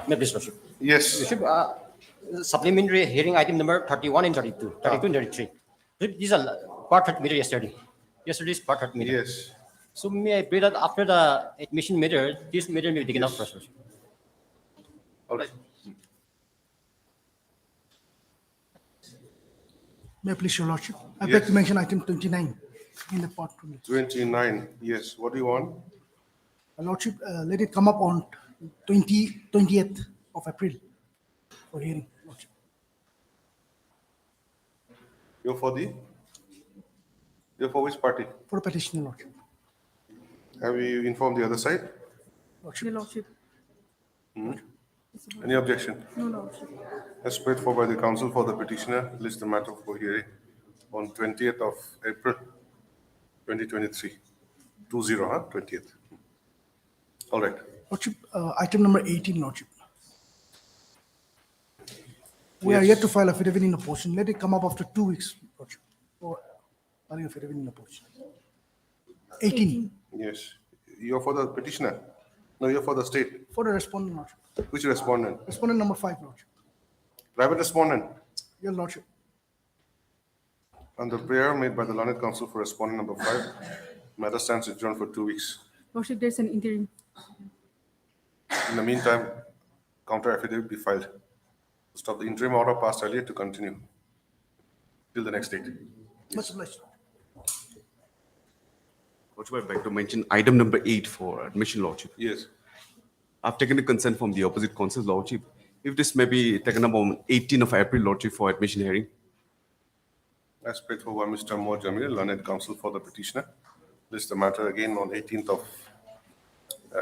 May I please, Lordship? Yes. Lordship, supplementary hearing item number 31 and 32, 32 and 33. These are part 30 meter yesterday. Yesterday's part 30 meter. Yes. So may I pray that after the admission meter, this meter may be taken up first, Lordship. All right. May I please, Your Lordship? I Yes. beg to mention item 29 in the part 2. 29. Yes. What do you want? Lordship, let it come up on 20th of April for hearing, Lordship. You're for which party? For petitioner, Lordship. Have you informed the other side? Lordship. Lordship. Any objection? No, Lordship. As paid for by the council for the petitioner, list the matter for hearing on 20th of April 2023. 20th. All right. Lordship, item number 18, Lordship. We are Yes. yet to file affidavit in opposition. Let it come up after 2 weeks, Lordship, for filing affidavit in opposition. 18, Yes. You're for the petitioner? No, you're for the state. for the respondent, Lordship. Which respondent? Respondent number 5, Lordship. Private respondent. Your Lordship. On the prayer made by the learned counsel for respondent number 5, matter stands adjourned for 2 weeks. Lordship, there's an interim. In the meantime, counter affidavit be filed. Stop the interim order passed earlier to continue till the next date. Much obliged. Lordship, I'd like to mention item number 8 for admission, Lordship. Yes. I've taken the consent from the opposite counsel, Lordship. If this may be taken up on 18th of April, Lordship, for admission hearing. As paid for by Mr. Mo Jamil, learned counsel for the petitioner. List the matter again on 18th of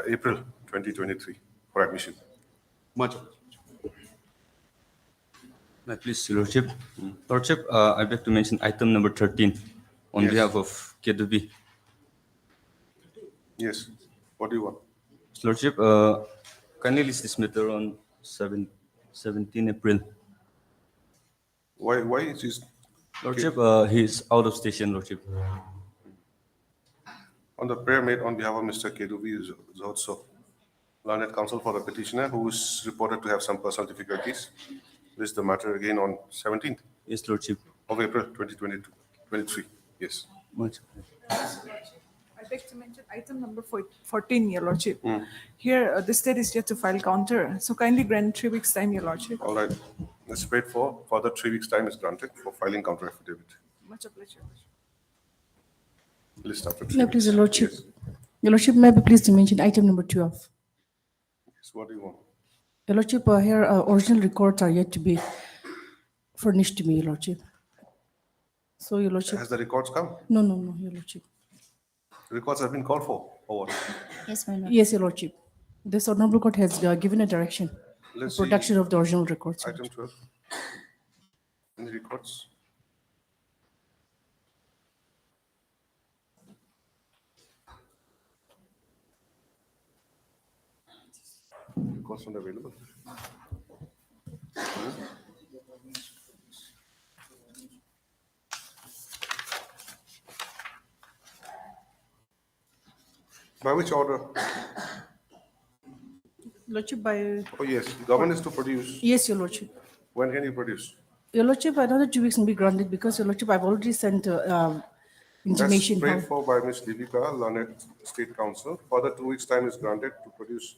April 2023 for admission. Much. May I please, Lordship? Lordship, I'd like to mention item number 13 on Yes. behalf of KDB. Yes. What do you want? Lordship, kindly list this matter on 17 April. Why is this Lordship, he's out of station, Lordship. on the prayer made on behalf of Mr. Kedubi is also learned counsel for the petitioner who is reported to have some personal difficulties. List the matter again on 17th Yes, Lordship. of April 2023. Yes. Much. I beg to mention item number 14, Your Lordship. Here, the state is yet to file counter, so kindly grant 3 weeks' time, Your Lordship. All right. Let's wait for further 3 weeks' time is granted for filing counter affidavit. Much obliged, Your Lordship. List after 3 May I weeks. please, Your Lordship? Yes. Your Lordship, may I be pleased to mention item number 12? Yes. What do you want? Your Lordship, here original records are yet to be furnished to me, Your Lordship. So, Your Lordship, Has the records come? no, Your Lordship. Records have been called for or what? Yes, my Lord. Yes, Your Lordship. This honorable court has given a direction, Let's see. production of the original records. Your Item Lordship. 12. Any records? Records not available. By which order? Lordship, by, Oh, yes, government is to produce. yes, Your Lordship. When can you produce? Your Lordship, another 2 weeks will be granted because, Your Lordship, I've already sent That's intimation. prayed for by Ms. Livika, learned State Council. Further 2 weeks' time is granted to produce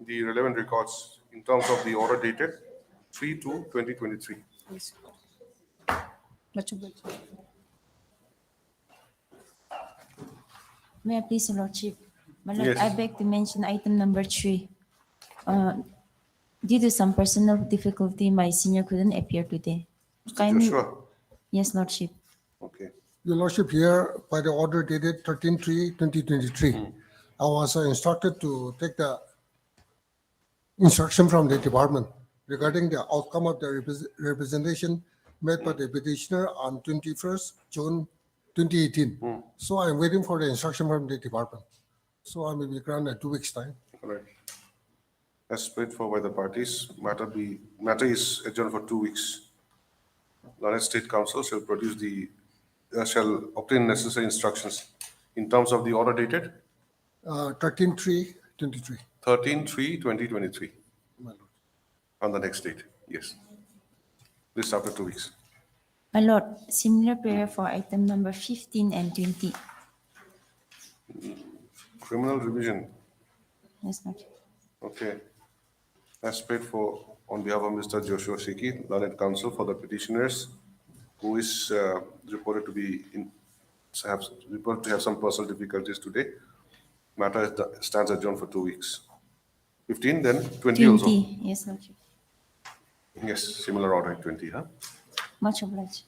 the relevant records in terms of the order dated 3/2/2023. Yes. Much obliged. May I please, Your Lordship? My Lord, Yes. I beg to mention item number 3. Due to some personal difficulty, my senior couldn't appear today. Kindly, Joshua, yes, Lordship. okay. Your Lordship, here by the order dated 13/3/2023, I was instructed to take the instruction from the department regarding the outcome of the representation made by the petitioner on 21st June 2018. So I'm waiting for the instruction from the department. So I may be granted 2 weeks' time. All right. As prayed for by the parties, matter is adjourned for 2 weeks. Learned State Council shall produce shall obtain necessary instructions in terms of the order dated 13/3/23. 13/3/2023. On the next date, yes. This after 2 weeks. My lord, similar prayer for item number 15 and 20. Criminal revision, Yes, Lordship. okay. As paid for on behalf of Mr. Joshua Shiki, learned counsel for the petitioners, who is reported to be reported to have some personal difficulties today. Matter stands adjourned for 2 weeks. 15, then 20 also. 20, yes, Lordship. Yes, similar order, 20, huh? Much obliged.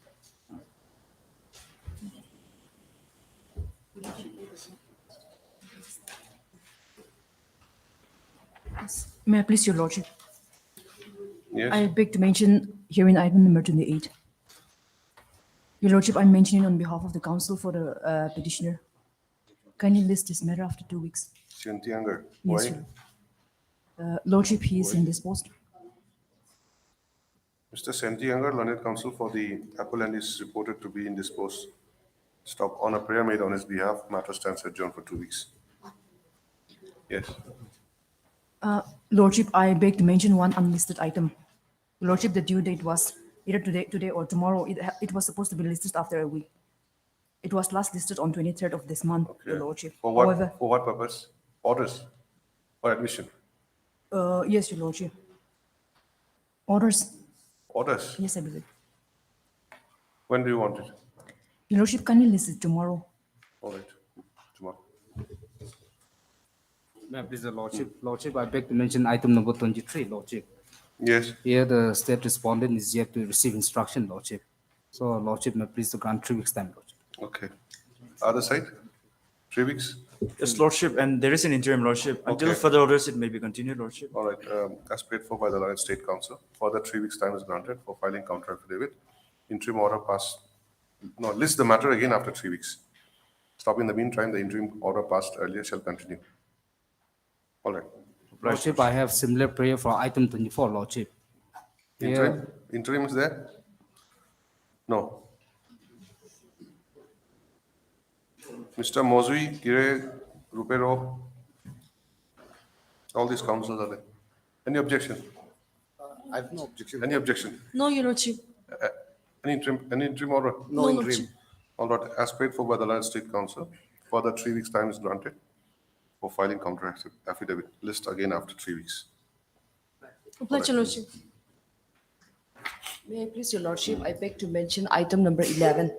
May I please, Your Lordship? Yes. I beg to mention here in item number 28. Your Lordship, I'm mentioning on behalf of the council for the petitioner. Kindly list this matter after 2 weeks. Shantianger, Yes, why? Your Lordship, he is indisposed. Mr. Shantianger, learned counsel for the appellant, is reported to be indisposed. Stop on a prayer made on his behalf. Matter stands adjourned for 2 weeks. Yes. Lordship, I beg to mention one unlisted item. Lordship, the due date was either today or tomorrow. It was supposed to be listed after a week. It was last listed on 23rd of this month, Your Okay. Lordship. For what? However, For what purpose? Orders or admission? yes, Your Lordship. Orders, Orders. yes, I believe. When do you want it? Your Lordship, kindly list it tomorrow. All right. Tomorrow. May I please, the Lordship? Lordship, I beg to mention item number 23, Lordship. Yes. Here, the state respondent is yet to receive instruction, Lordship. So, Lordship, may I please to grant 3 weeks time, Lordship. Okay. Other side? 3 weeks? Yes, Lordship, and there is an interim, Lordship. Until Okay. further orders, it may be continued, Lordship. All right. As paid for by the Lorraine State Council, further 3 weeks time is granted for filing counter affidavit. Interim order passed. No, list the matter again after 3 weeks. Stop in the meantime. The interim order passed earlier shall continue. All right. Lordship, I have similar prayer for item 24, Lordship. Interim, interim is there? No. Mr. Mozui, Gire, Rupero, all these councils are there. Any objection? I have no objection. Any objection? No, Your Lordship. Any interim order? No No, interim. Lordship. All right, as paid for by the Lorraine State Council, further 3 weeks time is granted for filing counter affidavit. List again after 3 weeks. Obliged, Your Lordship. May I please, Your Lordship, I beg to mention item number 11.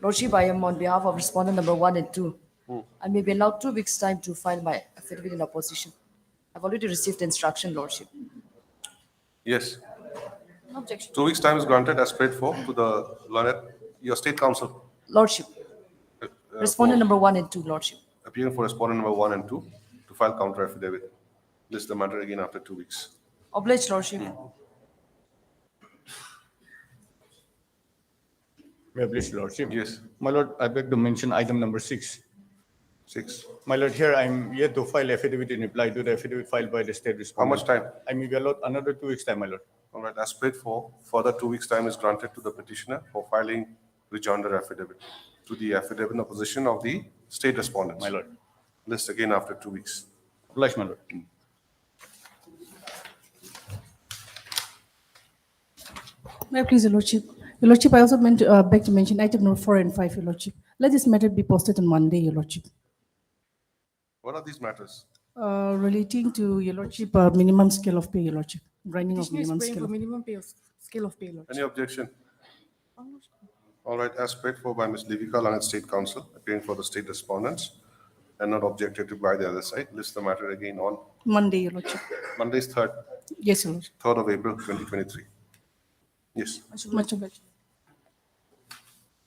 Lordship, I am on behalf of respondent number 1 and 2. I may be allowed 2 weeks' time to file my affidavit in opposition. I've already received instruction, Lordship. Yes. No objection. 2 weeks time is granted as paid for to the Lorraine, your state council. Lordship, respondent number 1 and 2, Lordship. Appearing for respondent number 1 and 2 to file counter affidavit. List the matter again after 2 weeks. Obliged, Lordship. May I please, Lordship? Yes. My lord, I beg to mention item number 6. 6. My lord, here I am yet to file affidavit in reply to the affidavit filed by the state How respondent. much time? I may be allowed another 2 weeks' time, my lord. All right, as paid for, further 2 weeks time is granted to the petitioner for filing rejoinder affidavit to the affidavit in opposition of the state respondents. My lord. List again after 2 weeks. Obliged, my lord. May I please, Your Lordship? Your Lordship, I also beg to mention item number 4 and 5, Your Lordship. Let this matter be posted on Monday, Your Lordship. What are these matters? Relating to, Your Lordship, minimum scale of pay, Your Lordship. Grinding of Petitioner is minimum praying scale. for of- minimum pay of scale of pay, Lordship. Any objection? All right, as paid for by Ms. Livika, Lorraine State Council, appearing for the state respondents and not objected to by the other side. List the matter again on Monday, Your Lordship. Monday's 3rd, Yes, Your Lordship. 3rd of April, 2023. Yes. Much obliged.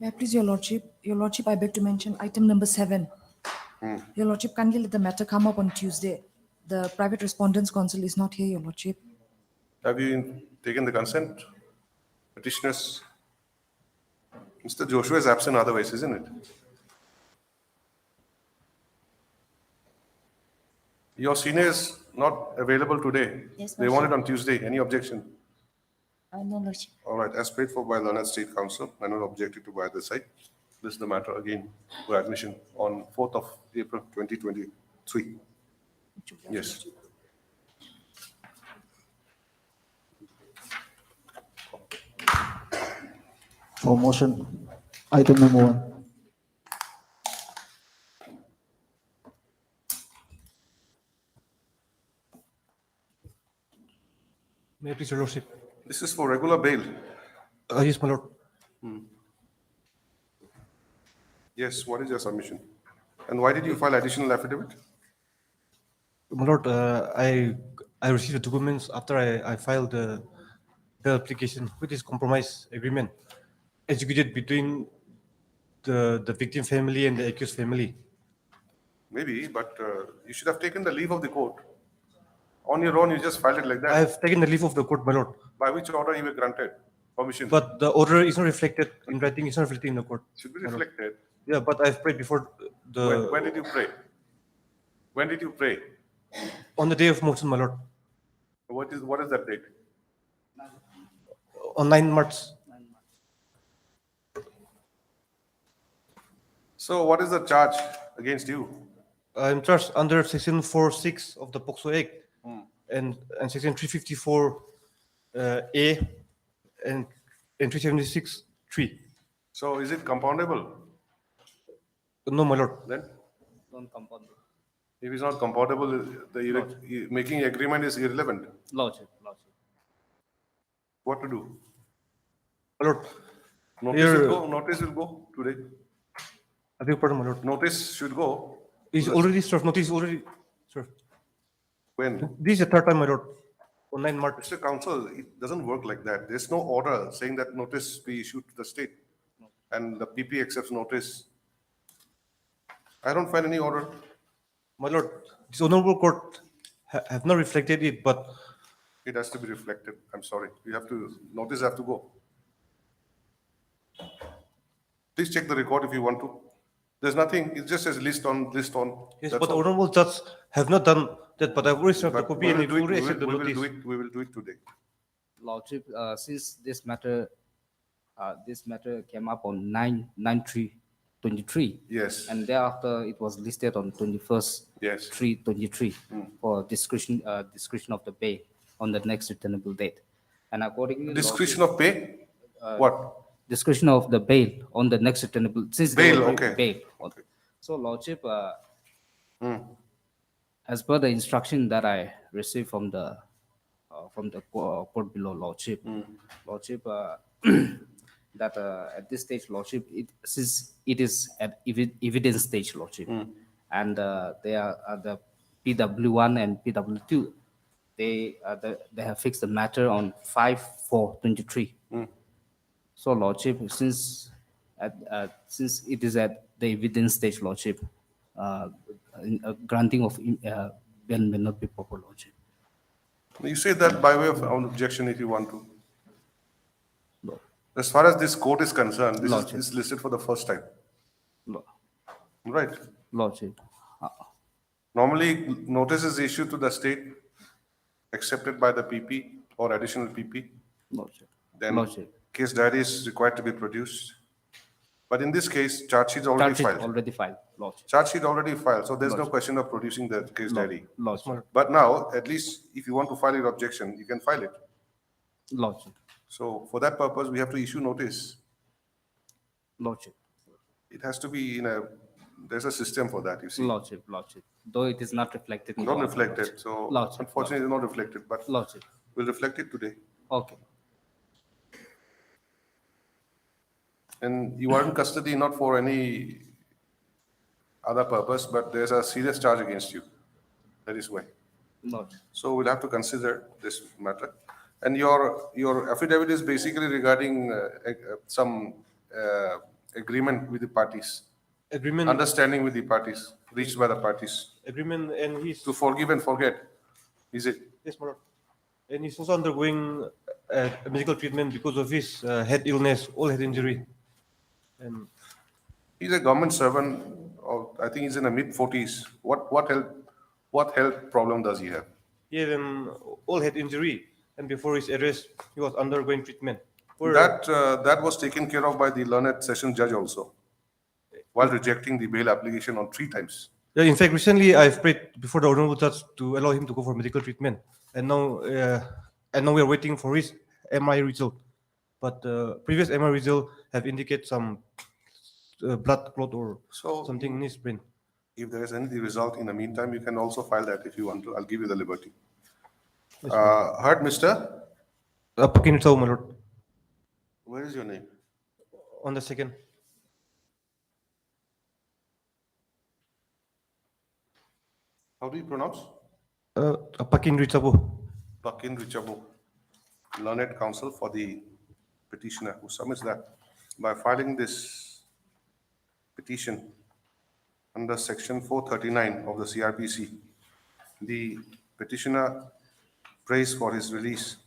May I please, Your Lordship? Your Lordship, I beg to mention item number 7. Your Lordship, kindly let the matter come up on Tuesday. The private respondents council is not here, Your Lordship. Have you taken the consent? Petitioners? Mr. Joshua is absent otherwise, isn't it? Your senior is not available today. Yes, They want it on Tuesday. Any objection? No, Lordship. All right, as paid for by Lorraine State Council and not objected to by the side. This is the matter again for admission on 4th of April 2020, 3. Yes. For motion, item number 1. May I please, Your Lordship? This is for regular bail. Yes, my lord. Yes, what is your submission? And why did you file additional affidavit? My lord, I received the documents after I filed the application, which is compromise agreement executed between the victim family and the accused family. Maybe, but you should have taken the leave of the court. On your own, you just filed it like that. I have taken the leave of the court, my lord. By which order you were granted permission? But the order is not reflected in writing, it's not reflected in the court. Should be my lord. reflected. Yeah, but I've prayed before the. When did you pray? When did you pray? On the day of motion, my lord. What is that date? On 9 March. So what is the charge against you? I'm charged under section 4(6) of the POCSO Act and section 354 A and 376(3). So is it compoundable? No, my lord. Then? Non-compoundable. If it's not compoundable, making agreement is irrelevant. Lordship. What to do? My lord. Notice will go today. I beg your pardon, my lord. Notice should go. Is already served. Notice already served. When? This is the third time, my lord. On 9 March. Mr. Counsel, it doesn't work like that. There's no order saying that notice be issued to the state and the PP accepts notice. I don't find any order. My lord, this honorable court have not reflected it, but it has to be reflected. I'm sorry. Notice have to go. Please check the record if you want to. There's nothing. It just says list on. Yes, That's but the all. honorable judge have not done that. But I've already served the But copy we and will it do it. already accepted the notice. We will do it today. Lordship, since this matter came up on 9/3/23. Yes. And thereafter it was listed on 21st. Yes. 3/23 for discretion of the bail on the next returnable date. And accordingly. Discretion of pay? What? Discretion of the bail on the next returnable. Since Bail, they were okay. Bail. So Lordship, as per the instruction that I received from the court below, Lordship, that at this stage, Lordship, since it is at evidence stage, Lordship, and they are the PW1 and PW2, they have fixed the matter on 5/4/23. So Lordship, since it is at the evidence stage, Lordship, granting of bail may not be proper, Lordship. You say that by way of objection if you want to. No. As far as this court is concerned, this Lordship. is listed for the first time. No. Right. Lordship. Normally, notice is issued to the state, accepted by the PP or additional PP. Lordship. Then Lordship. case diary is required to be produced. But in this case, charge sheet is already filed. Already filed, Lordship. Charge sheet already filed, so there's no Lordship. question of producing the case diary. Lordship. But now, at least if you want to file your objection, you can file it. Lordship. So for that purpose, we have to issue notice. Lordship. It has to be there's a system for that, you see. Lordship. Though it is not reflected. in Not the- reflected, so Lordship. unfortunately it's not reflected, but Lordship. we'll reflect it today. Okay. And you are in custody not for any other purpose, but there's a serious charge against you. That is why. Lordship. So we'll have to consider this matter. And your affidavit is basically regarding some agreement with the parties, Agreement. understanding with the parties, reached by the parties, Agreement, and he's. to forgive and forget. Is it? Yes, my lord. And he's also undergoing medical treatment because of his head illness, all head injury. And He's a government servant, I think he's in the mid-40s. What health problem does he have? he had an all head injury, and before his arrest, he was undergoing treatment. That was taken care of by the learned session judge also, while rejecting the bail application on 3 times. Yeah, in fact, recently I've prayed before the Honorable Judge to allow him to go for medical treatment, and now we are waiting for his MRI result. But previous MRI result have indicated some blood clot or So something in his brain. if there is any result in the meantime, you can also file that if you want to. I'll give you the liberty. Yes, Heard, Mr. Pakin Ritsau, my lord. Where is your name? On the second. How do you pronounce? Pakin Ritsau. Bakin Richabu, learned counsel for the petitioner who submits that by filing this petition under section 439 of the CRPC, the petitioner prays for his release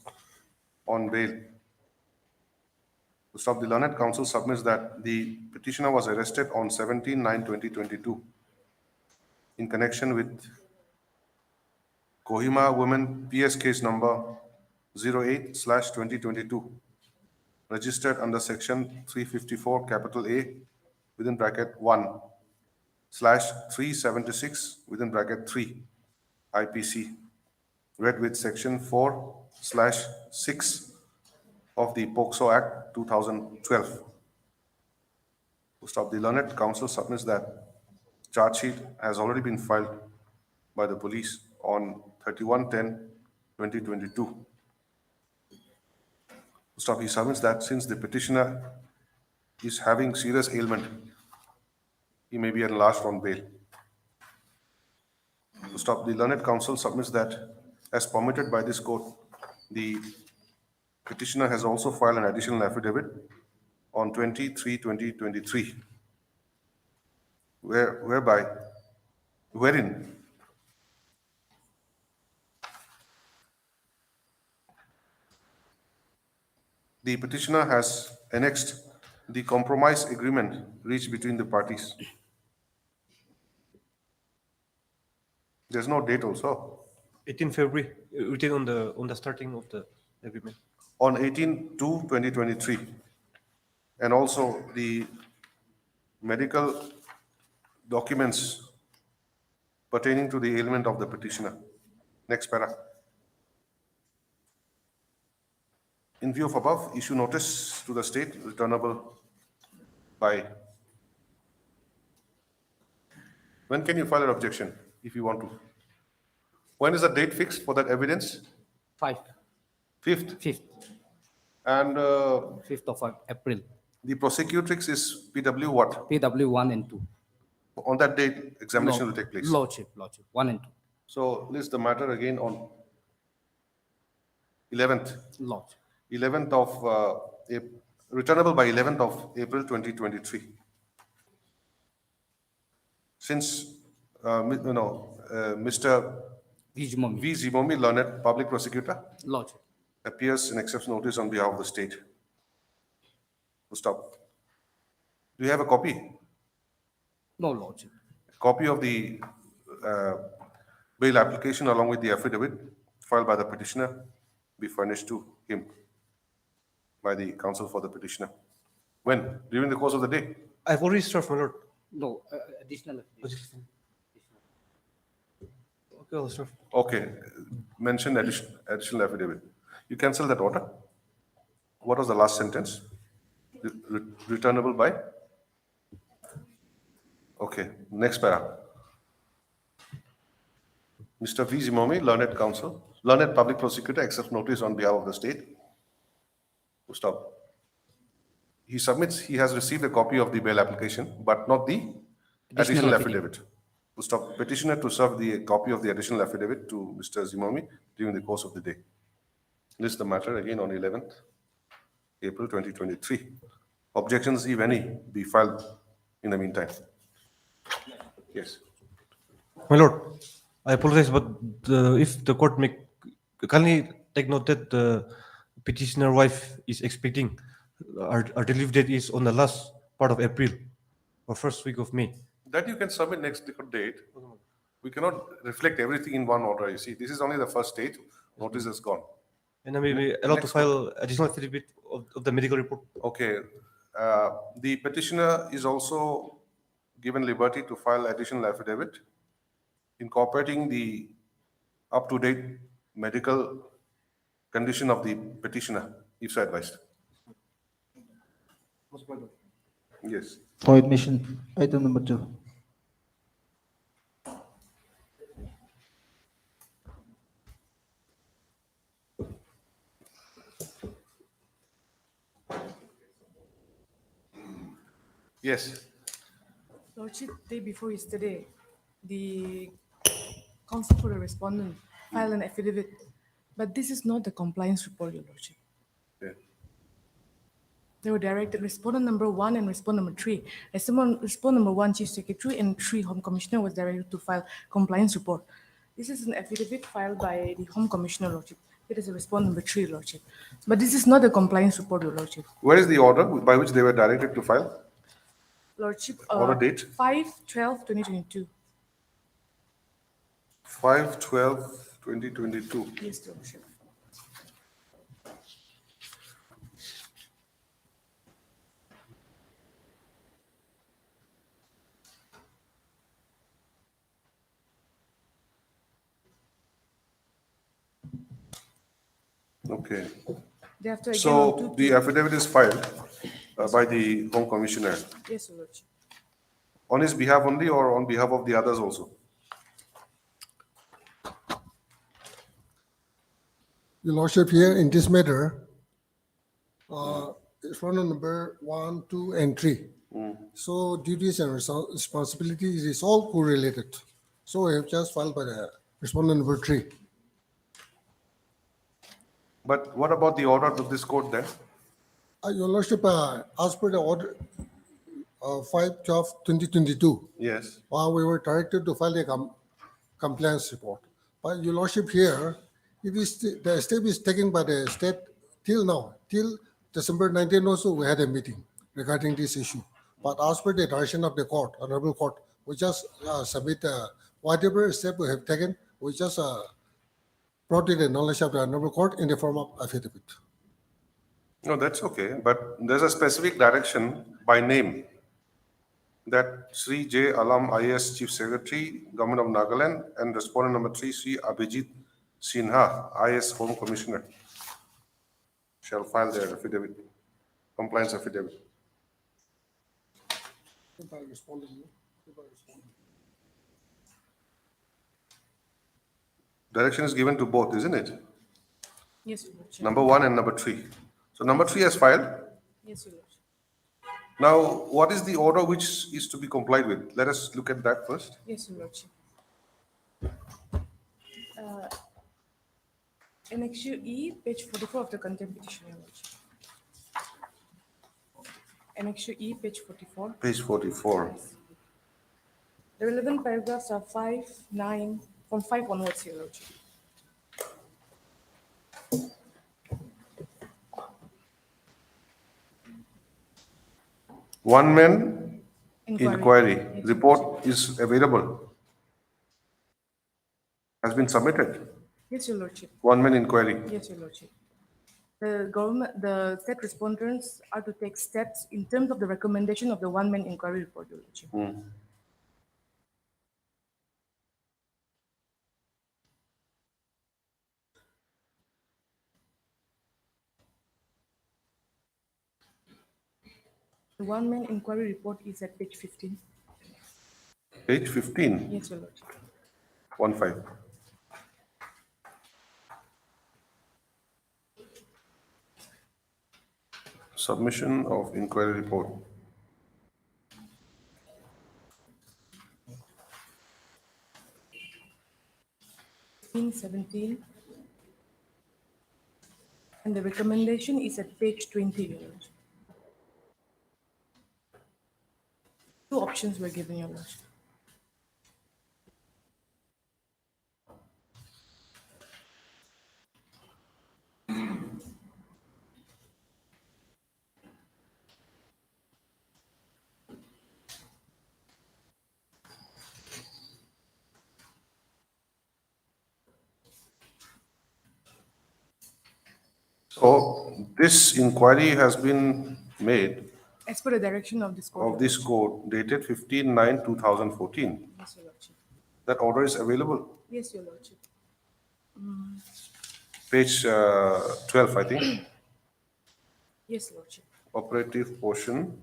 on bail. To stop, the learned counsel submits that the petitioner was arrested on 17/9/2022 in connection with Kohima Women PS case number 08/2022, registered under section 354 capital A within bracket 1/376 within bracket 3 IPC, read with section 4/6 of the POCSO Act 2012. To stop, the learned counsel submits that charge sheet has already been filed by the police on 31/10/2022. To stop, he submits that since the petitioner is having serious ailment, he may be enlarged on bail. To stop, the learned counsel submits that as permitted by this court, the petitioner has also filed an additional affidavit on 23/2023, wherein the petitioner has annexed the compromise agreement reached between the parties. There's no date also. 18 February, written on the starting of the agreement. On 18/2/2023, and also the medical documents pertaining to the ailment of the petitioner. Next para. In view of above, issue notice to the state returnable by. When can you file an objection if you want to? When is the date fixed for that evidence? 5th. 5th. And 5th of April. the prosecutrix is PW what? PW 1 and 2. On that date, examination will take place. Lordship, 1 and 2. So list the matter again on 11th. Lordship. 11th of, returnable by 11th of April 2023. Since, Mr. V. Zimomi, learned public prosecutor, Lordship. appears in accepts notice on behalf of the state. To stop. Do you have a copy? No, Lordship. Copy of the bail application along with the affidavit filed by the petitioner be furnished to him by the counsel for the petitioner. When? During the course of the day? I've already served, my lord. No, additional. Okay, I'll serve. Okay, mention additional affidavit. You cancel that order. What was the last sentence? Returnable by? Okay, next para. Mr. V. Zimomi, learned counsel, learned public prosecutor, accepts notice on behalf of the state. To stop. He submits, he has received a copy of the bail application, but not the additional affidavit. To stop, petitioner to serve the copy of the additional affidavit to Mr. Zimomi during the course of the day. List the matter again on 11th April 2023. Objections, if any, be filed in the meantime. Yes. My lord, I apologize, but if the court kindly take note that the petitioner wife is expecting, our delivery date is on the last part of April or first week of May. That you can submit next date. We cannot reflect everything in one order, you see. This is only the first stage. Notice is gone. And I may be allowed to file additional affidavit of the medical report. Okay. The petitioner is also given liberty to file additional affidavit incorporating the up-to-date medical condition of the petitioner, if so advised. Yes. For admission, item number 2. Yes. Lordship, day before yesterday, the counsel for the respondent filed an affidavit, but this is not the compliance report, Your Lordship. Yeah. They were directed respondent number 1 and respondent number 3. Respondent number 1, Chief Secretary, and 3, Home Commissioner, was directed to file compliance report. This is an affidavit filed by the Home Commissioner, Lordship. It is a respondent number 3, Lordship. But this is not a compliance report, Your Lordship. Where is the order by which they were directed to file? Lordship, Order date? 5/12/2022. 5/12/2022. Yes, Lordship. Okay. Thereafter, again, on So 2/2. the affidavit is filed by the Home Commissioner Yes, Your Lordship. on his behalf only or on behalf of the others also? Your Lordship, here in this matter, respondent number 1, 2, and 3. So duties and responsibilities is all correlated. So we have just filed by the respondent number 3. But what about the order of this court then? Your Lordship, as per the order 5/12/2022, Yes. we were directed to file a compliance report. But Your Lordship, here, it is the step is taken by the state till now, till December 19 also, we had a meeting regarding this issue. But as per the direction of the court, honorable court, we just submit whatever step we have taken, we just brought it in knowledge of the honorable court in the form of affidavit. No, that's okay. But there's a specific direction by name that Sri J. Alam IAS Chief Secretary, Government of Nagaland, and respondent number 3, Sri Abhijit Sinha, IAS Home Commissioner, shall file their affidavit, compliance affidavit. Direction is given to both, isn't it? Yes, Your Lordship. Number 1 and number 3. So number 3 has filed. Yes, Your Lordship. Now, what is the order which is to be complied with? Let us look at that first. Yes, Your Lordship. Annexure E, page 44 of the contempt petition, Your Lordship. Annexure E, page 44. Page 44. The relevant paragraphs are 5, 9, from 5 onwards, Your Lordship. One man inquiry Yes, report is available. Has been submitted. Yes, Your Lordship. One man inquiry. Yes, Your Lordship. The state respondents are to take steps in terms of the recommendation of the one-man inquiry report, Your Lordship. The one-man inquiry report is at page 15. Page 15. Yes, Your Lordship. 15. Submission of inquiry report. In 17. And the recommendation is at page 20, Your Lordship. Two options were given, Your Lordship. So this inquiry has been made As per the direction of this court. of this court dated 15/9/2014. Yes, Your Lordship. That order is available. Yes, Your Lordship. Page 12, I think. Yes, Lordship. Operative portion.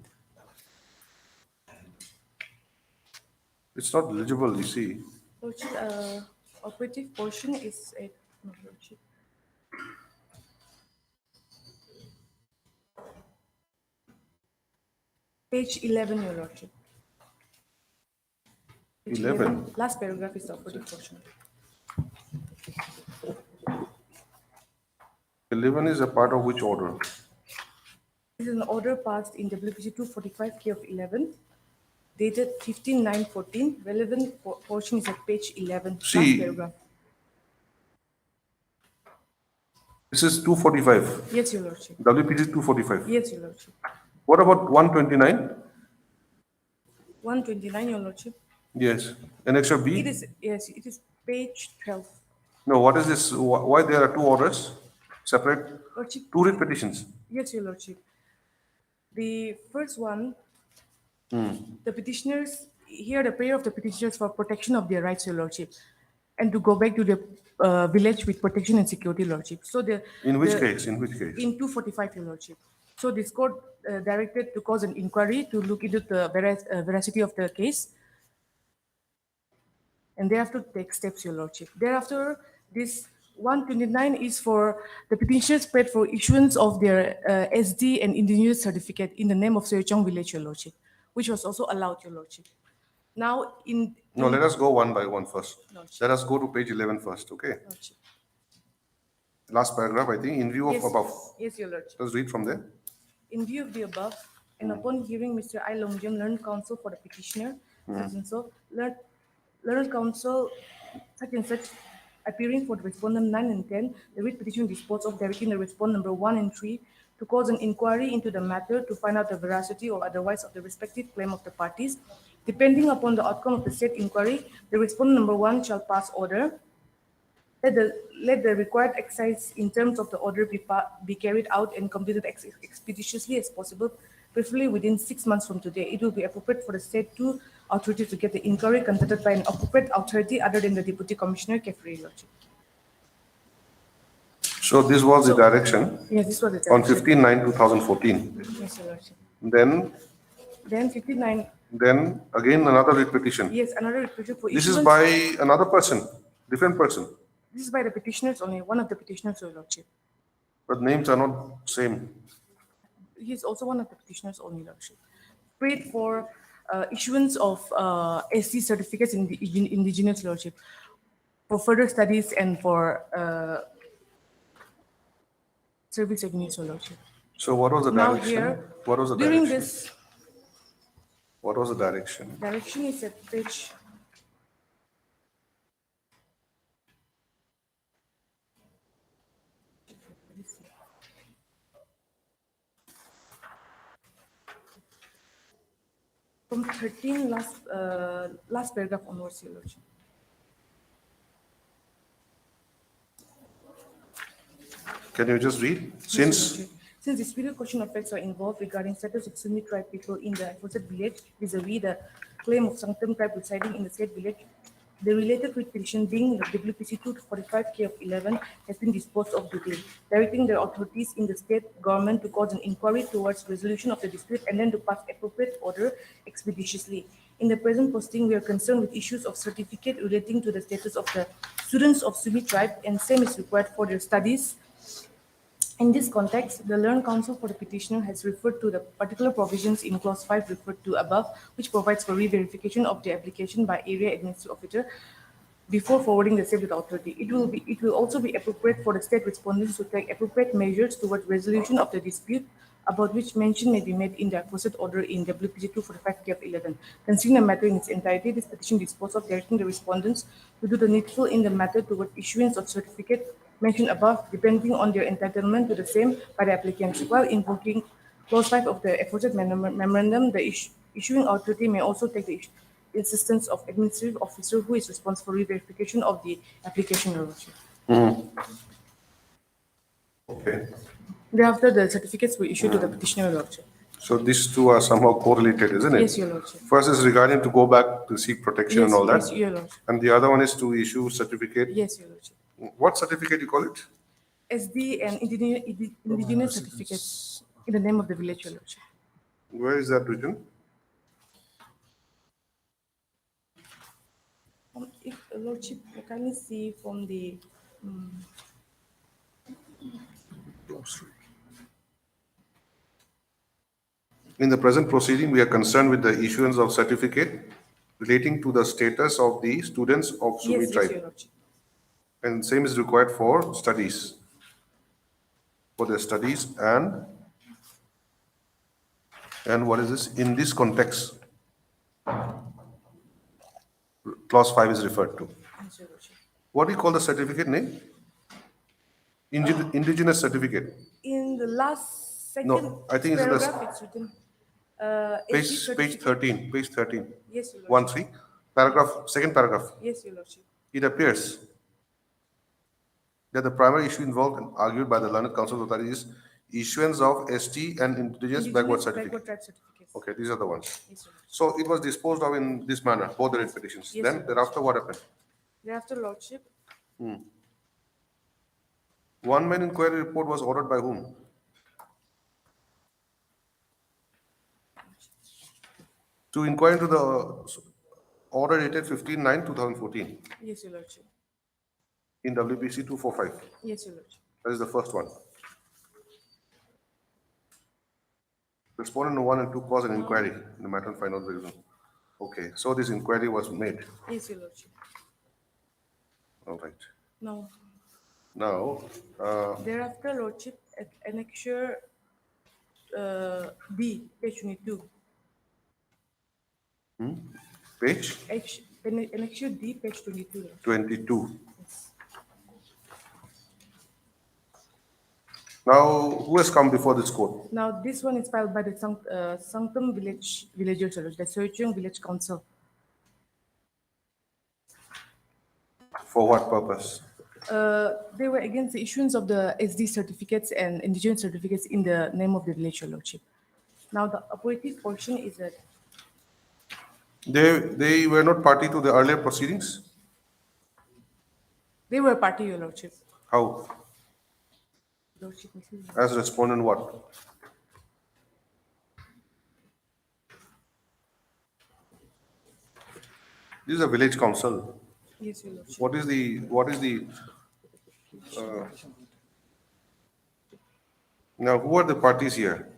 It's not legible, you see. Lordship, operative portion is at, no, Lordship. Page 11, Your Lordship. Page 11. Last paragraph is the operative portion. 11 is a part of which order? This is an order passed in WPC 245K of 11, dated 15/9/14. Relevant portion is at page 11, last See. paragraph. This is 245. Yes, Your Lordship. WPG 245. Yes, Your Lordship. What about 129? 129, Your Lordship. Yes. Annexure B? It is, yes, it is page 12. No, what is this? Why there are two orders? Separate? Lordship. Two writ petitions. Yes, Your Lordship. The first one, the petitioners, here the prayer of the petitioners for protection of their rights, Your Lordship, and to go back to the village with protection and security, Lordship. So In which case? In which case? In 245, Your Lordship. So this court directed to cause an inquiry to look into the veracity of the case, and thereafter take steps, Your Lordship. Thereafter, this 129 is for the petitioners prayed for issuance of their SD and indigenous certificate in the name of Soyochong village, Your Lordship, which was also allowed, Your Lordship. Now, No, let us go one by one first. Lordship. Let us go to page 11 first, okay? Lordship. Last paragraph, I think, in view of Yes, above. yes, Your Lordship. Let's read from there. In view of the above, and upon hearing Mr. I. Longjam, learned counsel for the petitioner, such and so, learned counsel such and such, appearing for the respondent 9 and 10, the writ petition disposed of directing the respondent number 1 and 3 to cause an inquiry into the matter to find out the veracity or otherwise of the respective claim of the parties. Depending upon the outcome of the said inquiry, the respondent number 1 shall pass order. Let the required exercise in terms of the order be carried out and completed expeditiously as possible, preferably within 6 months from today. It will be appropriate for the state two authorities to get the inquiry conducted by an appropriate authority other than the Deputy Commissioner, Kefri, Lordship. So this was the direction Yes, this was the on direction. 15/9/2014. Yes, Your Lordship. Then 59, again another writ petition. yes, another petition for This is issuance. by another person, different person, This is by the petitioners only, one of the petitioners, Your Lordship. but names are not same. He is also one of the petitioners only, Lordship. Prayed for issuance of SC certificates in the indigenous, Lordship, for further studies and for service avenues, Your Lordship. So what was the Now direction? here, What was the during direction? this What was the direction? direction is at page from 13 last paragraph onwards, Your Lordship. Can you just read? Since Since disputed question of facts are involved regarding status of Sunni tribe people in the aforesaid village vis-a-vis the claim of Contempt tribe residing in the said village, the related writ petition being the WPC 245K of 11 has been disposed of today, directing the authorities in the state government to cause an inquiry towards resolution of the dispute and then to pass appropriate order expeditiously. In the present posting, we are concerned with issues of certificate relating to the status of the students of Sunni tribe, and same is required for their studies. In this context, the learned counsel for the petitioner has referred to the particular provisions in clause 5 referred to above, which provides for re-verification of the application by area administrative officer before forwarding the same to the authority. It will also be appropriate for the state respondents to take appropriate measures towards resolution of the dispute about which mention may be made in the aforesaid order in WPG 245K of 11. Considering the matter in its entirety, this petition disposed of directing the respondents to do the needful in the matter toward issuance of certificate mentioned above, depending on their entitlement to the same by the applicants. While invoking clause 5 of the aforesaid memorandum, the issuing authority may also take the assistance of administrative officer who is responsible for re-verification of the application. Your Lordship. okay. Thereafter, the certificates were issued to the petitioner, Your Lordship. So these two are somehow correlated, isn't it? Yes, Your Lordship. First is regarding to go back to seek protection and all that. Yes, Your Lordship. And the other one is to issue certificate. Yes, Your Lordship. What certificate you call it? SD and indigenous certificates in the name of the village, Your Lordship. Where is that written? If Your Lordship, you kindly see from the In the present proceeding, we are concerned with the issuance of certificate relating to the status of the students of Sumi yes, tribe. Your Lordship. And same is required for studies. For their studies and what is this? In this context, clause 5 is referred to. Yes, Your Lordship. What do you call the certificate name? Indigenous certificate. In the last second No, I think it's in the paragraph, it's written. SD page certificate. 13. Page 13. Yes, Your Lordship. 1-3. Paragraph, second paragraph. Yes, Your Lordship. It appears that the primary issue involved and argued by the learned council authority is issuance of ST and indigenous backward certificate. tribe certificates. Okay, these are the ones. Yes, Your Lordship. So it was disposed of in this manner, both the writ petitions. Yes, Then Your thereafter what happened? Thereafter, Lordship, One man inquiry report was ordered by whom? To inquire into the order dated 15/9/2014 yes, Your Lordship. in WPC 245. Yes, Your Lordship. That is the first one. Respondent no 1 and 2 caused an inquiry in the matter of final reason. Okay, so this inquiry was made. Yes, Your Lordship. All right. No. Now, Thereafter, Lordship, at annexure D, page 22. page Annexure D, page 22. Lordship. 22. Now, who has come before this court? Now, this one is filed by the Sanctum Villagers, Lordship, the Searching Village Council. For what purpose? They were against the issuance of the SD certificates and indigenous certificates in the name of the village, Your Lordship. Now, the operative portion is that They were not party to the earlier proceedings? they were party, Your Lordship. How? Lordship, As respondent what? This is a village council. yes, Your Lordship. What is the now who are the parties here?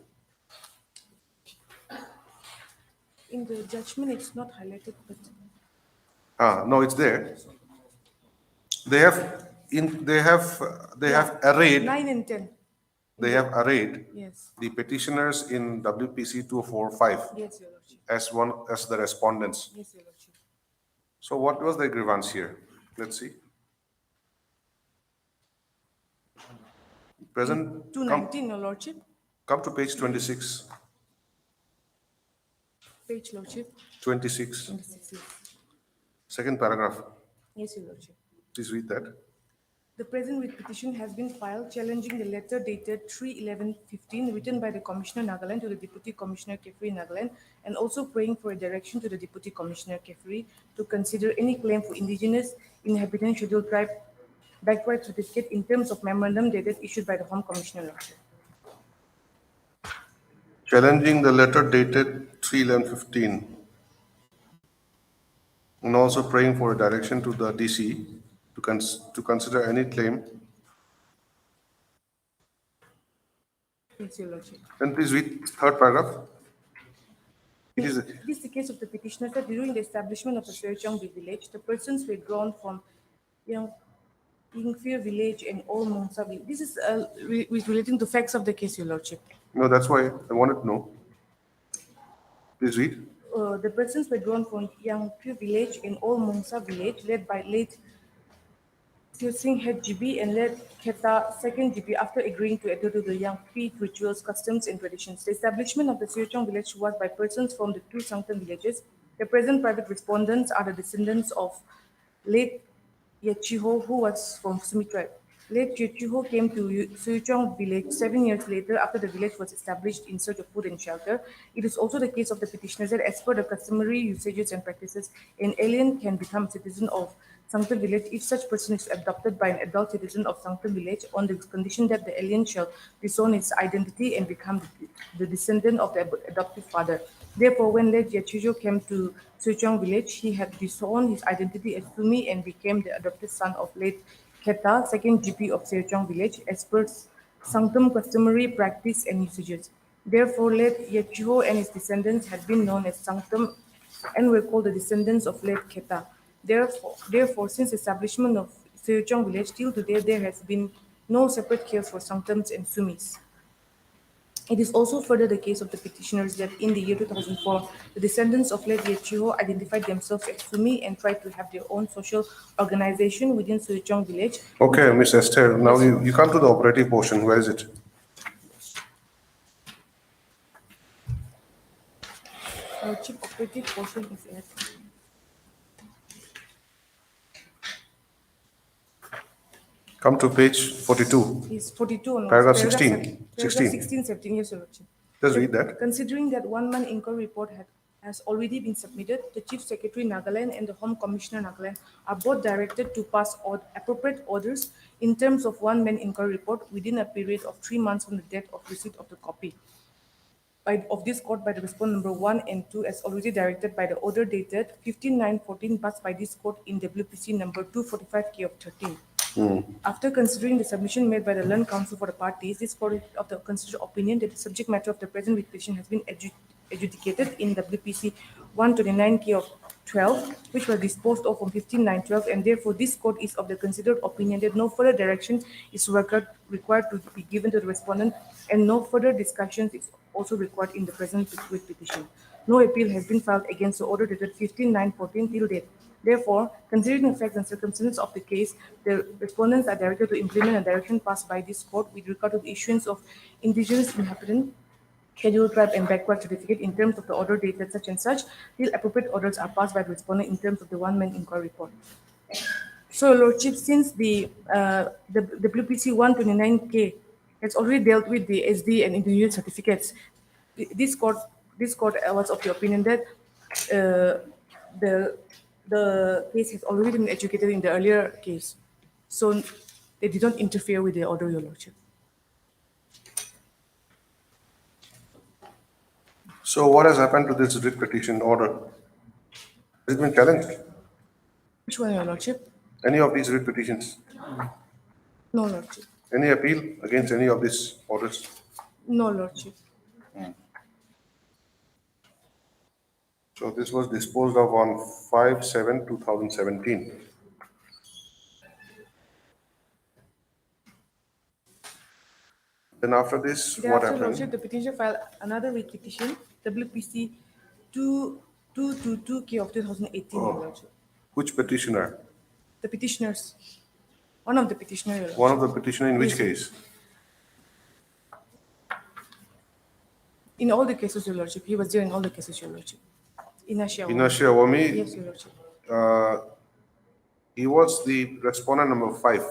In the judgment, it's not highlighted, but No, it's there. They have arrayed 9 and 10. they have arrayed Yes. the petitioners in WPC 245 Yes, Your Lordship. as the respondents. Yes, Your Lordship. So what was their grievance here? Let's see. Present, 219, Your Lordship. come to page 26. Page, Lordship. 26, 26, yes. second paragraph. Yes, Your Lordship. Please read that. The present writ petition has been filed challenging the letter dated 3/11/15 written by the Commissioner Nagaland to the Deputy Commissioner Kefri Nagaland and also praying for a direction to the Deputy Commissioner Kefri to consider any claim for indigenous inhabitant scheduled tribe backward certificate in terms of memorandum dated issued by the Home Commissioner. Lordship. Challenging the letter dated 3/11/15 and also praying for a direction to the DC to consider any claim. Yes, Your Lordship. And please read third paragraph. It is This is the case of the petitioner that during the establishment of the Searchang village, the persons were drawn from Yingfir village and Old Mongsa village. This is relating to facts of the case, Your Lordship. no, that's why I wanted to know. Please read. The persons were drawn from Yangpur village and Old Mongsa village, led by late Siu Singh head GB and led Kheta second GB after agreeing to adhere to the Yangpur rituals, customs, and traditions. The establishment of the Searchang village was by persons from the two Sanctum villages. The present private respondents are the descendants of late Yachiho, who was from Sumi tribe. Late Chichuho came to Suichong village 7 years later after the village was established in search of food and shelter. It is also the case of the petitioners that as per the customary usages and practices, an alien can become a citizen of Sanctum village if such person is adopted by an adult citizen of Sanctum village on the condition that the alien shall disown its identity and become the descendant of the adoptive father. Therefore, when late Yachijo came to Suichong village, he had disowned his identity as Sumi and became the adopted son of late Keta, second GP of Sechong village, as per Sanctum customary practice and usages. Therefore, late Yechiho and his descendants had been known as Sanctum and were called the descendants of late Keta. Therefore, since establishment of Sechong village till today, there has been no separate case for Sanctums and Sumis. It is also further the case of the petitioners that in the year 2004, the descendants of late Yechiho identified themselves as Sumi and tried to have their own social organization within Suichong village. Okay, Miss Esther, now you come to the operative portion. Where is it? Our chief operative portion is at Come to page 42. is 42 on Paragraph paragraph 16. Paragraph 16. 16, 17, yes, Your Lordship. Just read that. Considering that one-man inquiry report has already been submitted, the Chief Secretary Nagaland and the Home Commissioner Nagaland are both directed to pass appropriate orders in terms of one-man inquiry report within a period of 3 months from the date of receipt of the copy of this court by the respondent number 1 and 2 as already directed by the order dated 15/9/14 passed by this court in WPC number 245K of 13. After considering the submission made by the learned counsel for the parties, this court of the considered opinion that the subject matter of the present petition has been adjudicated in WPC 129K of 12, which was disposed of on 15/9/12, and therefore this court is of the considered opinion that no further direction is required to be given to the respondent, and no further discussions is also required in the present petition. No appeal has been filed against the order dated 15/9/14 till date. Therefore, considering the facts and circumstances of the case, the respondents are directed to implement a direction passed by this court with regard to the issuance of indigenous inhabitant scheduled tribe and backward certificate in terms of the order dated such and such, till appropriate orders are passed by the respondent in terms of the one-man inquiry report. So, Lordship, since the WPC 129K has already dealt with the SD and indigenous certificates, this court was of the opinion that the case has already been adjudicated in the earlier case, so they did not interfere with the order, Your Lordship. So what has happened to this writ petition order? Has it been challenged? Which one, Your Lordship? Any of these writ petitions? No, Lordship. Any appeal against any of these orders? No, Lordship. So this was disposed of on 5/7/2017. Then after this, what Thereafter, happened? Lordship, the petitioner filed another writ petition, WPC 222K of 2018, Your Lordship. Which petitioner? The petitioners, one of the petitioners, Your Lordship. One of the petitioner in which Yes. case? In all the cases, Your Lordship. He was there in all the cases, Your Lordship. Inasha. Inasha Wami. Yes, Your Lordship. He was the respondent number 5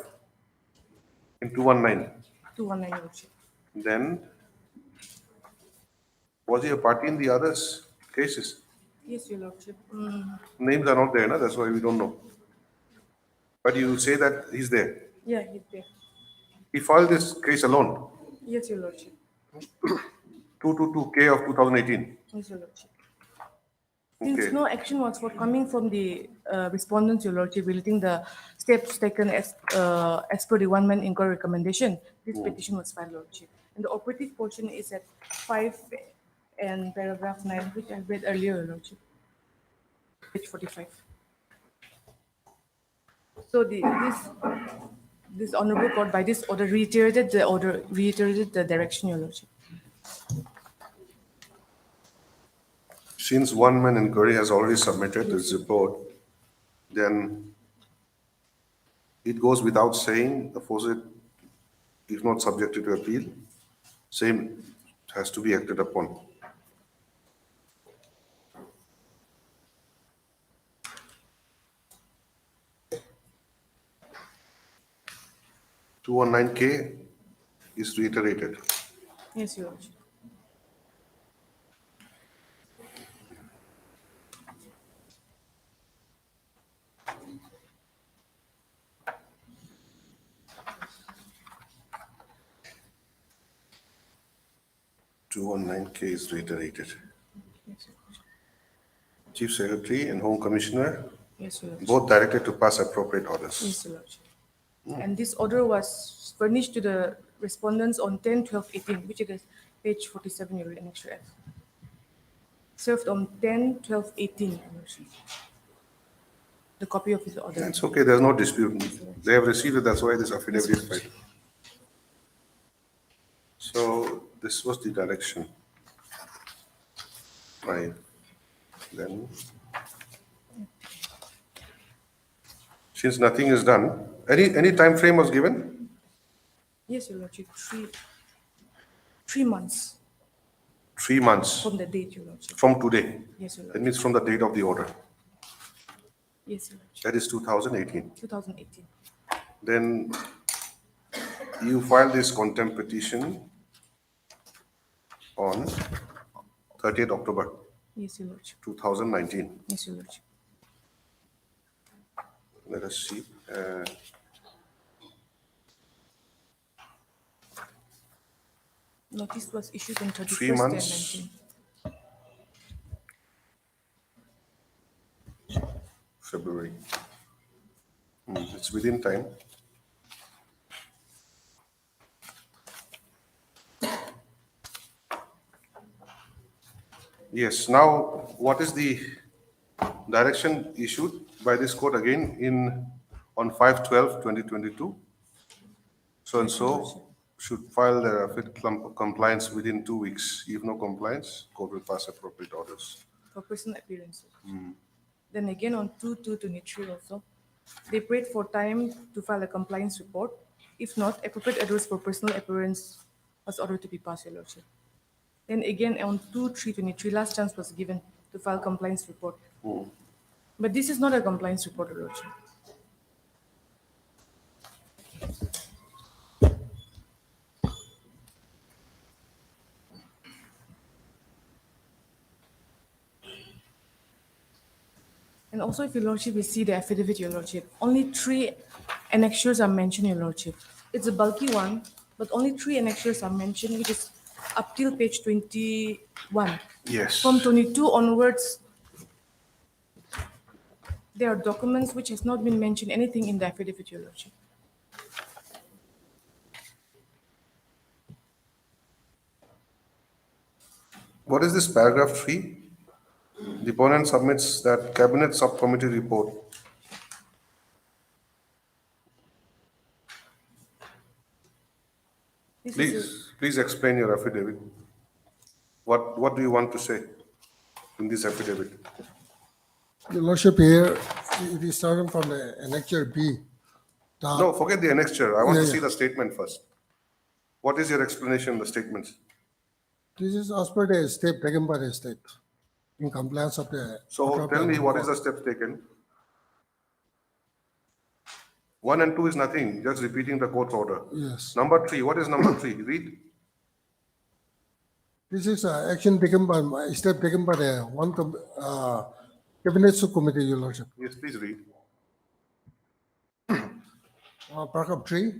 in 219. 219, Your Lordship. Then, was he a party in the others cases? Yes, Your Lordship. Names are not there, no? That's why we don't know. But you say that he's there. Yeah, he's there. He filed this case alone, Yes, Your Lordship. 222K of 2018. Yes, Your Lordship. Since Okay. no action was forthcoming from the respondents, Your Lordship, relating the steps taken as per the one-man inquiry recommendation, this petition was filed, Lordship. And the operative portion is at 5 and paragraph 9, which I read earlier, Your Lordship. Page 45. So this honorable court by this order reiterated the direction, Your Lordship. Since one-man inquiry has already submitted its report, then it goes without saying, the FOSIT, if not subjected to appeal, same has to be acted upon. 219K is reiterated. Yes, Your Lordship. Two one nine K is reiterated. Yes, Your Lordship. Chief Secretary and Home Commissioner, Yes, Your Lordship. both directed to pass appropriate orders. Yes, Your Lordship. And this order was furnished to the respondents on 10/12/18, which is page 47, Your Annexure F. Served on 10/12/18, Your Lordship. The copy of his order. That's okay, there's no dispute. They have received it, that's why this affidavit is filed. So this was the direction. Right. Then, since nothing is done, any time frame was given? Yes, Your Lordship. 3 months 3 months from the date, Your Lordship. from today. Yes, Your That Lordship. means from the date of the order. Yes, Your Lordship. That is 2018. 2018. Then you filed this contempt petition on 30th October Yes, Your Lordship. 2019. Yes, Your Lordship. Let us see. Notice was issued on 31st 3 months. 10/19. February. It's within time. Yes, now what is the direction issued by this court again on 5/12/2022? So and so should file their compliance within 2 weeks. If no compliance, court will pass appropriate orders. For personal appearances. Then again on 2/2/23 also, they prayed for time to file a compliance report. If not, appropriate address for personal appearance was ordered to be passed, Your Lordship. Then again on 2/3/23, last chance was given to file compliance report. But this is not a compliance report, Your Lordship. And also, if Your Lordship will see the affidavit, Your Lordship, only 3 annexures are mentioned, Your Lordship. It's a bulky one, but only 3 annexures are mentioned, which is up till page 21. Yes. From 22 onwards, there are documents which has not been mentioned anything in the affidavit, Your Lordship. What is this paragraph 3? The opponent submits that cabinet subcommittee report. This is Please explain your affidavit. What do you want to say in this affidavit? Your Lordship, here, it is starting from the annexure B. No, forget the annexure. I want to Yeah, see yeah. the statement first. What is your explanation, the statements? This is as per the step taken by the state in compliance of the. So tell me, what is the steps taken? 1 and 2 is nothing, just repeating the court order. Yes. Number 3, what is number 3? Read. This is action taken by, step taken by the cabinet subcommittee, Your Lordship. Yes, please read. Paragraph 3,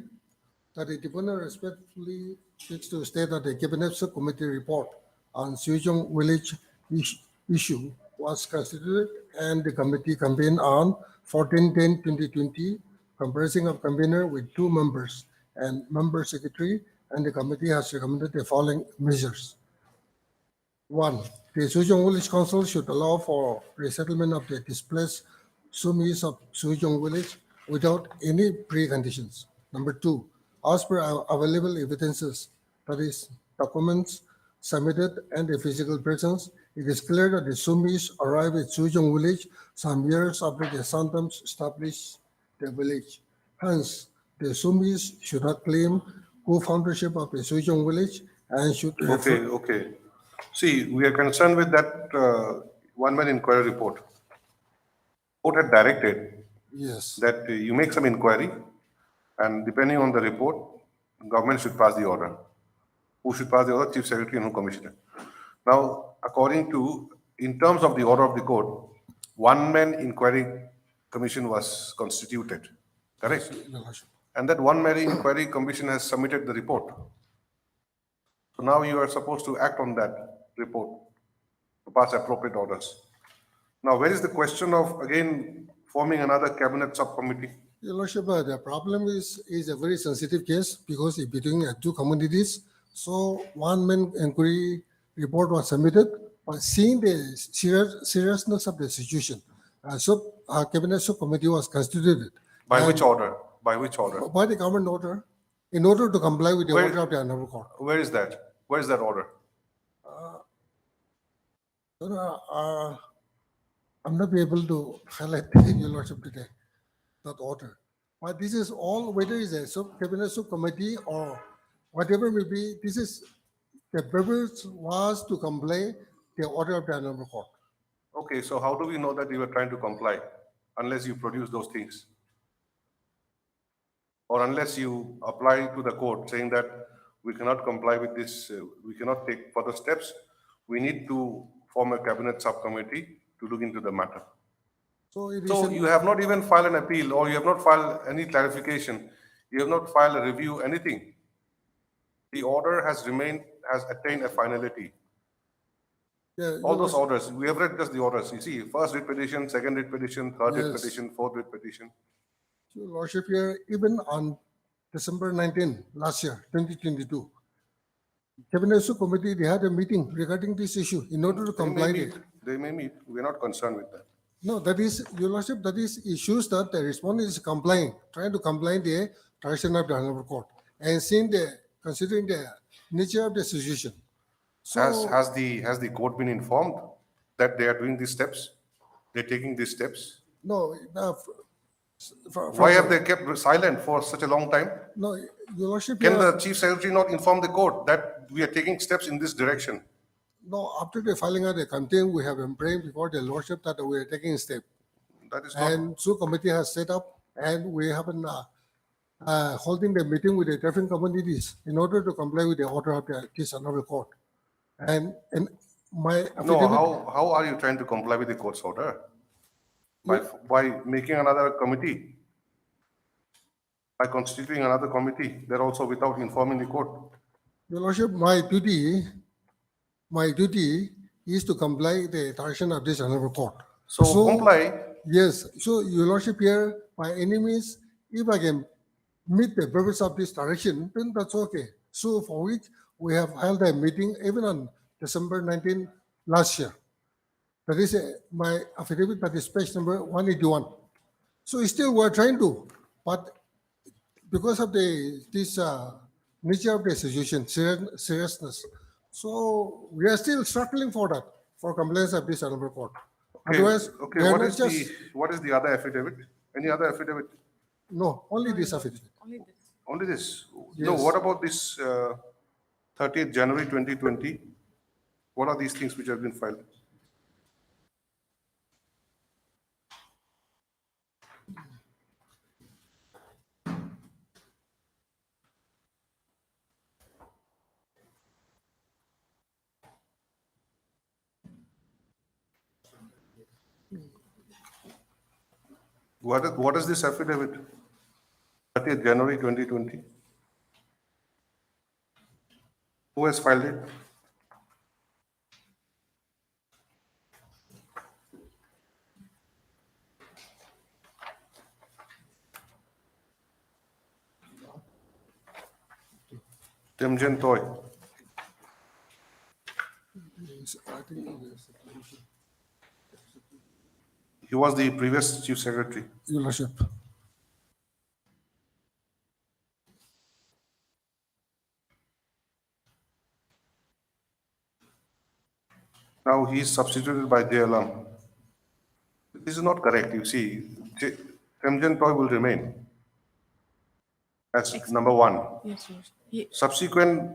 that the deponent respectfully seeks to state that the cabinet subcommittee report on Sujong village issue was constituted and the committee convened on 14/10/2020, comprising of convener with 2 members and member secretary, and the committee has recommended the following measures. 1, the Sujong Village Council should allow for resettlement of the displaced Sumis of Sujong Village without any preconditions. Number 2, as per available evidences, that is, documents submitted and the physical presence, it is clear that the Sumis arrived at Sujong Village some years after the Santams established the village. Hence, the Sumis should not claim co-foundership of the Sujong Village and should Okay. See, we are concerned with that one-man inquiry report. Court had directed Yes. that you make some inquiry And depending on the report, government should pass the order. Who should pass the order? Chief Secretary and Home Commissioner. Now, in terms of the order of the court, one-man inquiry commission was constituted, correct? Your Lordship. And that one-man inquiry commission has submitted the report. So now you are supposed to act on that report to pass appropriate orders. Now, where is the question of, again, forming another cabinet subcommittee? Your Lordship, the problem is a very sensitive case because it's between two communities. So one-man inquiry report was submitted, but seeing the seriousness of the situation, cabinet subcommittee was constituted. By which order? By which order? By the government order, in order to comply with the order of the Honorable Court. Where is that? Where is that order? I'm not be able to highlight Your Lordship today, that order. But this is all, whether it's a cabinet subcommittee or whatever may be, this is, the purpose was to comply the order of the Honorable Court. Okay, so how do we know that you were trying to comply unless you produce those things? Or unless you apply to the court saying that we cannot comply with this, we cannot take further steps, we need to form a cabinet subcommittee to look into the matter. So it is So you have not even filed an appeal, or you have not filed any clarification, you have not filed a review, anything. The order has attained a finality. Yeah, All Your those Lordship. orders, we have read just the orders. You see, first writ petition, second writ petition, third writ Yes. petition, fourth writ petition. Your Lordship, here, even on December 19 last year, 2022, Cabinet Subcommittee, they had a meeting regarding this issue in order to comply with it. They may meet. We are not concerned with that. No, that is, Your Lordship, that is issues that the respondent is complying, trying to comply the direction of the Honorable Court and considering the nature of the situation. So, Has the court been informed that they are doing these steps? They're taking these steps? no, Why have they kept silent for such a long time? No, Your Lordship, Can the Chief Secretary not inform the court that we are taking steps in this direction? no, after the filing of the contempt, we have embraced before the Lordship that we are taking a step. That is not. And Subcommittee has set up, and we have been holding the meeting with the different communities in order to comply with the order of this Honorable Court. And my No, affidavit, how are you trying to comply with the court's order? By making another committee? By constituting another committee, they're also without informing the court. Your Lordship, my duty is to comply the direction of this Honorable Court. So comply. Yes, so Your Lordship here, by any means, if I can meet the purpose of this direction, then that's okay. So for which we have held a meeting even on December 19 last year. That is my affidavit, that is page number 181. So still we're trying to, but because of this nature of the situation, seriousness, so we are still struggling for that, for compliance of this Honorable Court. Otherwise, Okay, we are what not is just, what is the other affidavit? Any other affidavit? no, only this affidavit. Only this? No, Yes. what about this 30th January 2020? What are these things which have been filed? What is this affidavit? 30th January 2020? Who has filed it? Temjen Toy. He was the previous Chief Secretary. Your Lordship. Now he is substituted by JLM. This is not correct. You see, Temjen Toy will remain as number one. Yes, Your Lordship. He- Subsequent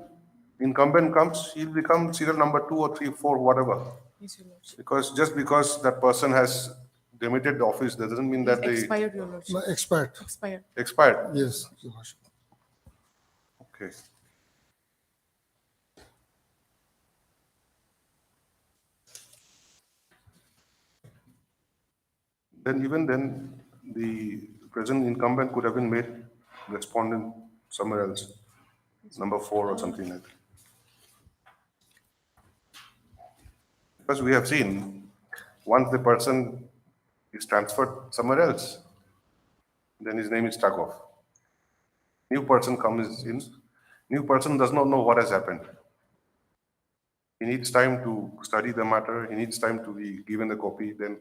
incumbent comes, he'll become serial number 2 or 3, 4, whatever. Yes, Your Lordship. Because just because that person has demitted the office, that doesn't mean that they Expired, Your Lordship. No, expired. Expired. expired. Yes, Your Worship. Okay. Then even then, the present incumbent could have been made respondent somewhere else, number 4 or something like that. Because we have seen, once the person is transferred somewhere else, then his name is struck off. New person comes in, new person does not know what has happened. He needs time to study the matter, he needs time to be given the copy, then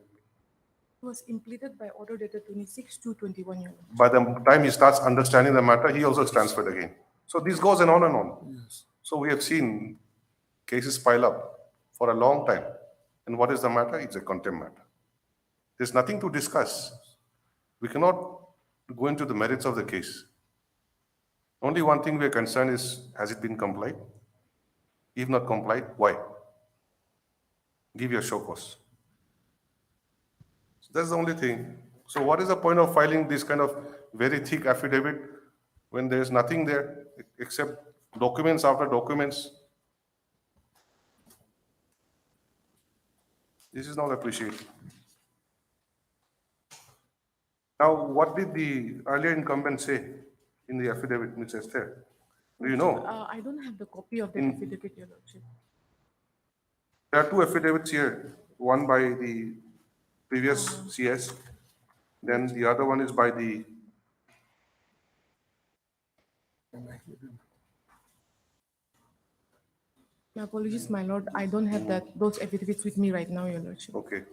It was impleted by order dated 26/2/21, Your Lordship. by the time he starts understanding the matter, he also is transferred again. So this goes on and on. Yes. So we have seen cases pile up for a long time. And what is the matter? It's a contempt matter. There's nothing to discuss. We cannot go into the merits of the case. Only one thing we are concerned is, has it been complied? If not complied, why? Give your show cause. So that's the only thing. So what is the point of filing this kind of very thick affidavit when there is nothing there except documents after documents? This is not appreciated. Now, what did the earlier incumbent say in the affidavit, Ms. Esther? Do you know? I don't have the copy of the In- affidavit, Your Lordship. There are two affidavits here, one by the previous CS, then the other one is by the, My apologies, my lord. I don't have those affidavits with me right now, Your Lordship. okay.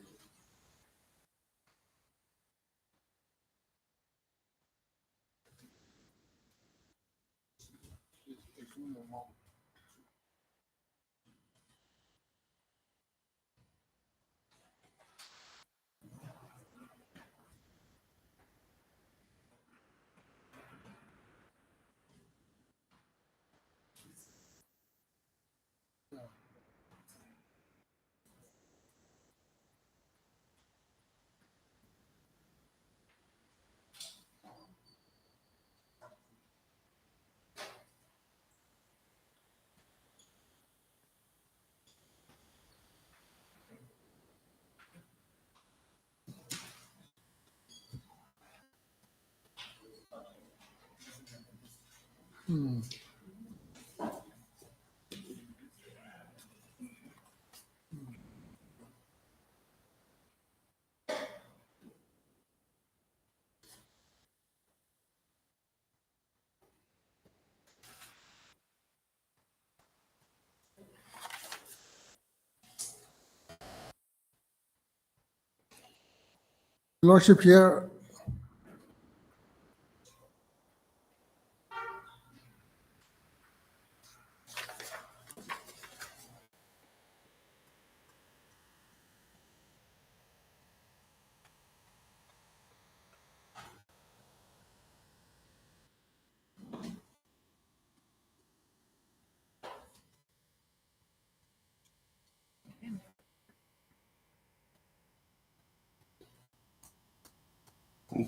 Lordship, here,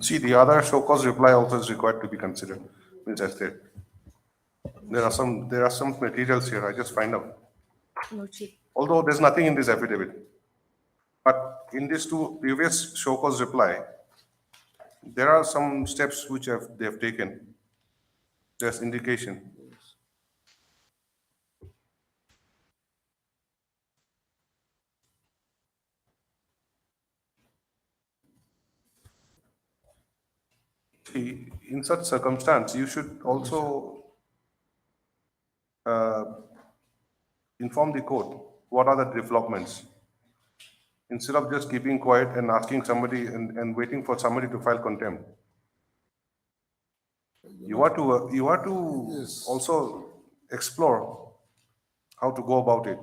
See, the other show cause reply also is required to be considered, Ms. Esther. There are some materials here, I just find out. Lordship. Although there's nothing in this affidavit. But in these two previous show cause reply, there are some steps which they have taken. There's indication. See, in such circumstance, you should also inform the court what are the developments. Instead of just keeping quiet and asking somebody and waiting for somebody to file contempt. You are to Yes. also explore how to go about it.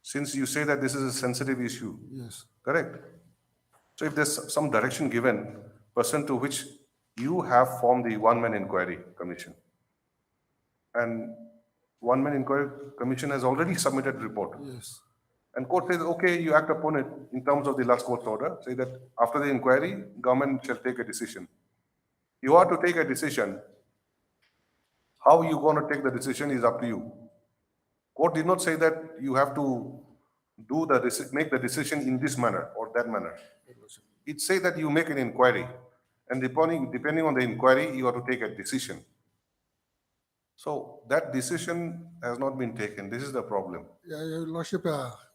Since you say that this is a sensitive issue, yes. correct? So if there's some direction given, pursuant to which you have formed the one-man inquiry commission. And one-man inquiry commission has already submitted report. Yes. And court says, okay, you act upon it in terms of the last court's order, say that after the inquiry, government shall take a decision. You are to take a decision. How you going to take the decision is up to you. Court did not say that you have to make the decision in this manner or that manner. It says that you make an inquiry, and depending on the inquiry, you have to take a decision. So that decision has not been taken. This is the problem. Yeah, Your Lordship,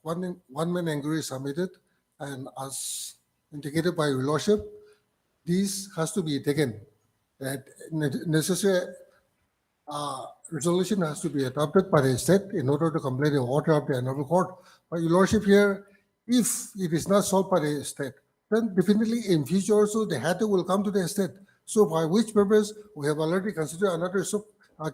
one man inquiry is submitted, and as indicated by Your Lordship, this has to be taken. That necessary resolution has to be adopted by the state in order to complete the order of the Honorable Court. But Your Lordship here, if it is not solved by the state, then definitely in future also the matter will come to the state. So by which purpose we have already considered another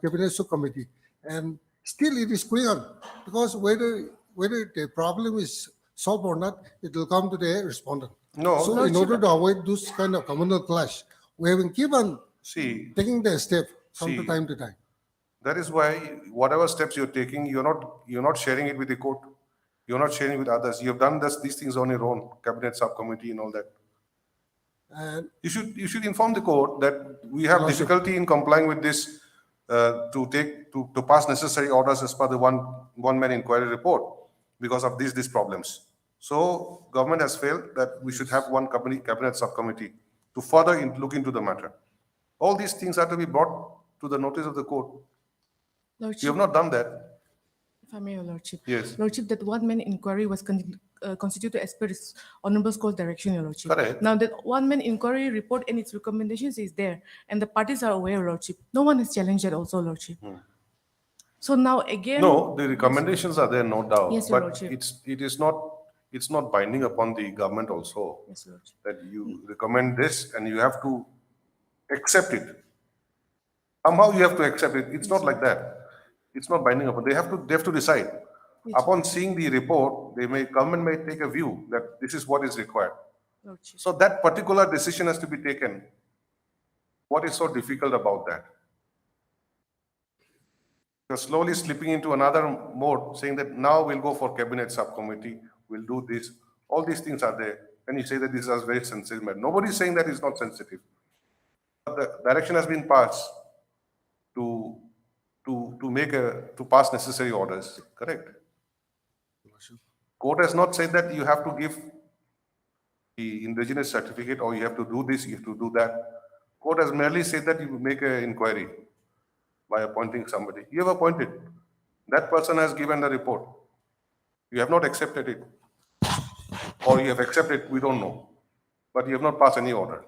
cabinet subcommittee, and still it is going on, because whether the problem is solved or not, it will come to the respondent. No. So in order to avoid this kind of communal clash, we have been keep taking the step from time to time. That is why whatever steps you're taking, you're not sharing it with the court. You're not sharing with others. You have done these things on your own, cabinet subcommittee and all that. And You should inform the court that we have difficulty in complying with this to pass necessary orders as per the one man inquiry report because of these problems. So government has failed that we should have one cabinet subcommittee to further look into the matter. All these things are to be brought to the notice of the court. Lordship, You have not done that. if I may, Your Lordship. Yes. Lordship, that one-man inquiry was constituted as per his Honorable Court's direction, Your Lordship. Correct. Now, that one-man inquiry report and its recommendations is there, and the parties are aware, Your Lordship. No one has challenged that also, Lordship. So now again. No, the recommendations are there, no doubt. Yes, Your But Lordship. it's not binding upon the government also. Yes, Your Lordship. That you recommend this and you have to accept it. Somehow you have to accept it. It's not like that. It's not binding upon. They have to decide. Yes. Upon seeing the report, government may take a view that this is what is required. Lordship. So that particular decision has to be taken. What is so difficult about that? You're slowly slipping into another mode, saying that now we'll go for cabinet subcommittee, we'll do this. All these things are there. And you say that this is very sensitive matter. Nobody is saying that it's not sensitive. But the direction has been passed to pass necessary orders, correct? Court has not said that you have to give the indigenous certificate or you have to do this, you have to do that. Court has merely said that you make an inquiry by appointing somebody. You have appointed. That person has given the report. You have not accepted it. Or you have accepted, we don't know. But you have not passed any order.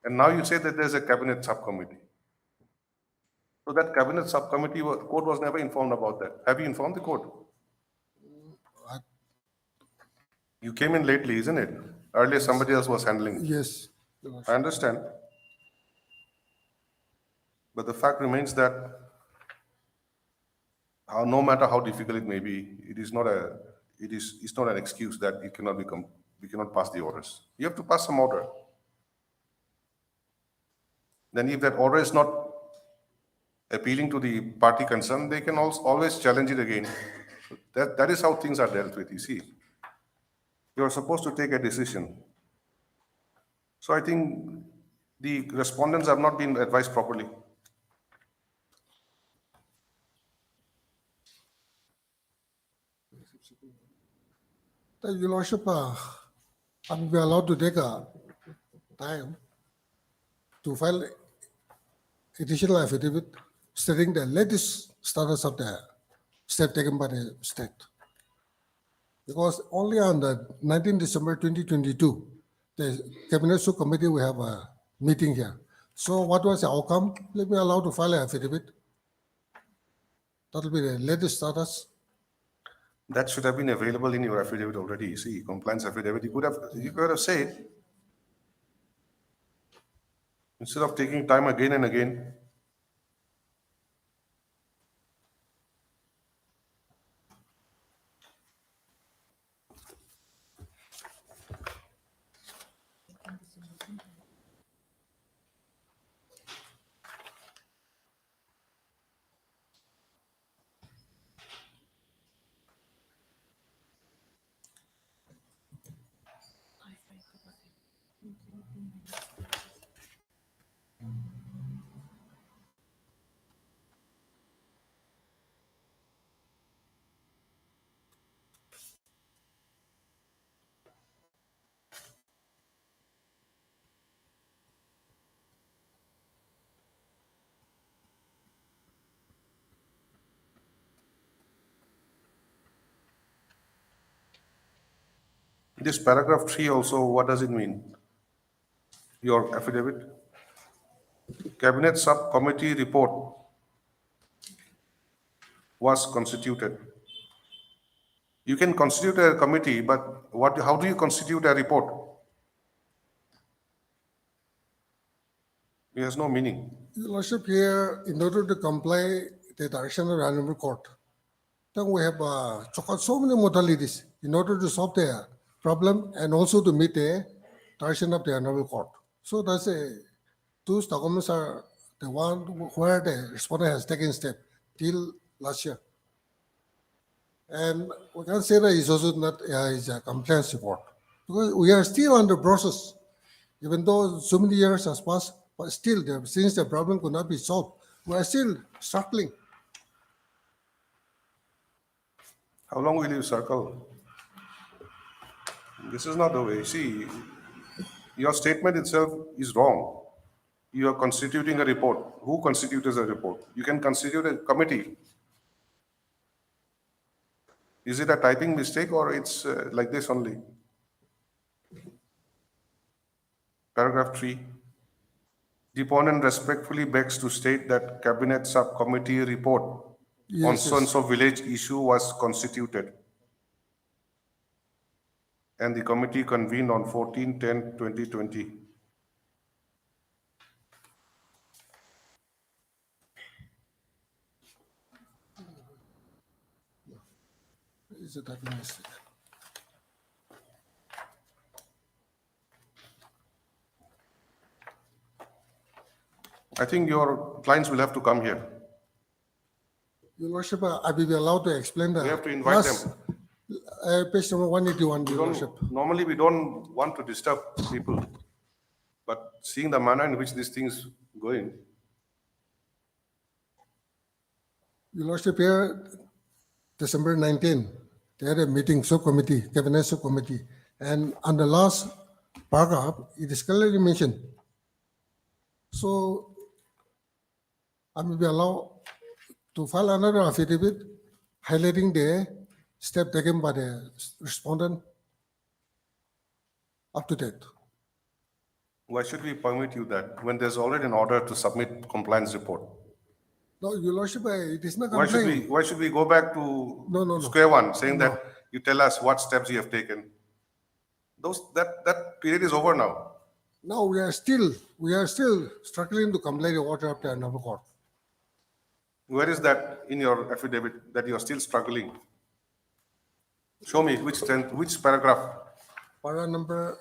And now you say that there's a cabinet subcommittee. So that cabinet subcommittee, court was never informed about that. Have you informed the court? You came in lately, isn't it? Earlier somebody else was handling it. Yes. I understand. But the fact remains that no matter how difficult it may be, it's not an excuse that you cannot pass the orders. You have to pass some order. Then if that order is not appealing to the party concerned, they can always challenge it again. That is how things are dealt with, you see. You are supposed to take a decision. So I think the respondents have not been advised properly. Your Lordship, I'm allowed to take a time to file additional affidavit stating the latest status of the step taken by the state. Because only on the 19th December 2022, the Cabinet Subcommittee will have a meeting here. So what was the outcome? Let me allow to file an affidavit. That will be the latest status. That should have been available in your affidavit already. You see, compliance affidavit, you could have said, instead of taking time again and again. This paragraph 3 also, what does it mean? Your affidavit? Cabinet Subcommittee report was constituted. You can constitute a committee, but how do you constitute a report? It has no meaning. Your Lordship, here, in order to comply the direction of the Honorable Court, then we have checked out so many modalities in order to solve the problem and also to meet the direction of the Honorable Court. So that's those documents are the one where the respondent has taken step till last year. And we can say that it's also not it's a compliance report because we are still under process, even though so many years has passed. But still, since the problem could not be solved, we are still struggling. How long will you circle? This is not the way. See, your statement itself is wrong. You are constituting a report. Who constitutes a report? You can constitute a committee. Is it a typing mistake or it's like this only? Paragraph 3. Deponent respectfully begs to state that Cabinet Subcommittee report on so-and-so village issue was constituted. And the committee convened on 14/10/2020. Is it typing mistake? I think your clients will have to come here. Your Lordship, I will be allowed to explain that. We have to invite them. Page number 181, Your Lordship. Normally, we don't want to disturb people, but seeing the manner in which this thing is going, Your Lordship, here, December 19, they had a meeting, subcommittee, cabinet subcommittee, and on the last paragraph, it is clearly mentioned. So, I will be allowed to file another affidavit highlighting the step taken by the respondent up to date. why should we permit you that when there's already an order to submit compliance report? No, Your Lordship, it is not Why complaint. should we go back to No. square one, saying that you tell us what steps you have taken? That period is over now. No, we are still struggling to comply the order of the Honorable Court. Where is that in your affidavit that you are still struggling? Show me which paragraph. Para number.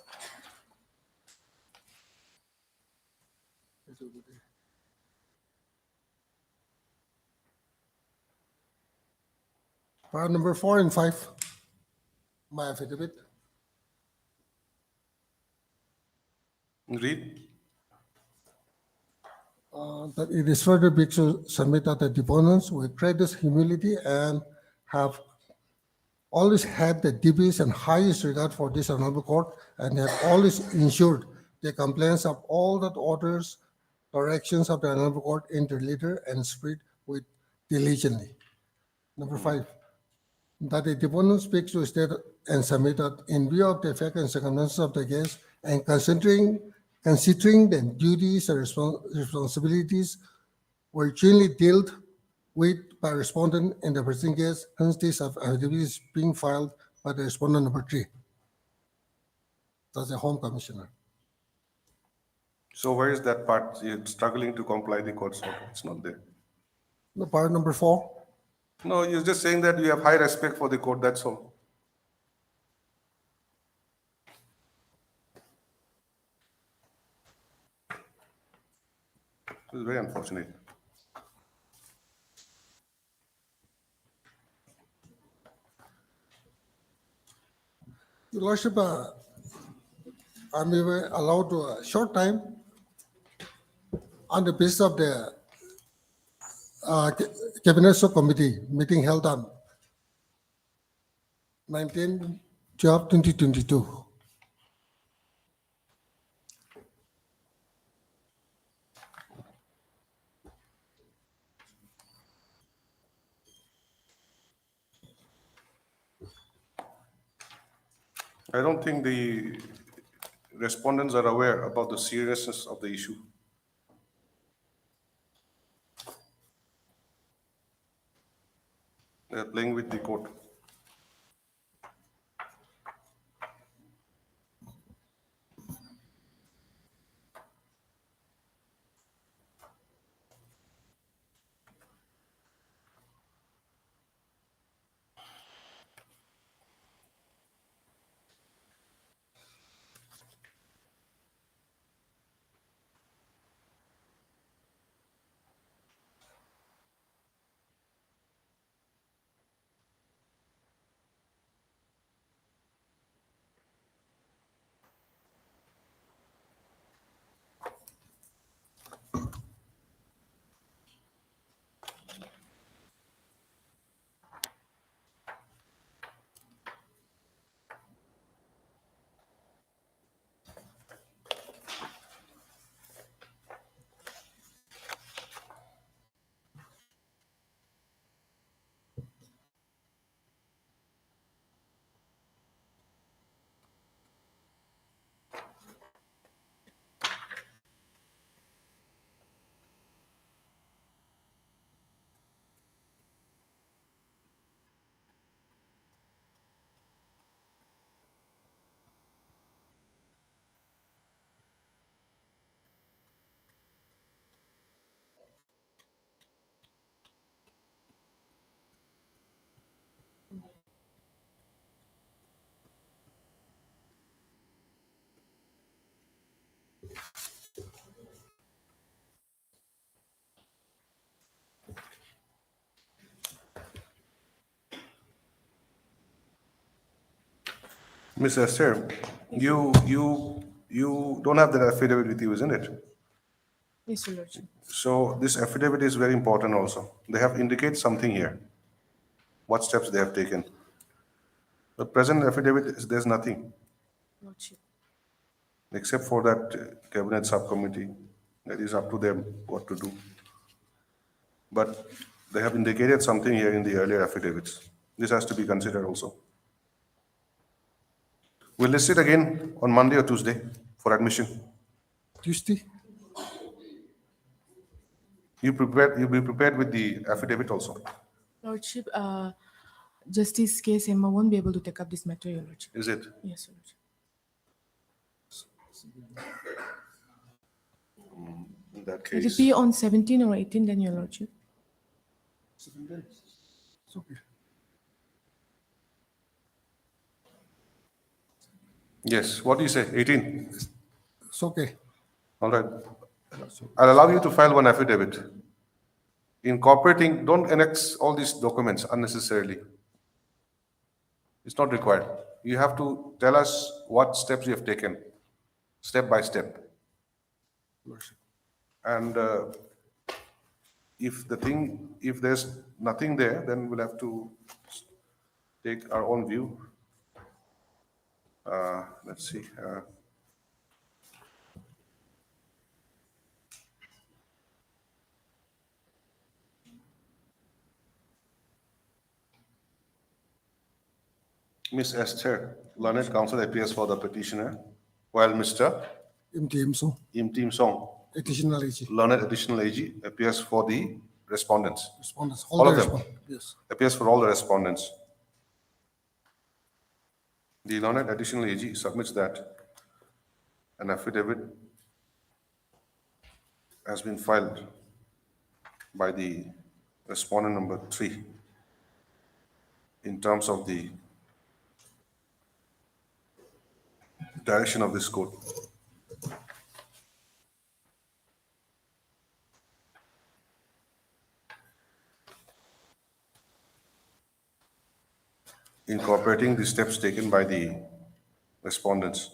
Para number 4 and 5, my affidavit. Read. That it is further begs to submit that the deponents with greatest humility and have always had the deepest and highest regard for this Honorable Court and have always ensured the compliance of all the orders, directions of the Honorable Court in the letter and spirit with diligently. Number 5, that the deponent speaks to state and submit that in view of the effect and circumstances of the case and considering the duties and responsibilities were generally dealt with by respondent in the present case, hence this affidavit is being filed by the respondent number 3. That's the Home Commissioner. So where is that part? You're struggling to comply the court's order. It's not there. The part number 4. No, you're just saying that you have high respect for the court, that's all. This is very unfortunate. Your Lordship, I may be allowed to a short time on the basis of the Cabinet Subcommittee meeting held on 19/12/2022. I don't think the respondents are aware about the seriousness of the issue. They're playing with the court. Ms. Esther, you don't have that affidavit with you, isn't it? Yes, Your Lordship. So this affidavit is very important also. They have indicated something here, what steps they have taken. The present affidavit, there's nothing, Lordship. except for that cabinet subcommittee. That is up to them what to do. But they have indicated something here in the earlier affidavits. This has to be considered also. We'll list it again on Monday or Tuesday for admission. Tuesday? You be prepared with the affidavit also. Lordship, Justice K. Sema won't be able to take up this matter, Your Lordship. Is it? Yes, Your Lordship. In that Will it case, be on 17 or 18 then, Your Lordship? It's okay. yes, what do you say, 18? It's okay. All right. I'll allow you to file one affidavit. Incorporating, don't annex all these documents unnecessarily. It's not required. You have to tell us what steps you have taken, step by step. And if there's nothing there, then we'll have to take our own view. Let's see. Miss Esther, learned counsel appears for the petitioner, while Mr. Im Tim Song, additional AG. learned additional AG, appears for the respondents. Respondents, All the of them. respond- Yes. Appears for all the respondents. The learned additional AG submits that an affidavit has been filed by the respondent number 3 in terms of the direction of this court. Incorporating the steps taken by the respondents.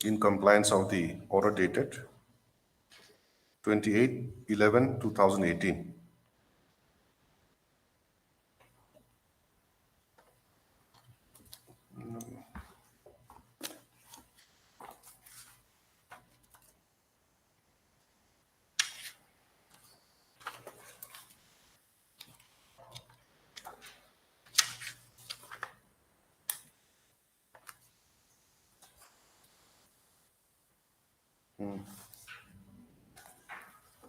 In compliance of the order dated 28/11/2018.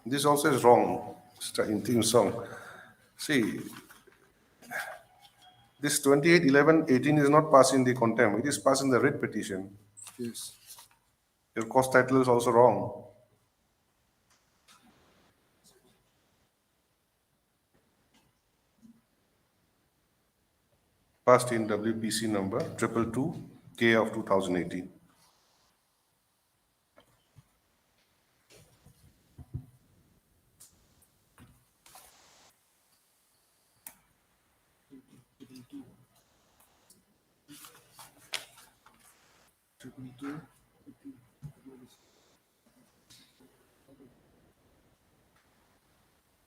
This also is wrong in theme song. See, this 28/11/18 is not passed in the contempt. It is passed in the writ petition. Yes. Your cost title is also wrong. Passed in WPC number 222 K of 2018.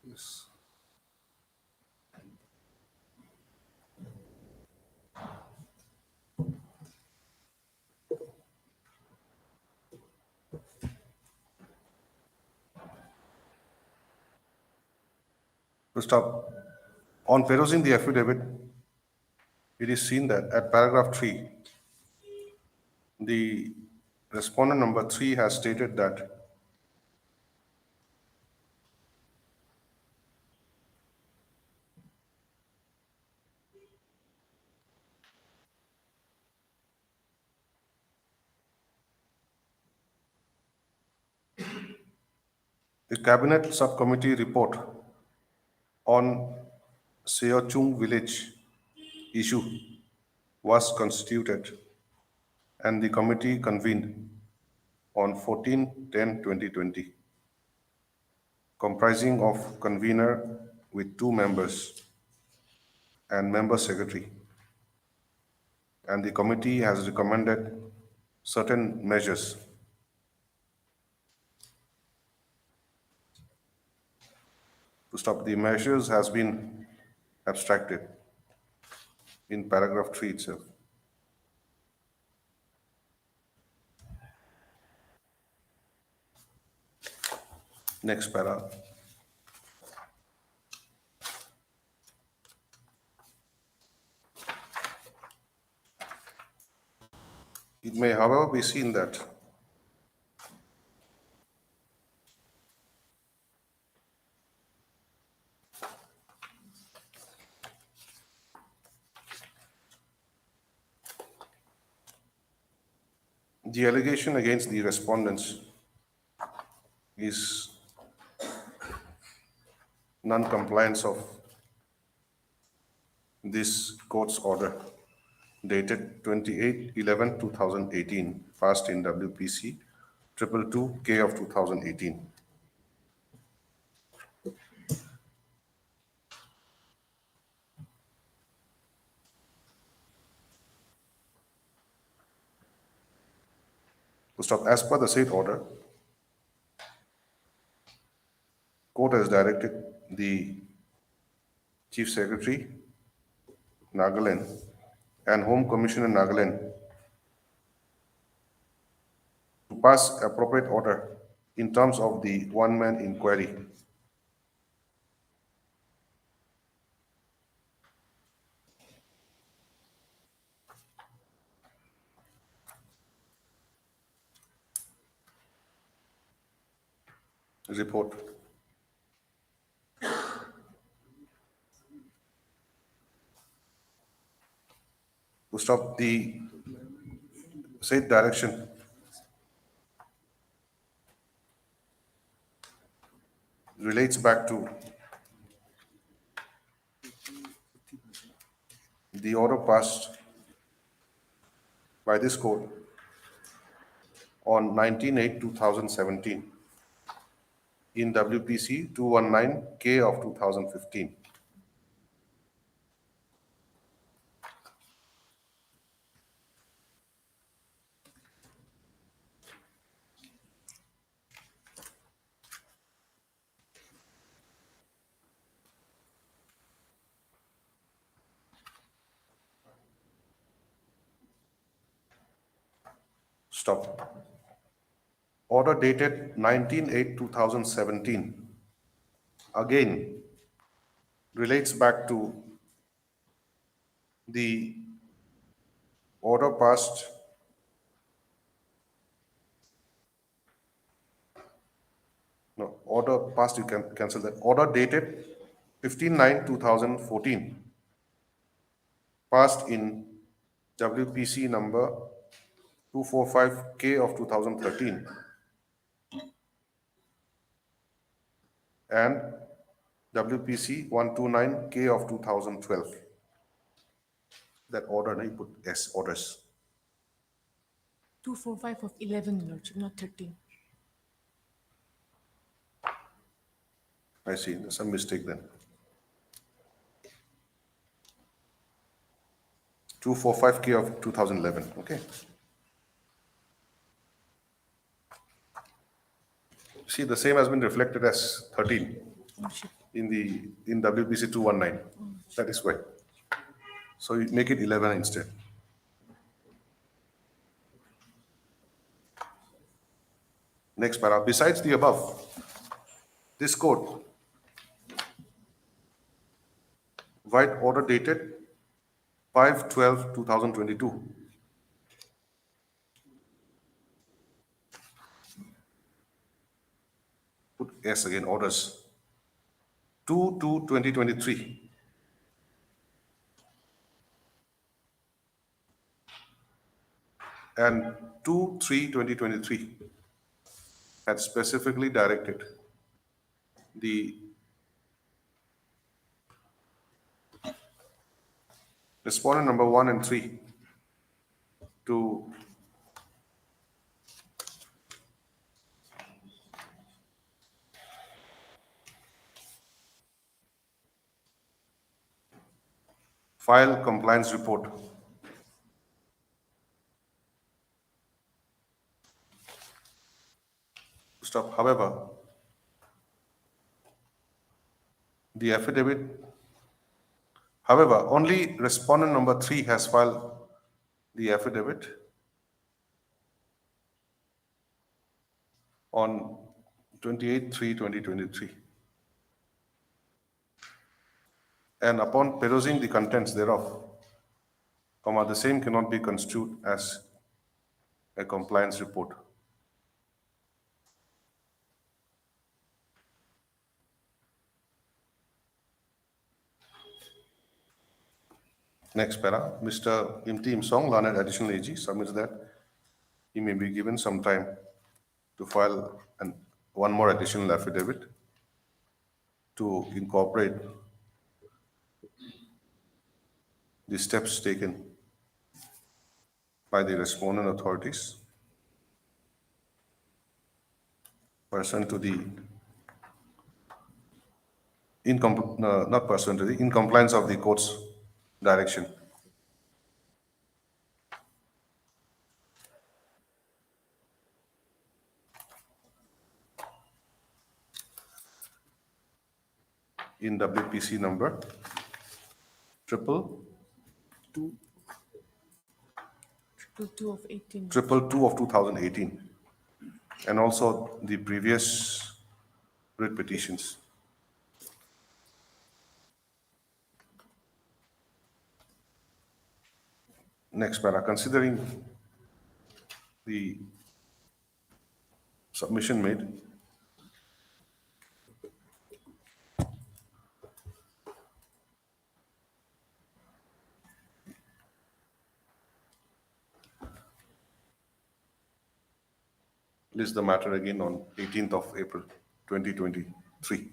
Yes. To stop. On perusing the affidavit, it is seen that at paragraph 3, the respondent number 3 has stated that the Cabinet Subcommittee report on Seochung village issue was constituted and the committee convened on 14/10/2020, comprising of convener with 2 members and member secretary. And the committee has recommended certain measures. To stop the measures has been abstracted in paragraph 3 itself. Next para. It may, however, be seen that the allegation against the respondents is non-compliance of this court's order dated 28/11/2018, passed in WPC 222 K of 2018. To stop, as per the said order, court has directed the Chief Secretary, Nagaland, and Home Commissioner Nagaland to pass appropriate order in terms of the one-man inquiry. Report. To stop, the said direction relates back to the order passed by this court on 19/8/2017 in WPC 219 K of 2015. Stop. Order dated 19/8/2017 again relates back to the order passed order passed, you can cancel that. Order dated 15/9/2014, passed in WPC number 245K of 2013 and WPC 129K of 2012. That order, now you put S, orders. 245 of 11, Your Lordship, not 13. I see, there's some mistake then. 245K of 2011, okay. See, the same has been reflected as 13 in WPC 219. That is why. So you make it 11 instead. Next para. Besides the above, this code, White order dated 5/12/2022. Put S again, orders. 2/2/2023. And 2/3/2023 had specifically directed the respondent number 1 and 3 to file compliance report. Stop. However, the affidavit, however, only respondent number 3 has filed the affidavit on 28/3/2023. And upon perusing the contents thereof, the same cannot be construed as a compliance report. Next para, Mr. Imti Imsong, learned additional AG, submits that he may be given some time to file one more additional affidavit to incorporate the steps taken by the respondent authorities pursuant to the in compliance of the court's direction. In WPC number 222 222 of 18. 222 of 2018, and also the previous writ petitions. Next para, considering the submission made, list the matter again on 18th of April 2023.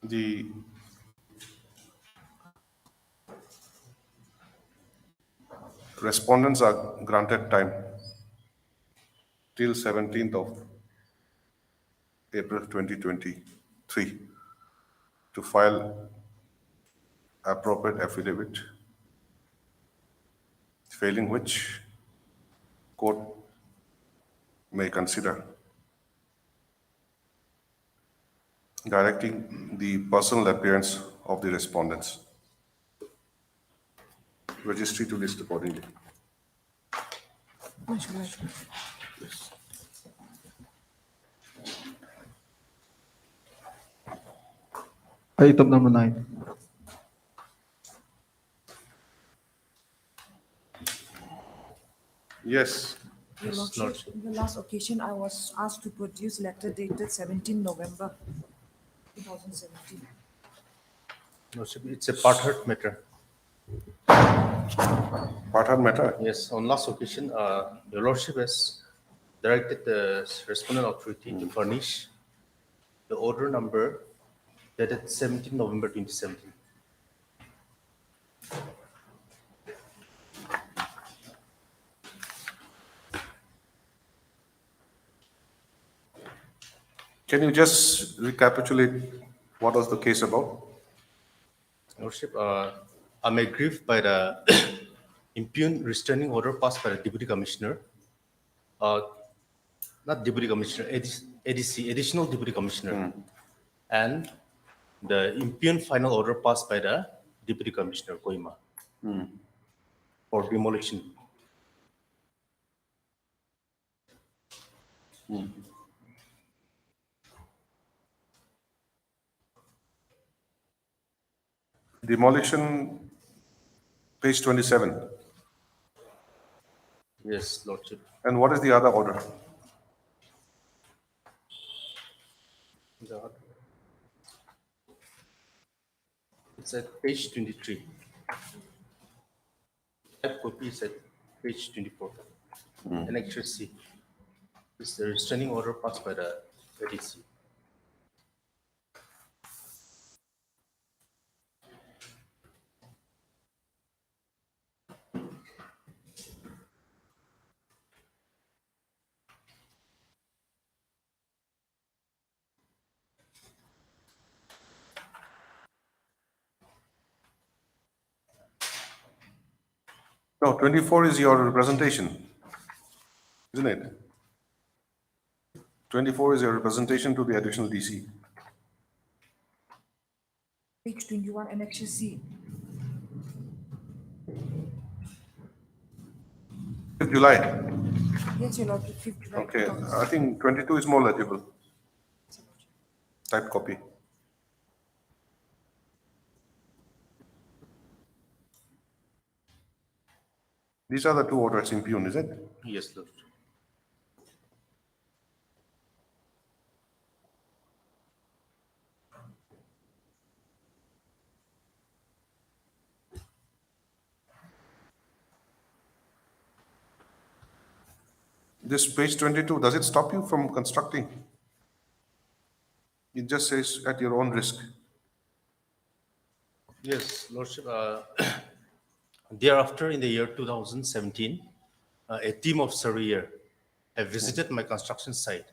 The respondents are granted time till 17th of April 2023 to file appropriate affidavit, failing which court may consider directing the personal appearance of the respondents. Registry to list accordingly. Item number 9. Yes. Your Lordship, in the last occasion, I was asked to produce letter dated 17 November 2017. Lordship, it's a part-heard matter. Part-heard matter? Yes, on last occasion, Your Lordship has directed the respondent authority to furnish the order number dated 17 November 2017. Can you just recapitulate what was the case about? Lordship, I'm aggrieved by the impugned restraining order passed by the Deputy Commissioner, not Deputy Commissioner, ADC, Additional Deputy Commissioner, and the impugned final order passed by the Deputy Commissioner, Kohima, for demolition. Demolition, page 27. Yes, Lordship. And what is the other order? It's at page 23. That copy is at page 24. Annexure C. It's the restraining order passed by the ADC. No, 24 is your representation, isn't it? 24 is your representation to the additional DC. Page 21, Annexure C. 5th July. Yes, Your Lordship, 5th July. Okay, I think 22 is more legible. Type copy. These are the two orders impugned, is it? Yes, Lord. This page 22, does it stop you from constructing? It just says at your own risk. Yes, Lordship. Thereafter, in the year 2017, a team of surveyor have visited my construction site.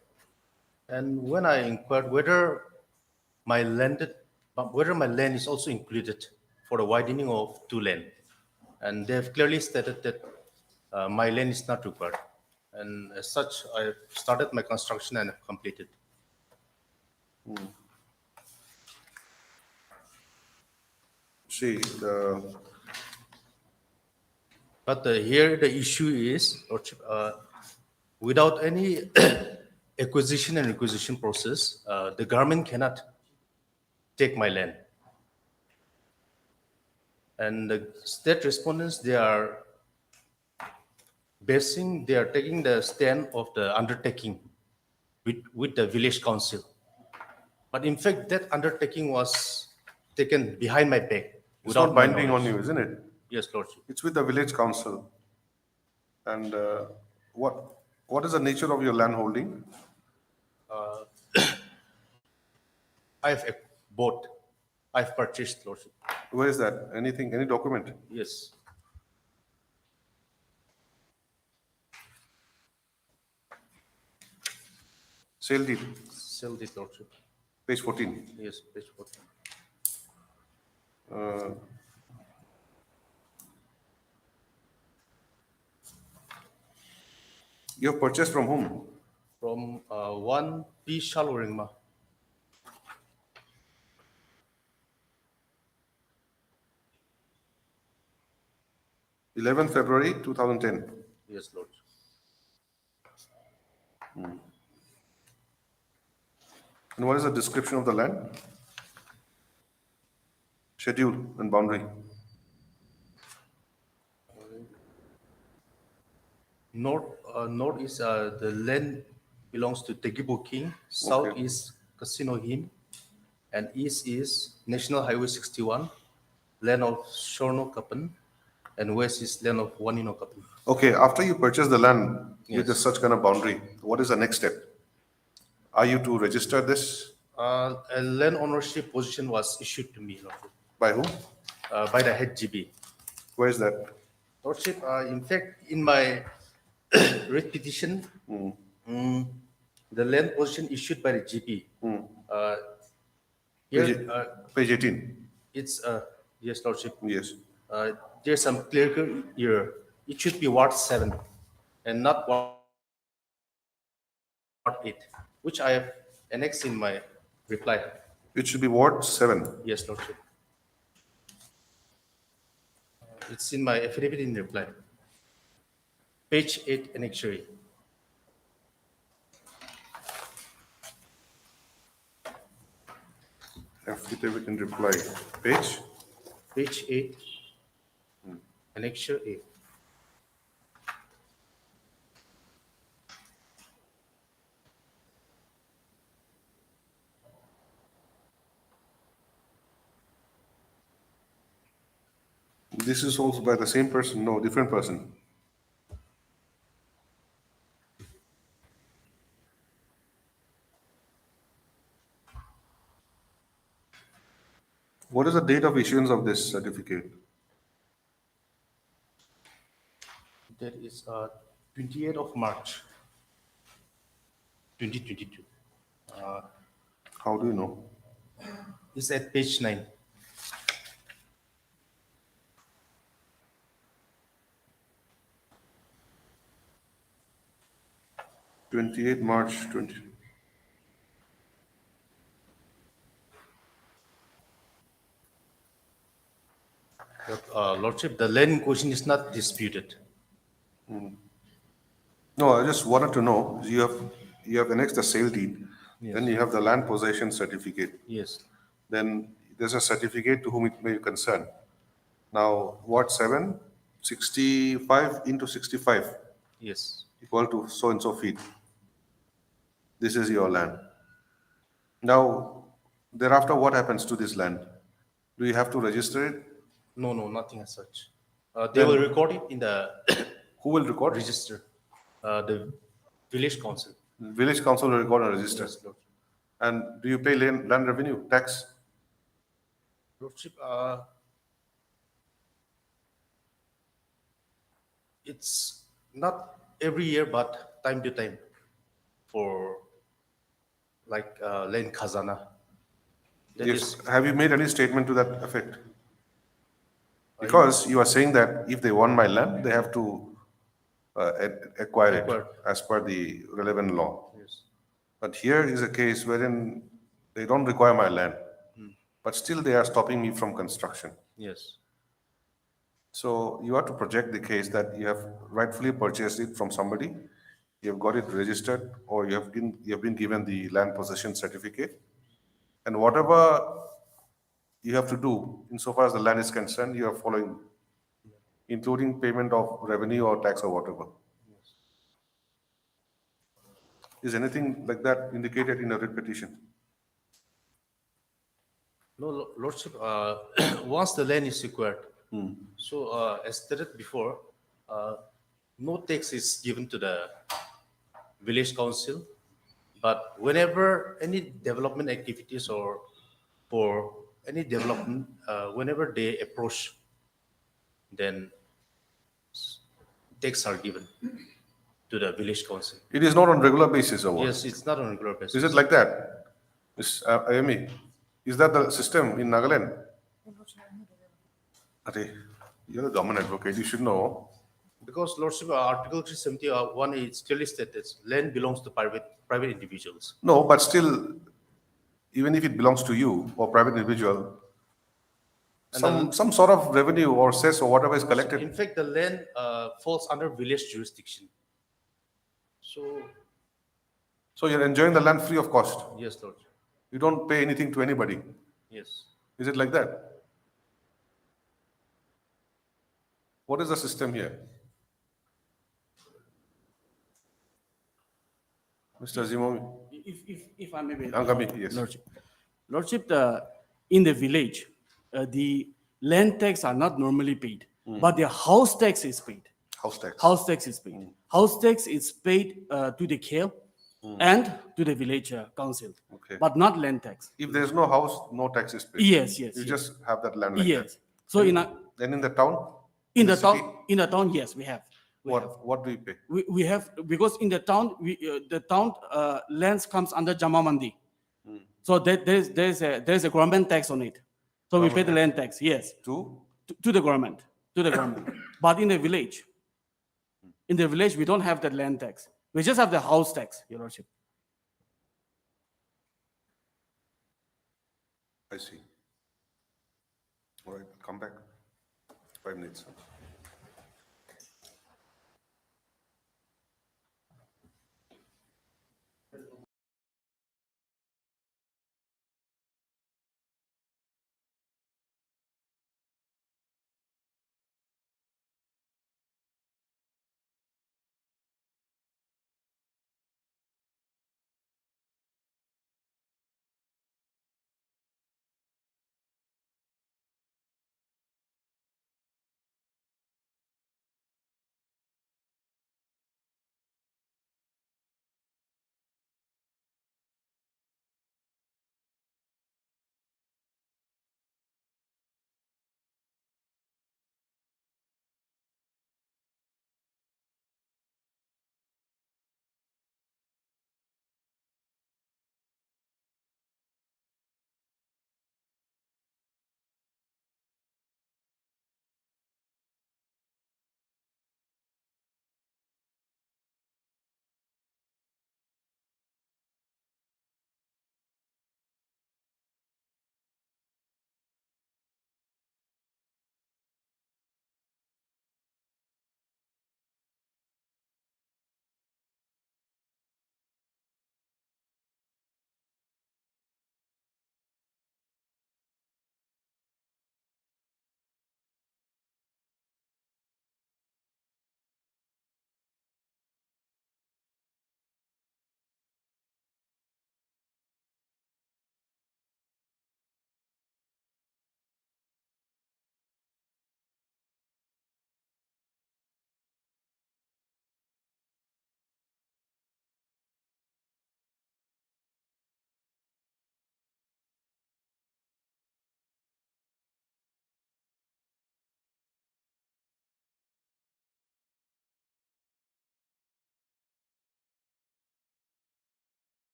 And when I inquired whether my land is also included for the widening of two lane, and they have clearly stated that my land is not required. And as such, I started my construction and have completed. See, But here the issue is, Lordship, without any acquisition and requisition process, the government cannot take my land. And the state respondents, they are taking the stand of the undertaking with the village council. But in fact, that undertaking was taken behind my back. it's not binding on you, isn't it? Yes, Lordship. It's with the village council. And what is the nature of your land holding? I've bought, I've purchased, Lordship. Where is that? Anything, any document? Yes. Sale deed, Sell it, Lordship. page 14. Yes, page 14. You have purchased from whom? From one P. Shalwaringma. 11 February 2010. Yes, Lord. And what is the description of the land? Schedule and boundary. North is the land belongs to Tegibo King, south Okay. is Casino Him, and east is National Highway 61, land of Shorno Kapan, and west is land of Wanino Kapan. Okay, after you purchase the land with Yes. such kind of boundary, what is the next step? Are you to register this? A land ownership position was issued to me, Lordship, By whom? by the head GB. Where is that? Lordship, in fact, in my writ petition, the land position issued by the GP. Here, Page 18. it's, yes, Lordship, Yes. there's some clerical error. It should be Ward 7 and not Ward 8, which I have annexed in my reply. It should be Ward 7. Yes, Lordship. It's in my affidavit in reply. Page 8, annexure. Affidavit in reply. Page? Page 8, annexure A. This is also by the same person? No, different person. What is the date of issuance of this certificate? That is 28th of March, 2022. How do you know? It's at page 9. March 20. Lordship, the land in question is not disputed. No, I just wanted to know, you have annexed the sale deed, then you have the land possession certificate. Yes. Then there's a certificate to whom it may concern. Now, Ward 7, 65 into 65 Yes. equal to so and so feet. This is your land. Now, thereafter, what happens to this land? Do you have to register it? No, nothing as such. They will record it in the Who will record? register, the village council. Village council will record and register. Yes, Lord. And do you pay land revenue, tax? Lordship, it's not every year, but time to time for like land khazana. That Yes. is, Have you made any statement to that effect? Because you are saying that if they want my land, they have to acquire it Acquire. as per the relevant law. yes. But here is a case wherein they don't require my land, but still they are stopping me from construction. Yes. So you have to project the case that you have rightfully purchased it from somebody, you have got it registered, or you have been given the land possession certificate, and whatever you have to do insofar as the land is concerned, you are following, including payment of revenue or tax or whatever. Is anything like that indicated in a writ petition? No, Lordship, once the land is acquired, so as stated before, no tax is given to the village council, but whenever any development activities or for any development, whenever they approach, then tax are given to the village council. It is not on regular basis or what? Yes, it's not on a regular basis. Is it like that? Ayami, is that the system in Nagaland? Are, you're a government advocate, you should know. Because Lordship, Article 371 is clearly stated, land belongs to private individuals. No, but still, even if it belongs to you or private individual, some sort of revenue or cess or whatever is collected. In fact, the land falls under village jurisdiction. So So you're enjoying the land free of cost. Yes, Lordship. You don't pay anything to anybody. Yes. Is it like that? What is the system here? Mr. Zimomi? If I may be. Angami, yes. Lordship, in the village, the land tax are not normally paid, but the house tax is paid. House tax. House tax is paid. House tax is paid to the KL and to the village council, Okay. but not land tax. If there's no house, no tax is paid. Yes. You yes. just have that land like Yes. that. So Then in the town? in the city, town, yes, we have. What do you pay? We have, because in the town, the town lands comes under Jamamandi. So there's a government tax on it. So we pay the land tax, yes. To? To the government, But in the village, we don't have that land tax. We just have the house tax, Your Lordship. I see. All right, come back. 5 minutes.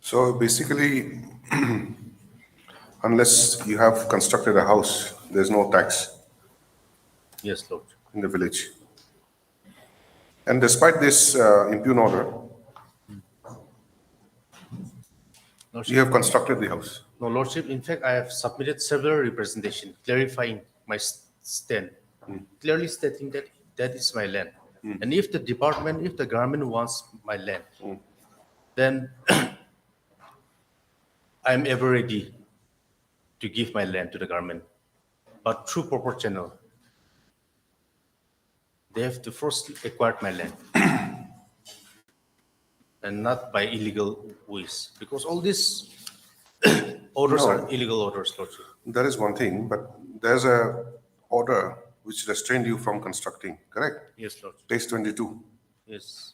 So basically, unless you have constructed a house, there's no tax Yes, Lord. in the village. And despite this impugn order, you have constructed the house. No, Lordship, in fact, I have submitted several representation clarifying my stand, clearly stating that that is my land. And if the department, if the government wants my land, then I am ever ready to give my land to the government, but through proper channel. They have to first acquire my land and not by illegal ways, because all these orders No. are illegal orders, Lordship. That is one thing, but there's a order which restrained you from constructing, correct? Yes, Lord. Page 22. Yes.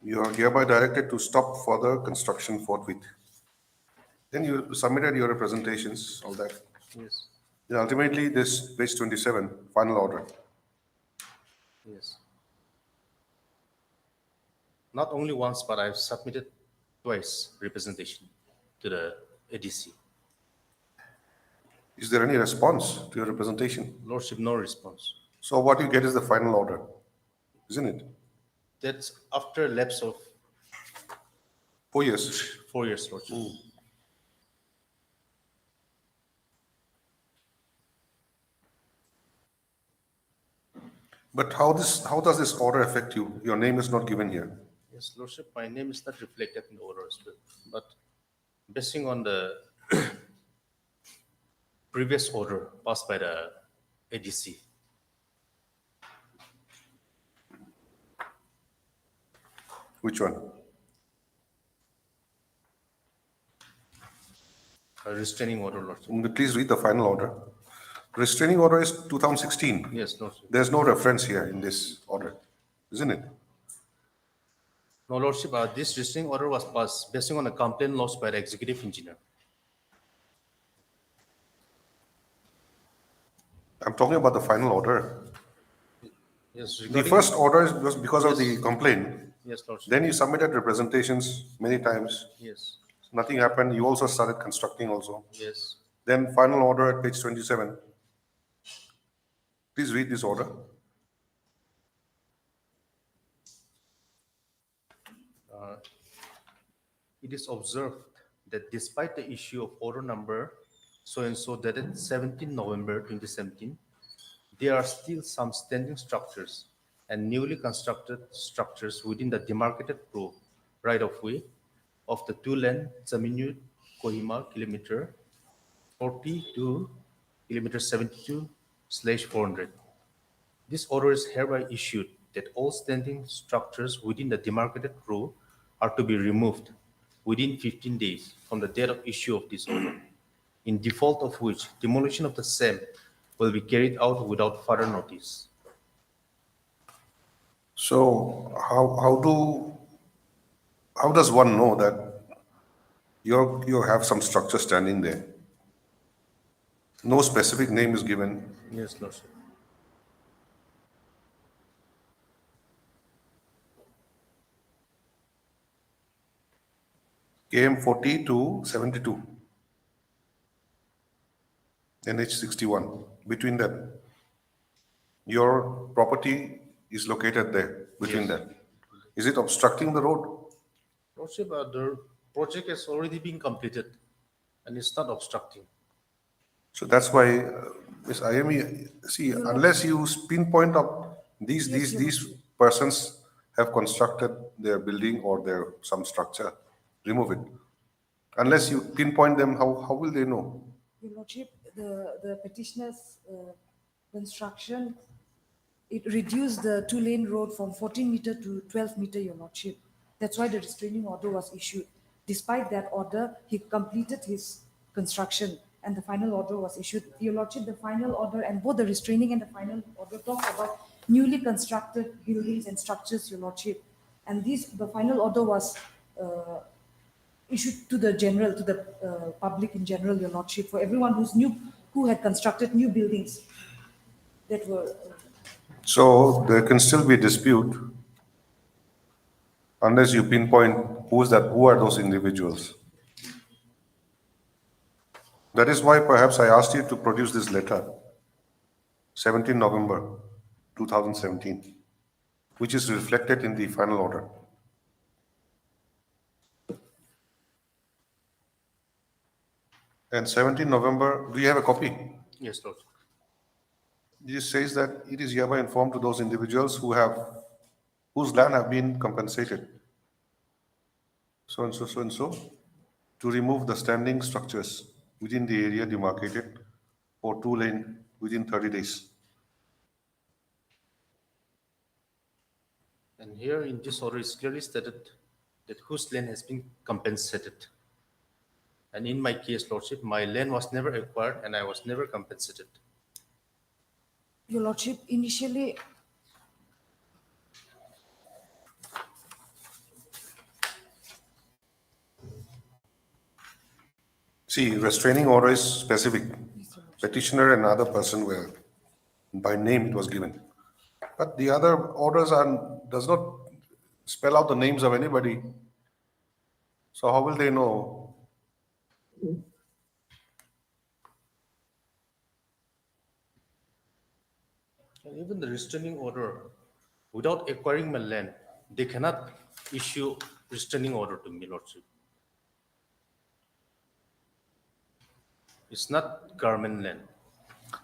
You are hereby directed to stop further construction forthwith. Then you submitted your representations, all that. Yes. Then ultimately, this page 27, final order. Yes. Not only once, but I've submitted twice representation to the ADC. Is there any response to your representation? Lordship, no response. So what you get is the final order, isn't it? That's after a lapse of 4 years. 4 years, Lordship. But how does this order affect you? Your name is not given here. Yes, Lordship, my name is not reflected in the order as well. But basing on the previous order passed by the ADC, Which one? a restraining order, Lordship. Please read the final order. Restraining order is 2016. Yes, Lordship. There's no reference here in this order, isn't it? No, Lordship, this restraining order was passed basing on a complaint lodged by the executive engineer. I'm talking about the final order. Yes, The regarding- first order was because of the complaint. Yes, Lordship. Then you submitted representations many times. Yes, Nothing happened. You also started constructing also. yes. Then final order at page 27. Please read this order. It is observed that despite the issue of order number so-and-so dated 17 November 2017, there are still some standing structures and newly constructed structures within the demarcated right-of-way of the two-lane Zaminu Kohima kilometer 40 to kilometer 72/400. This order is hereby issued that all standing structures within the demarcated row are to be removed within 15 days from the date of issue of this order, in default of which demolition of the same will be carried out without further notice. So how does one know that you have some structure standing there? No specific name is given. Yes, Lordship. KM 40 to 72. NH 61. Between them. Your property is located there, between Yes. that. Is it obstructing the road? Lordship, the project has already been completed and it's not obstructing. So that's why, Ms. Ayemi, see, unless you pinpoint up these persons have constructed their building or their some structure, remove it. Unless you pinpoint them, how will they know? Your Lordship, the petitioner's construction, it reduced the two-lane road from 14 meter to 12 meter, Your Lordship. That's why the restraining order was issued. Despite that order, he completed his construction and the final order was issued. Your Lordship, the final order and both the restraining and the final order talk about newly constructed buildings and structures, Your Lordship. And the final order was issued to the general, to the public in general, Your Lordship, for everyone who had constructed new buildings that were. So there can still be dispute unless you pinpoint who are those individuals. That is why perhaps I asked you to produce this letter, 17 November 2017, which is reflected in the final order. And 17 November, do you have a copy? Yes, Lord. This says that it is hereby informed to those individuals whose land have been compensated, so and so, so and so, to remove the standing structures within the area demarcated for 2-lane within 30 days. And here in this order is clearly stated that whose land has been compensated. And in my case, Lordship, my land was never acquired and I was never compensated. Your Lordship, initially, See, restraining order is specific. Petitioner and other person were, by name it was given. But the other orders does not spell out the names of anybody. So how will they know? And even the restraining order, without acquiring my land, they cannot issue restraining order to me, Lordship. It's not government land.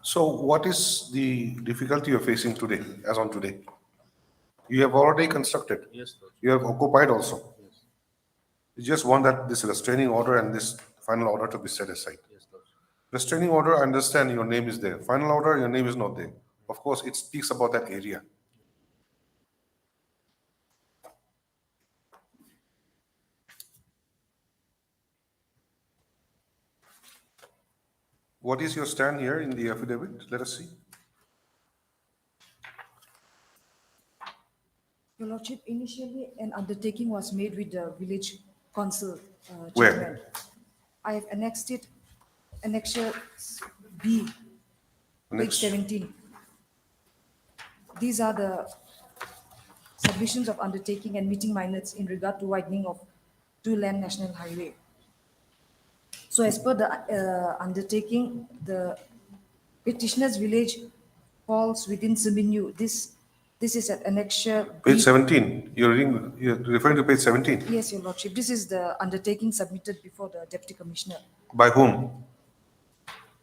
So what is the difficulty you're facing today, as on today? You have already constructed. Yes, Lord. You have occupied also. You just want that this restraining order and this final order to be set aside. Yes, Lord. Restraining order, I understand your name is there. Final order, your name is not there. Of course, it speaks about that area. What is your stand here in the affidavit? Let us see. Your Lordship, initially an undertaking was made with the village council Where? chairman. I have annexed it, annexure B, page Next. 17. These are the submissions of undertaking and meeting minutes in regard to widening of two-lane national highway. So as per the undertaking, the petitioner's village falls within Siminyu. This is at annexure B. Page 17. You're referring to page 17. Yes, Your Lordship. This is the undertaking submitted before the Deputy Commissioner. By whom?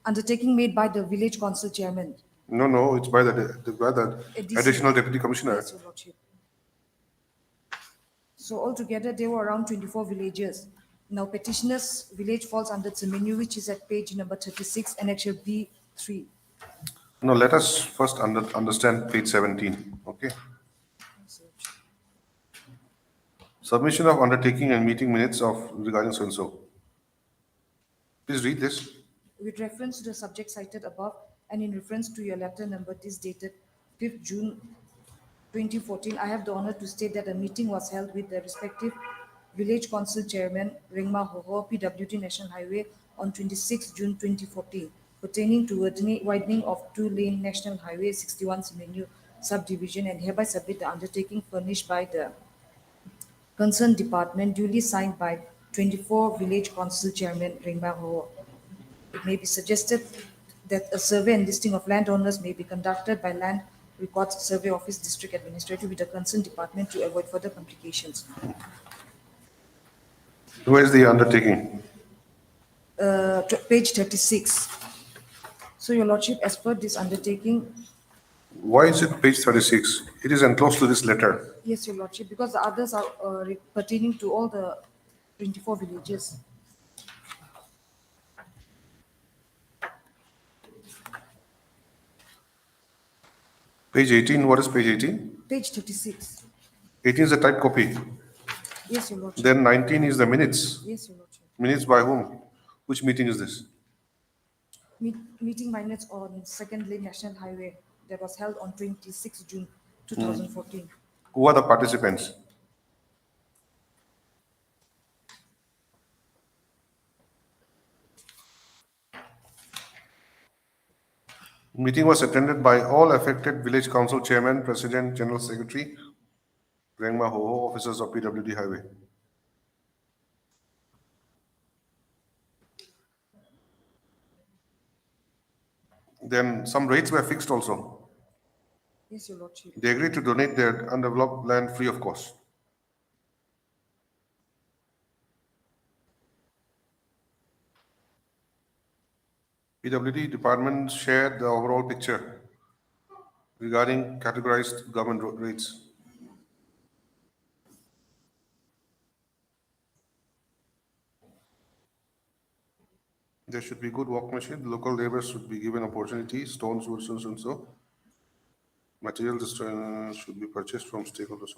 Undertaking made by the village council chairman. No, it's by the additional deputy commissioner. Yes, Your Lordship. So altogether, there were around 24 villages. Now petitioner's village falls under Siminyu, which is at page number 36, annexure B3. No, let us first understand page 17, okay? Submission of undertaking and meeting minutes of regarding so-and-so. Please read this. With reference to the subject cited above and in reference to your letter number this dated 5th June 2014, I have the honor to state that a meeting was held with the respective village council chairman, Rengma Hoho, PWD National Highway on 26 June 2014, pertaining to widening of two-lane National Highway 61 Siminyu subdivision, and hereby submit the undertaking furnished by the concerned department, duly signed by 24 village council chairman, Rengma Hoho. It may be suggested that a survey and listing of landowners may be conducted by Land Records Survey Office District Administrative with the concerned department to avoid further complications. Where is the undertaking? Page 36. So, Your Lordship, as per this undertaking, Why is it page 36? It is enclosed to this letter. yes, Your Lordship, because the others are pertaining to all the 24 villages. Page 18, what is page 18? Page 36. 18 is the type copy. Yes, Your Lordship. Then 19 is the minutes. Yes, Your Lordship. Minutes by whom? Which meeting is this? Meeting minutes on Second Lane National Highway that was held on 26 June 2014. Who are the participants? Meeting was attended by all affected village council chairman, president, general secretary, Rengma Hoho, officers of PWD Highway. Then some rates were fixed also. Yes, Your Lordship. They agreed to donate their undeveloped land free of cost. PWD department shared the overall picture regarding categorized government rates. There should be good workmanship. Local laborers should be given opportunity. Stones, wood, so and so. Materials should be purchased from stakeholders.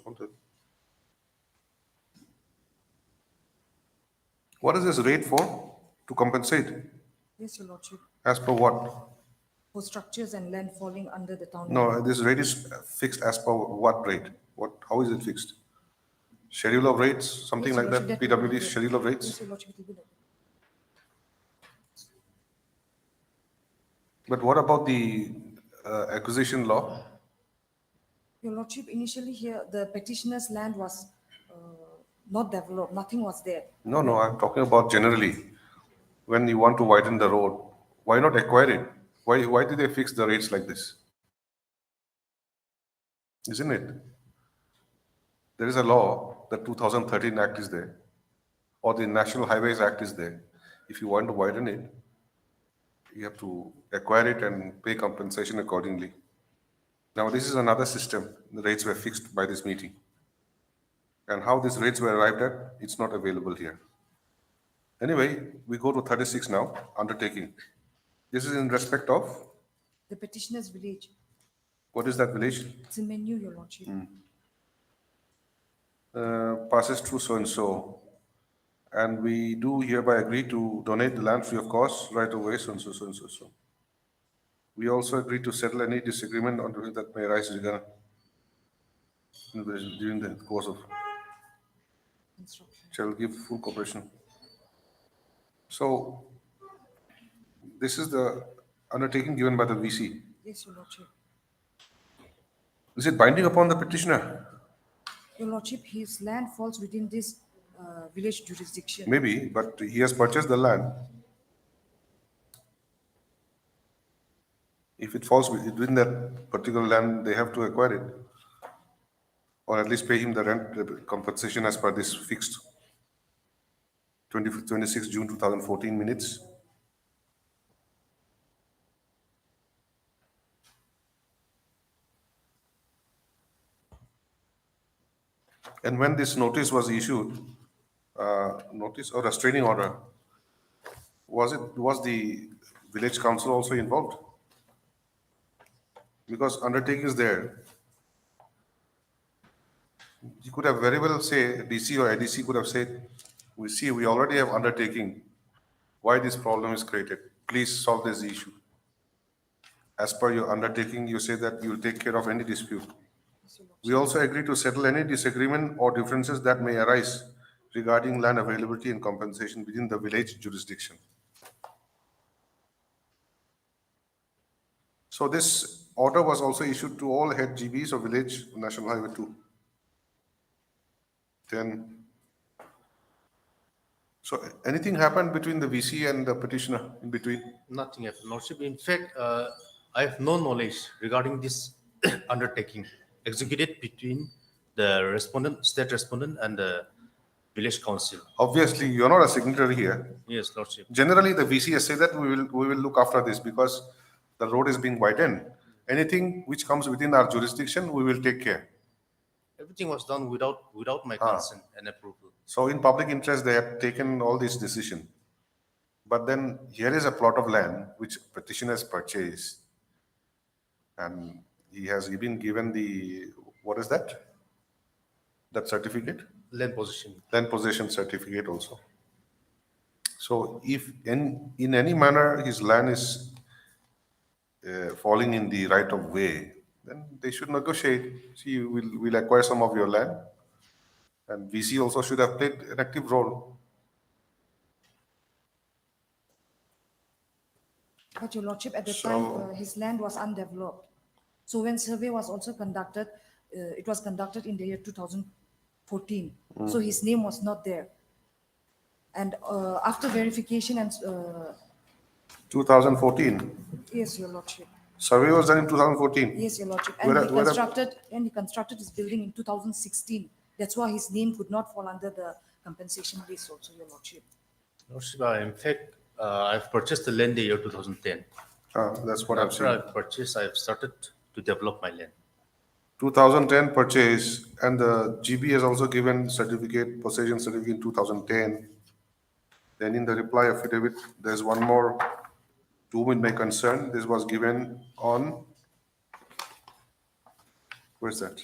What is this rate for? To compensate? Yes, Your Lordship. As per what? For structures and land falling under the town. No, this rate is fixed as per what rate? What? How is it fixed? Schedule of rates, something Yes, like Your that. Lordship, that will PWD be- schedule of rates. Yes, Your Lordship, it will be like that. But what about the acquisition law? Your Lordship, initially here, the petitioner's land was not developed, nothing was there. No, no, I'm talking about generally. When you want to widen the road, why not acquire it? Why did they fix the rates like this? Isn't it? There is a law, the 2013 Act is there, or the National Highways Act is there. If you want to widen it, you have to acquire it and pay compensation accordingly. Now, this is another system. The rates were fixed by this meeting. And how these rates were arrived at, it's not available here. Anyway, we go to 36 now, undertaking. This is in respect of, The petitioner's village, what is that village? it's a menu, Your Lordship. Passes through so-and-so. And we do hereby agree to donate the land free of cost right away, so-and-so, so-and-so, so. We also agree to settle any disagreement on that may arise during the course of, shall give full cooperation. So, this is the undertaking given by the VC. Yes, Your Lordship. Is it binding upon the petitioner? Your Lordship, his land falls within this village jurisdiction. Maybe, but he has purchased the land. If it falls within that particular land, they have to acquire it. Or at least pay him the rent the compensation as per this fixed 26 June 2014 minutes. And when this notice was issued, notice or restraining order, was the village council also involved? Because undertaking is there. You could have very well say, DC or ADC could have said, we already have undertaking. Why this problem is created? Please solve this issue. As per your undertaking, you say that you will take care of any dispute. We also agree to settle any disagreement or differences that may arise regarding land availability and compensation within the village jurisdiction. So this order was also issued to all head GBs of village National Highway 2. Then, so anything happened between the VC and the petitioner in between? Nothing happened, Lordship. In fact, I have no knowledge regarding this undertaking executed between the respondent, state respondent, and the village council. Obviously, you're not a signatory here. Yes, Lordship. Generally, the VC has said that we will look after this because the road is being widened. Anything which comes within our jurisdiction, we will take care. Everything was done without my consent and approval. So in public interest, they have taken all this decision. But then here is a plot of land which petitioner has purchased. And he has been given the, what is that? That certificate? Land possession. Land possession certificate also. So if in any manner his land is falling in the right of way, then they should negotiate. See, we'll acquire some of your land. And VC also should have played an active role. But Your Lordship, at the time, his land was undeveloped. So when survey was also conducted, it was conducted in the year 2014. So his name was not there. And after verification and 2014. Yes, Your Lordship. Survey was done in 2014. Yes, Your Lordship. Where- And where- he constructed his building in 2016. That's why his name could not fall under the compensation list also, Your Lordship. Lordship, in fact, I've purchased the land the year 2010. That's what I've After seen. I've purchased, I've started to develop my land. 2010 purchase, and the GB has also given certificate, possession certificate in 2010. Then in the reply affidavit, there's one more, to whom it may concern. This was given on, where's that?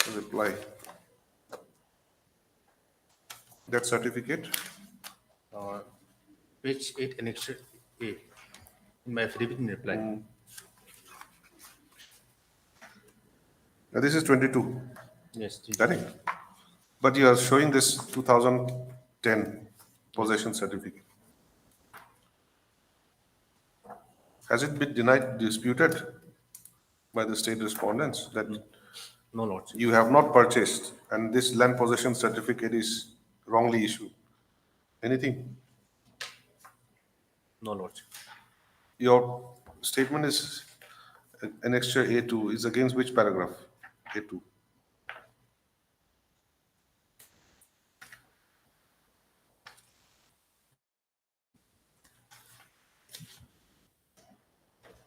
The reply. That certificate, Page 8, annexure A, in my affidavit in reply. now this is 22, Yes. correct? But you are showing this 2010 possession certificate. Has it been denied, disputed by the state respondents that No, Lordship. you have not purchased and this land possession certificate is wrongly issued? Anything? No, Lordship. Your statement is annexure A2 is against which paragraph? A2.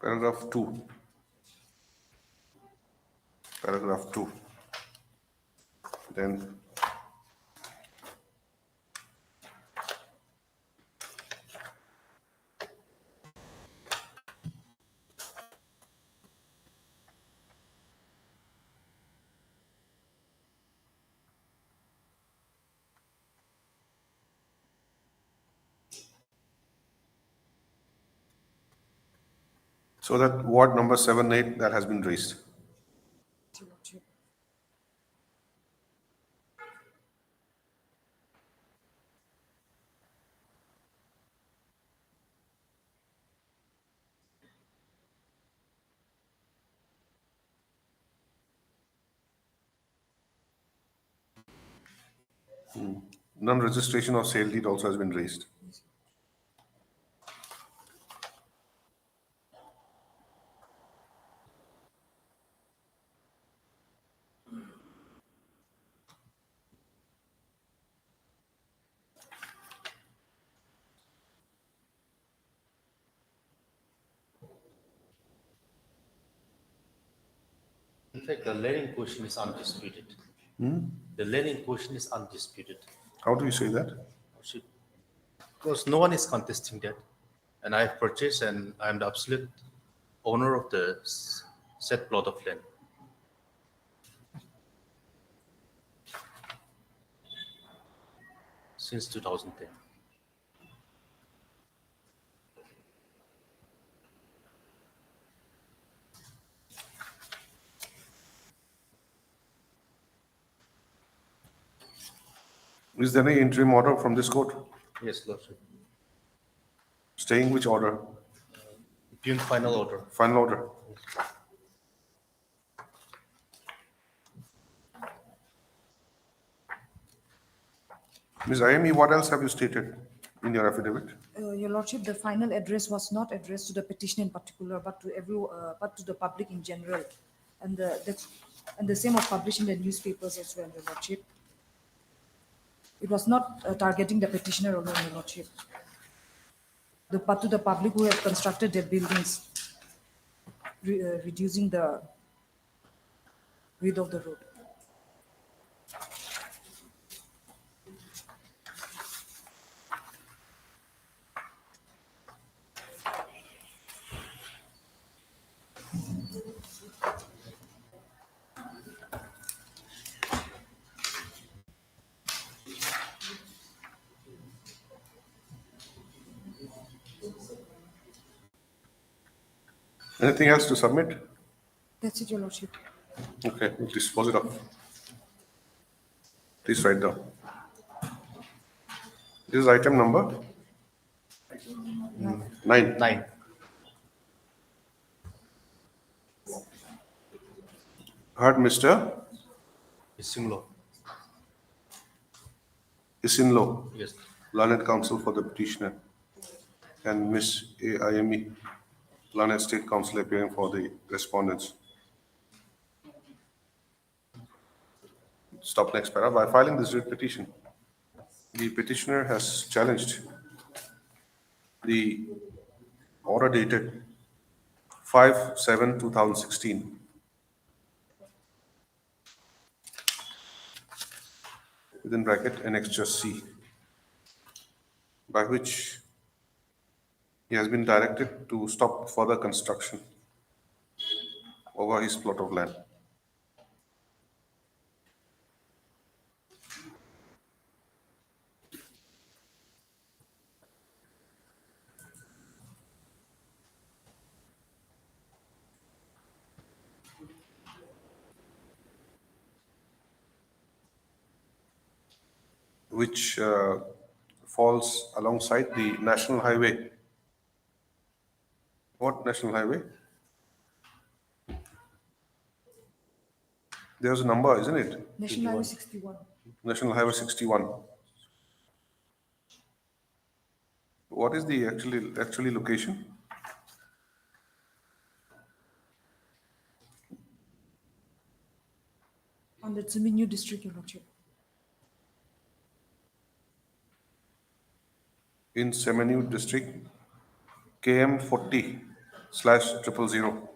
Paragraph 2. Paragraph 2. Then so that ward number 7, 8 that has been raised. Your Lordship. Non-registration of sale deed also has been raised. In fact, the land in question is undisputed. The land in question is undisputed. How do you say that? Lordship. Because no one is contesting that. And I've purchased and I'm the absolute owner of the said plot of land. Since 2010. Is there any interim order from this court? Yes, Lordship. Staying which order? Beyond final order. Final order. Ms. IME, what else have you stated in your affidavit? Your Lordship, the final address was not addressed to the petitioner in particular, but to the public in general. And the same was published in the newspapers as well, Your Lordship. It was not targeting the petitioner alone, Your Lordship. But to the public who have constructed their buildings, reducing the width of the road. Anything else to submit? That's it, Your Lordship. Okay, we'll dispose it off. Please write down. This is item number 9. 9. Heard Mr. Isinglo. Isinlo. Yes. learned counsel for the petitioner, and Ms. A.I.M.E., learned state counsel appearing for the respondents. Stop next para. By filing this writ petition, the petitioner has challenged the order dated 5/7/2016 within bracket annexure C, by which he has been directed to stop further construction over his plot of land. Which falls alongside the national highway. What national highway? There's a number, isn't it? National Highway 61. National Highway 61. What is the actually location? On the Tsuminyu district, Your Lordship. In Seminyu district, KM 40/000.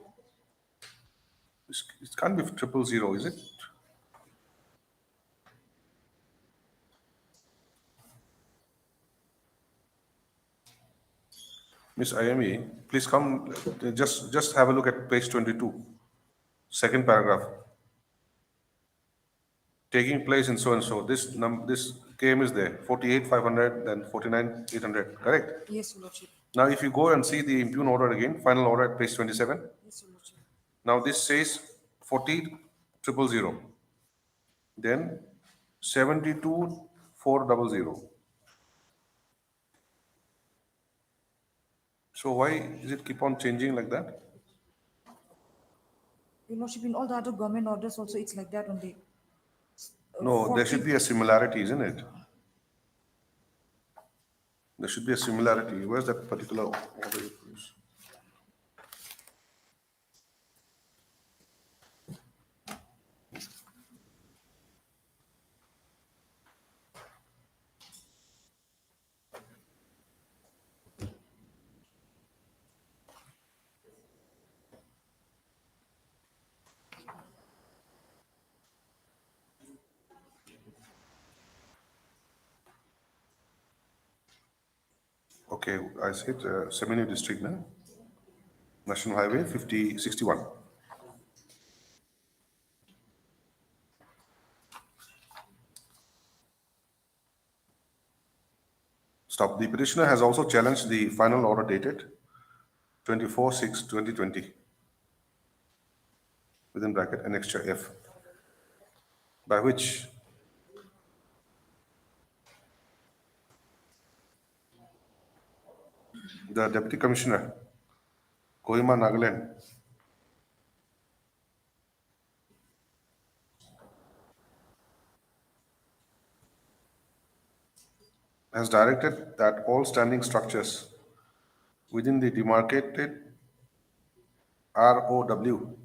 It can't be 000, is it? Miss IME, please come, just have a look at page 22, second paragraph. Taking place in so and so. This KM is there, 48,500, then 49,800, correct? Yes, Your Lordship. Now, if you go and see the impugn order again, final order at page 27. Yes, Your Lordship. Now, this says 40,000, then 72,400. So why is it keep on changing like that? Your Lordship, in all the other government orders also, it's like that only. No, there should be a similarity, isn't it? There should be a similarity. Where's that particular order you produce? Okay, I said Seminyu district, no? National Highway 61. Stop. The petitioner has also challenged the final order dated 24/6/2020 within bracket annexure F, by which the Deputy Commissioner, Kohima, Nagaland, has directed that all standing structures within the demarcated ROW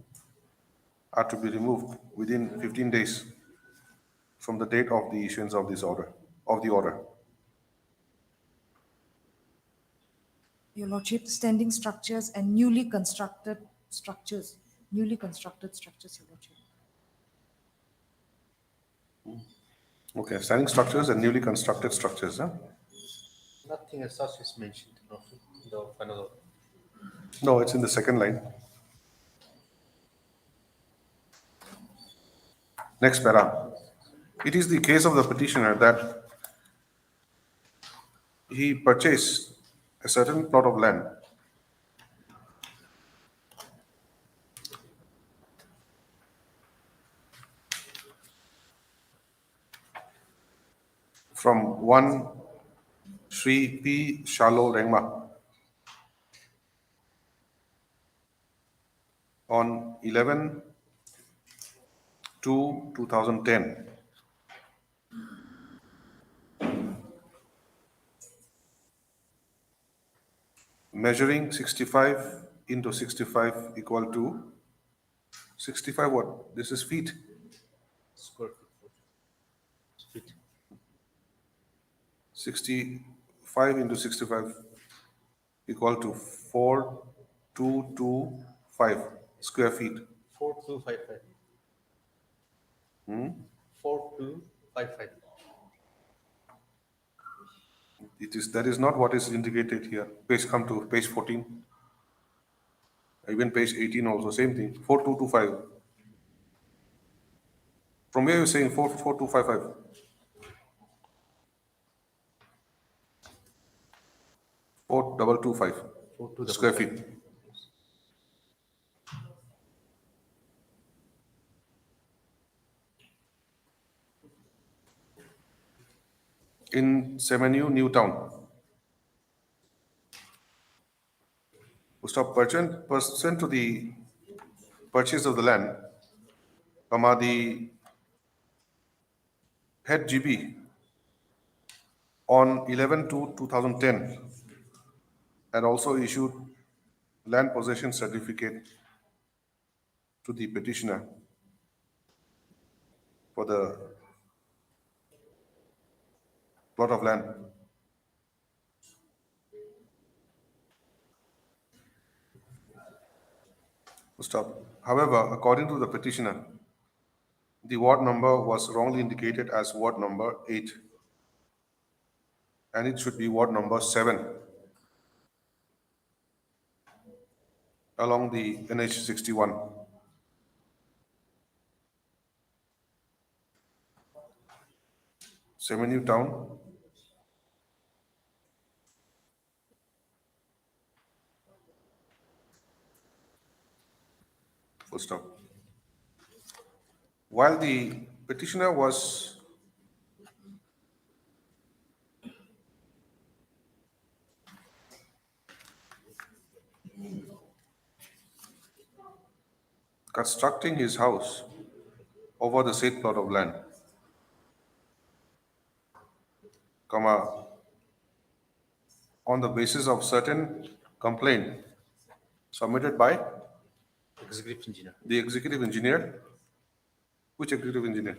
are to be removed within 15 days from the date of the issuance of this order, Your Lordship, standing structures and newly constructed structures. Newly constructed structures, Your Lordship. Okay, standing structures and newly constructed structures, huh? Nothing as such is mentioned in the final order. No, it's in the second line. Next para. It is the case of the petitioner that he purchased a certain plot of land from one Sri P. Shalo Rengma on 11/2/2010. measuring 65 into 65 equal to 65 what? This is feet. Square feet. 65 into 65 equal to 4225 square feet. 4255. 4255. That is not what is indicated here. Come to page 14. Even page 18 also, same thing, 4225. From where you're saying 4255? 4225 square feet. In Semenyu, New Town. Stop percent to the purchase of the land, comma the head GB on 11/2/2010 and also issued land possession certificate to the petitioner for the plot of land. Stop. However, according to the petitioner, the ward number was wrongly indicated as ward number 8 and it should be ward number 7 along the NH 61. Semenyu Town. Full stop. While the petitioner was constructing his house over the said plot of land, comma, on the basis of certain complaint submitted by Executive engineer. the executive engineer. Which executive engineer?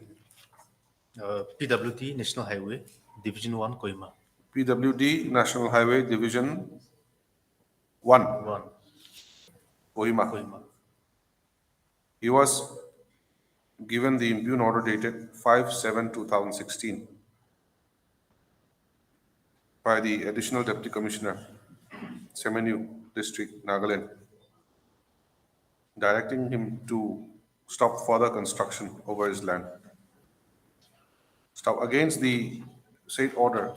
PWD National Highway, Division 1, Kohima. PWD National Highway Division 1, 1, Kohima. Kohima. He was given the impugn order dated 5/7/2016 by the Additional Deputy Commissioner, Semenyu District, Nagaland, directing him to stop further construction over his land. Stop. Against the said order,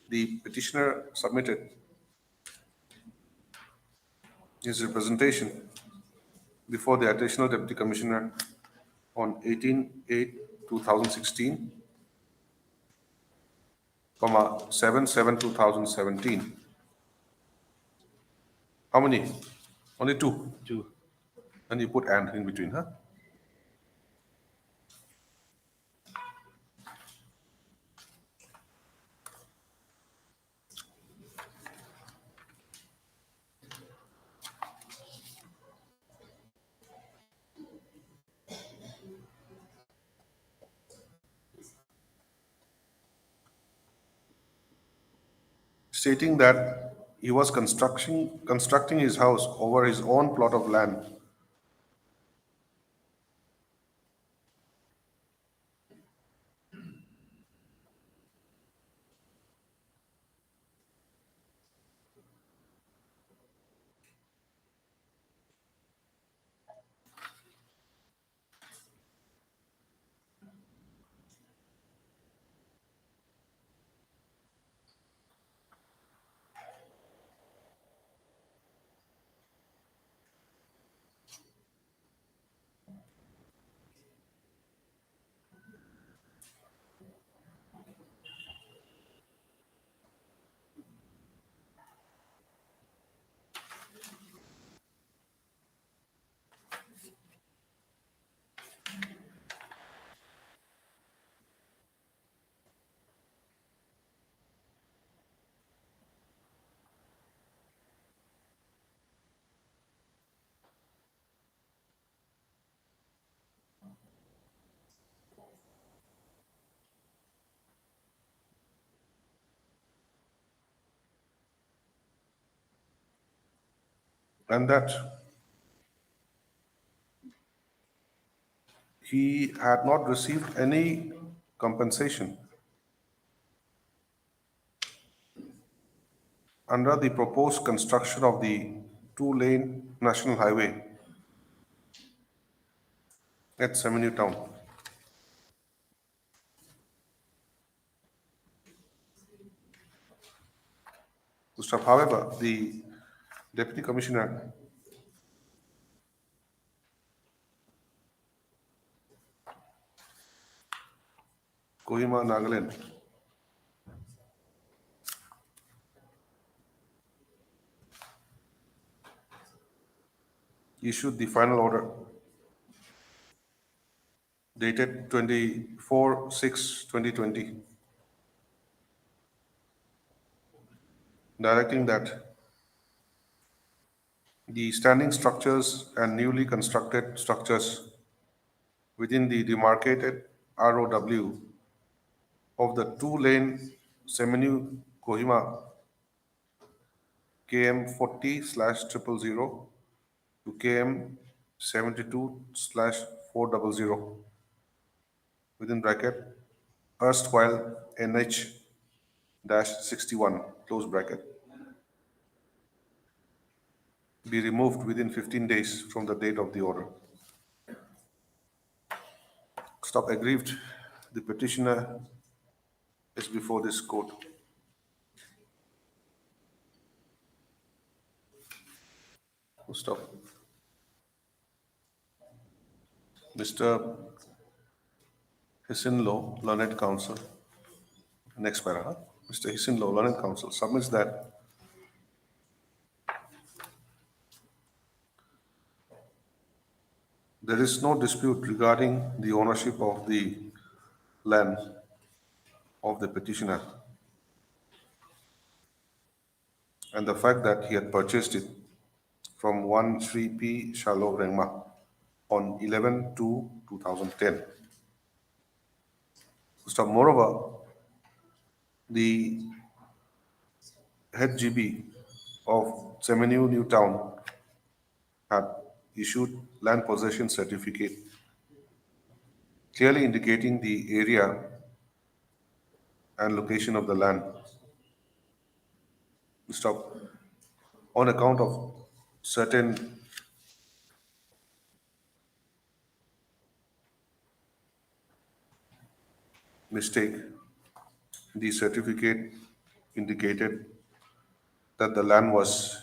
the petitioner submitted his representation before the Additional Deputy Commissioner on 18/8/2016, 7/7/2017. How many? Only two. 2. And you put and in between, huh? Stating that he was constructing his house over his own plot of land and that he had not received any compensation under the proposed construction of the two-lane national highway at Seminyu Town. However, the Deputy Commissioner Kohima, Nagaland issued the final order dated 24/6/2020, directing that the standing structures and newly constructed structures within the demarcated ROW of the two-lane Seminyu Kohima KM 40/000 to KM 72/400 within bracket erstwhile NH-61 close bracket be removed within 15 days from the date of the order. Stop aggrieved. The petitioner is before this court. Stop. Mr. Hisinlo, Learned Counsel. Next para. Mr. Hisinlo, Learned Counsel, submits that there is no dispute regarding the ownership of the land of the petitioner and the fact that he had purchased it from one Sri P. Shalo Rengma on 11/2/2010. Moreover, the head GB of Seminyu New Town had issued land possession certificate clearly indicating the area and location of the land. On account of certain mistake, the certificate indicated that the land was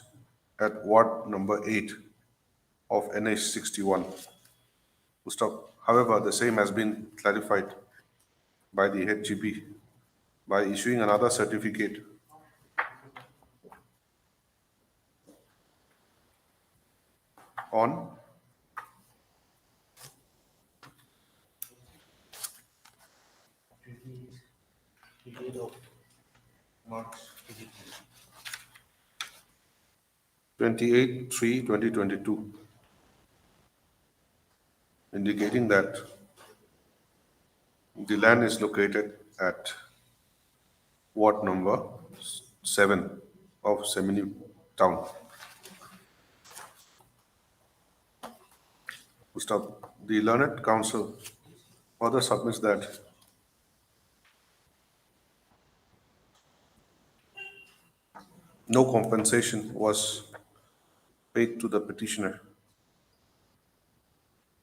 at ward number 8 of NH-61. However, the same has been clarified by the head GP by issuing another certificate on March 28/3/2022, indicating that the land is located at ward number 7 of Seminyu Town. The Learned Counsel further submits that no compensation was paid to the petitioner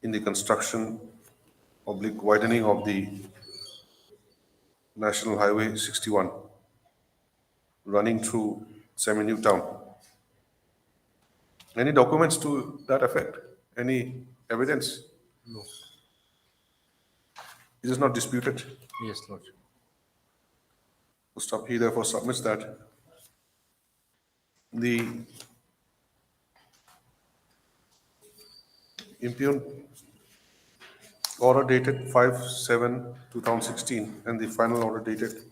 in the construction widening of the National Highway 61 running through Seminyu Town. Any documents to that effect? Any evidence? No. It is not disputed. Yes, Lord. He therefore submits that the impugned order dated 5/7/2016 and the final order dated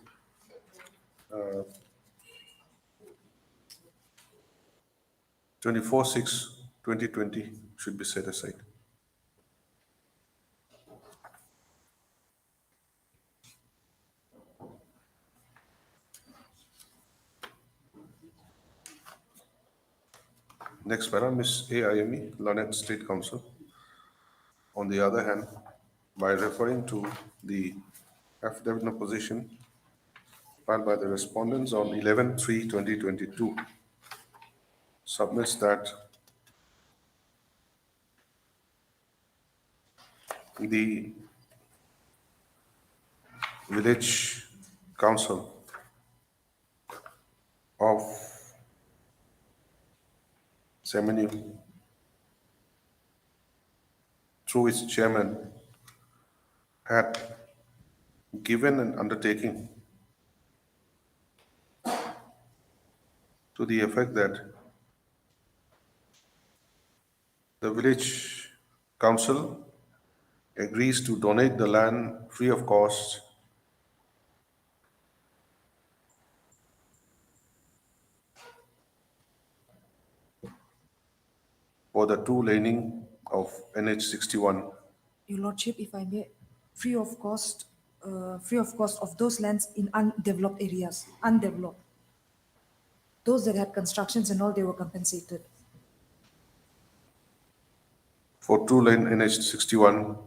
24/6/2020 should be set aside. Next para, Ms. AIME, Learned State Council. On the other hand, by referring to the affidavit in opposition filed by the respondents on 11/3/2022, submits that the village council of Semenu, through its chairman, had given an undertaking to the effect that the village council agrees to donate the land free of cost for the two laning of NH61. Your Lordship, if I may, free of cost of those lands in undeveloped areas, undeveloped. Those that had constructions and all, they were compensated. For two lane NH61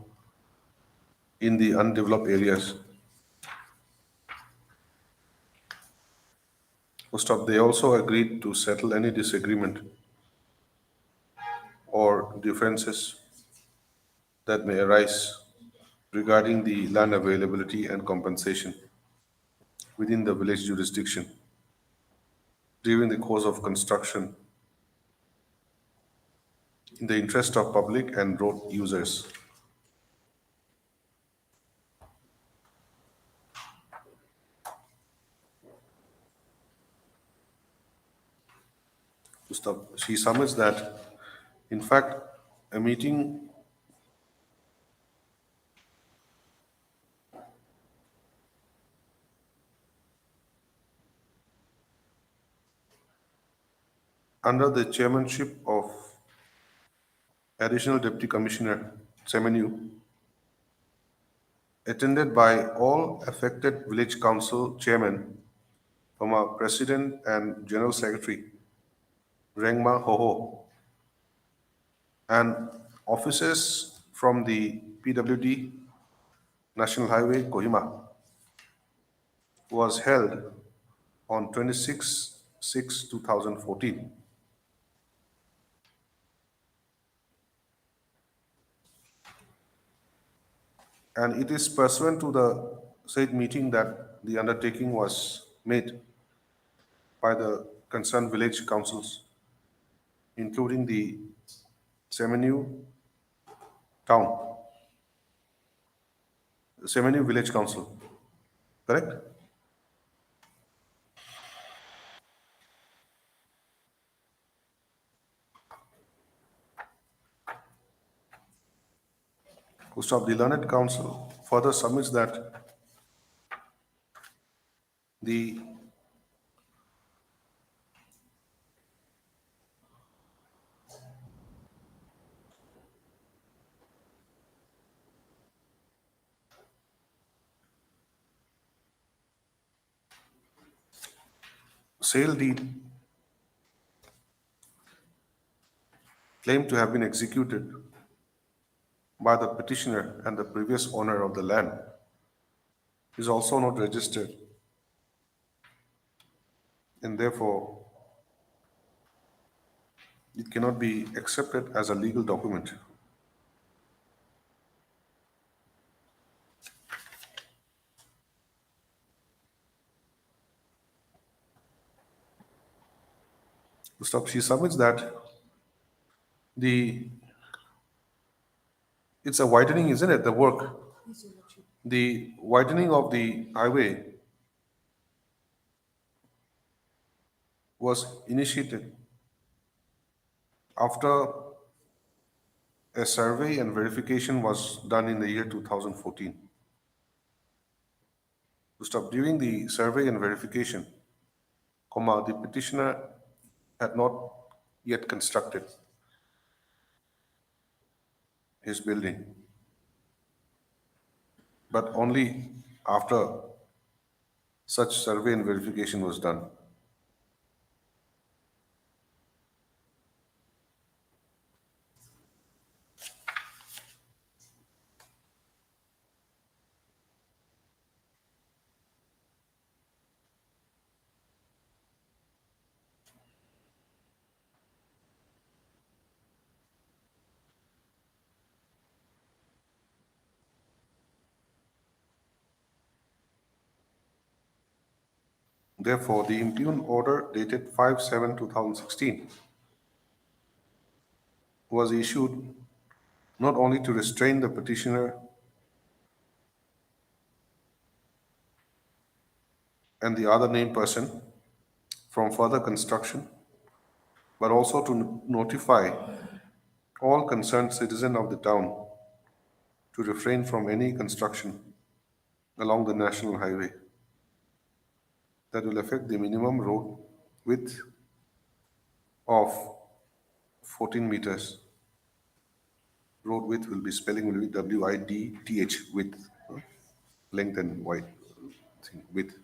in the undeveloped areas. First off, they also agreed to settle any disagreement or differences that may arise regarding the land availability and compensation within the village jurisdiction during the course of construction in the interest of public and road users. She submits that, in fact, a meeting under the chairmanship of Additional Deputy Commissioner Semenu, attended by all affected village council chairmen from our president and general secretary, Rengma Hoho, and officers from the PWD, National Highway, Kohima, was held on 26/6/2014. And it is pursuant to the said meeting that the undertaking was made by the concerned village councils, including the Semenu town, Semenu village council, correct? Gustav, the learned council further submits that the sale deed claimed to have been executed by the petitioner and the previous owner of the land is also not registered, and therefore it cannot be accepted as a legal document. Gustav, she submits that it's a widening, isn't it, the work? The widening of the highway was initiated after a survey and verification was done in the year 2014. Gustav, during the survey and verification, the petitioner had not yet constructed his building, but only after such survey and verification was done. Therefore, the impugned order dated 5/7/2016 was issued not only to restrain the petitioner and the other named person from further construction, but also to notify all concerned citizens of the town to refrain from any construction along the national highway that will affect the minimum road width of 14 meters. Road width will be spelling will be width, width, length and width, width.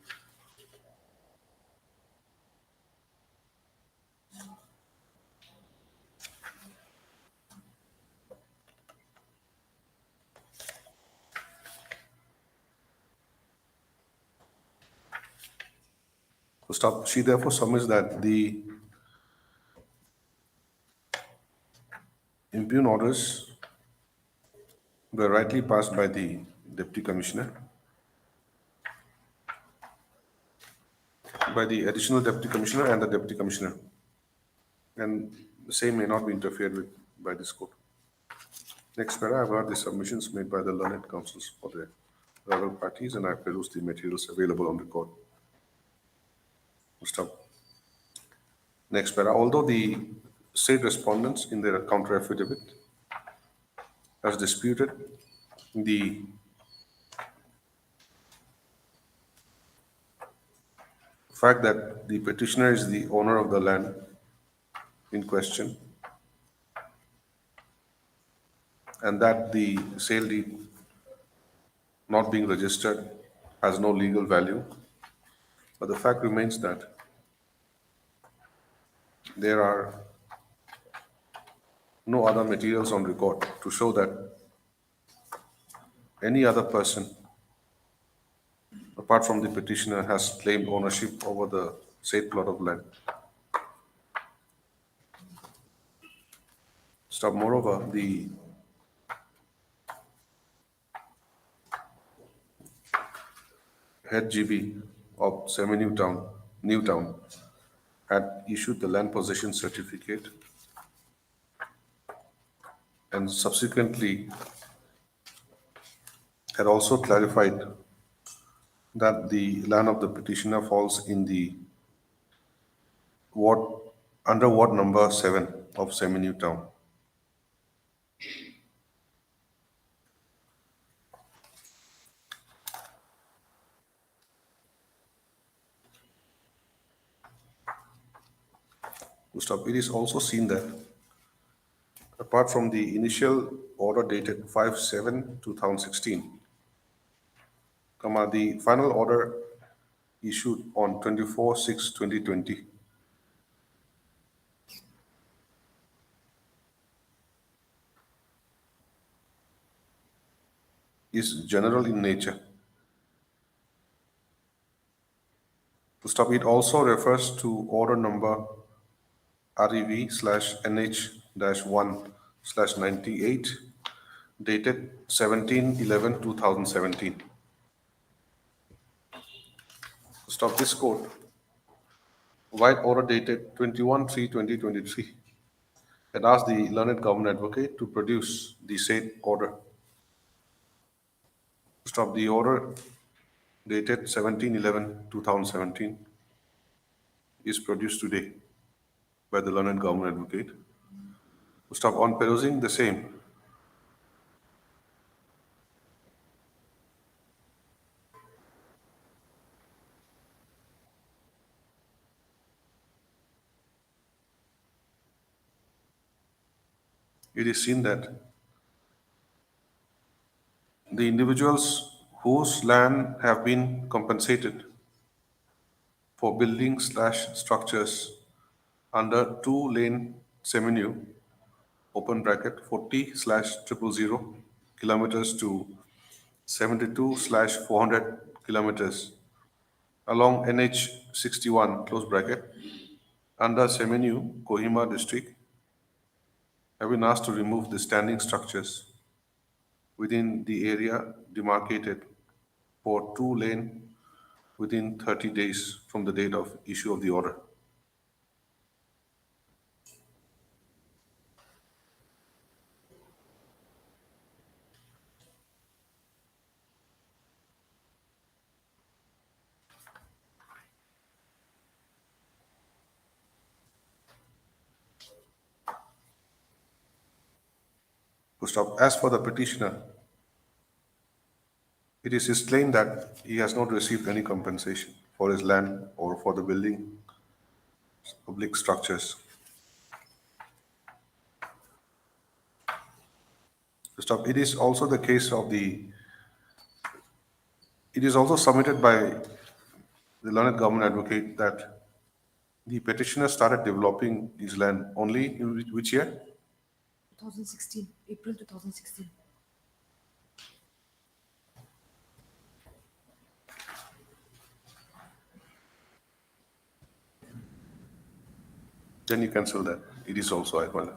She therefore submits that the impugned orders were rightly passed by the Deputy Commissioner, by the Additional Deputy Commissioner and the Deputy Commissioner, and the same may not be interfered with by this court. Next para, I've heard the submissions made by the learned counsels for the rival parties, and I've perused the materials available on record. Stop. Next para, although the state respondents in their counter affidavit has disputed the fact that the petitioner is the owner of the land in question and that the sale deed not being registered has no legal value, but the fact remains that there are no other materials on record to show that any other person apart from the petitioner has claimed ownership over the said plot of land. Stop. Moreover, the head GB of Newtown had issued the land possession certificate and subsequently had also clarified that the land of the petitioner falls in the ward under ward number 7 of Semi-Newtown. Stop. It is also seen that apart from the initial order dated 5/7/2016, the final order issued on 24/6/2020 is general in nature. Stop. It also refers to order number REV/NH-1/98 dated 17/11/2017. Stop. This court, while order dated 21/3/2023, had asked the learned government advocate to produce the said order. Stop. The order dated 17/11/2017 is produced today by the learned government advocate. Stop. On perusing the same, it is seen that the individuals whose land have been compensated for buildings/structures under 2-lane Seminue, open bracket 40/000 kilometers to 72/400 kilometers along NH-61, close bracket, under Seminue, Kohima district, have been asked to remove the standing structures within the area demarcated for 2-lane within 30 days from the date of issue of the order. Full stop. As for the petitioner, it is his claim that he has not received any compensation for his land or for the building public structures. Full stop. It is also the case of the. It is also submitted by the learned government advocate that the petitioner started developing his land only in which year? 2016, April 2016. Then you cancel that. It is also, I wonder.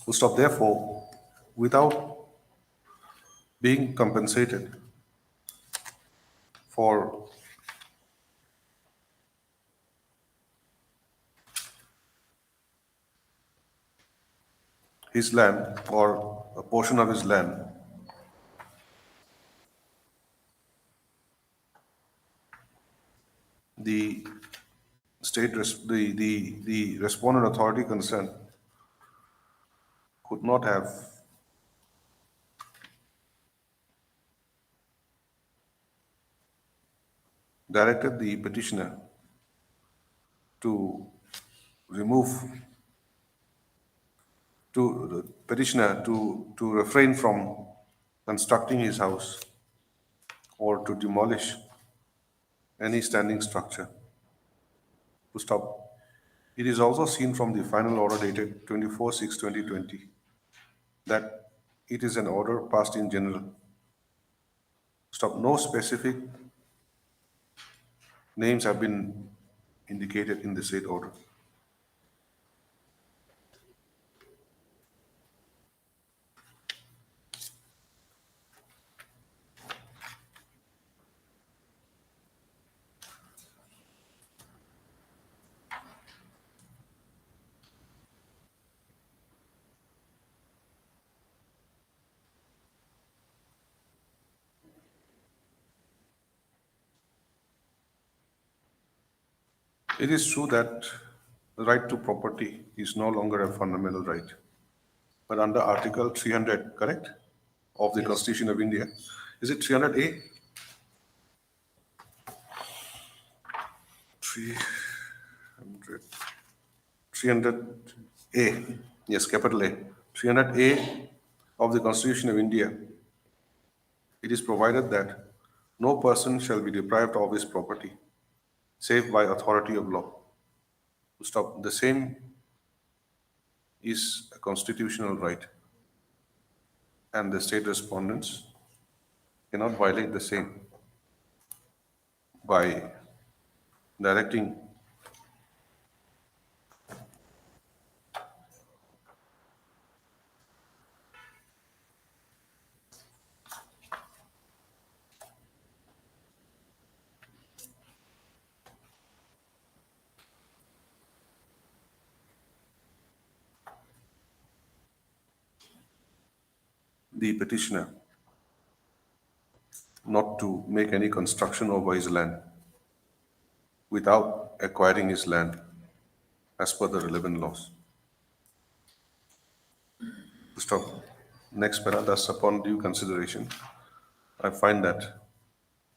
Full stop. Therefore, without being compensated for his land or a portion of his land, the the respondent authority concerned could not have directed the petitioner to remove the petitioner to refrain from constructing his house or to demolish any standing structure. To stop. It is also seen from the final order dated 24/6/2020 that it is an order passed in general. Stop. No specific names have been indicated in the said order. It is true that the right to property is no longer a fundamental right, but under Article 300, correct, of the Constitution of India, is it 300A? 300A, yes, capital A. 300A of the Constitution of India. It is provided that no person shall be deprived of his property save by authority of law. To stop. The same is a constitutional right, and the state respondents cannot violate the same by directing the petitioner not to make any construction over his land without acquiring his land as per the relevant laws. Stop. Next para, thus upon due consideration, I find that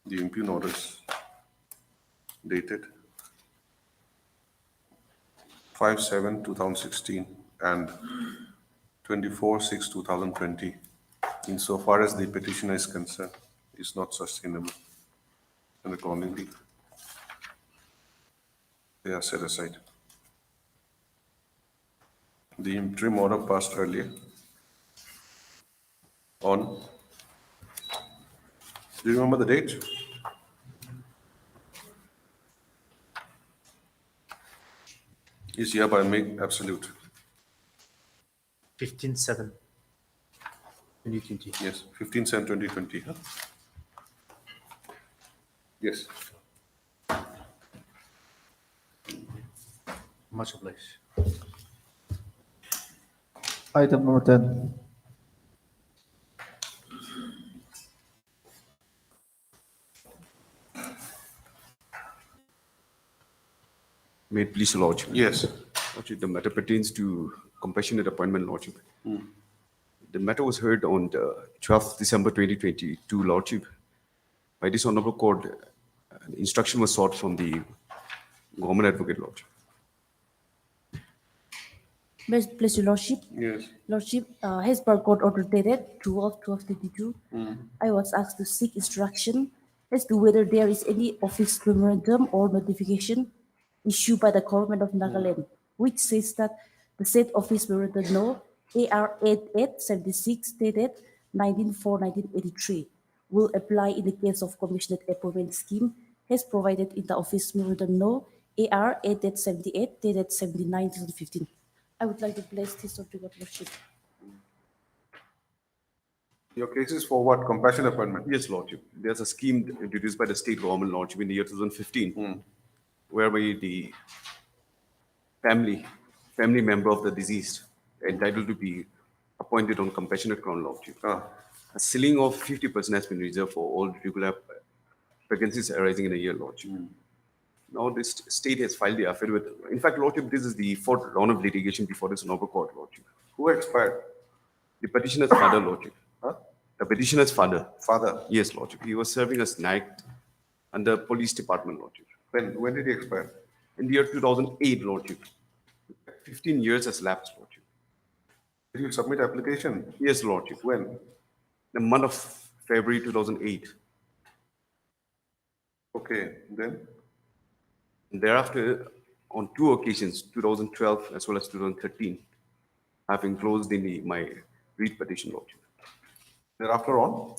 the impugn orders dated 5/7/2016 and 24/6/2020, insofar as the petitioner is concerned, is not sustainable, and accordingly, they are set aside. The interim order passed earlier on, do you remember the date? is hereby made absolute. 15/7/2020. Yes, 15/7/2020. Huh? Yes. Much obliged. Item number 10. May it please, Your Lordship. Yes. Lordship, the matter pertains to compassionate appointment, Lordship. The matter was heard on the 12th December 2022, Lordship. By this Honorable Court, an instruction was sought from the Government Advocate, Lordship. Please, Your Lordship. Yes. Lordship, as per court order dated 12/12/22, I was asked to seek instruction as to whether there is any office memorandum or notification issued by the government of Nagaland, which says that the said office memorandum no AR 8876 dated 19/4/1983 will apply in the case of commissioned appointment scheme as provided in the office memorandum no AR 8878 dated 79/2015. I would like to place this on record, Lordship. Your case is for what? Compassion appointment? Yes, Lordship. There's a scheme introduced by the state government, Lordship, in the year 2015, whereby the family member of the deceased entitled to be appointed on compassionate ground, Lordship. A ceiling of 50% has been reserved for all regular pregnancies arising in a year, Lordship. Now, this state has filed the affidavit. In fact, Lordship, this is the fourth round of litigation before this Honorable Court, Lordship. Who expired? The petitioner's father, Lordship. Huh? The petitioner's father. Father? Yes, Lordship. He was serving as NAG under Police Department, Lordship. When did he expire? In the year 2008, Lordship. 15 years has lapsed, Lordship. Did you submit application? Yes, Lordship. When? The month of February 2008. Okay, then? And thereafter, on two occasions, 2012 as well as 2013, I've enclosed in my read petition, Lordship. Thereafter on?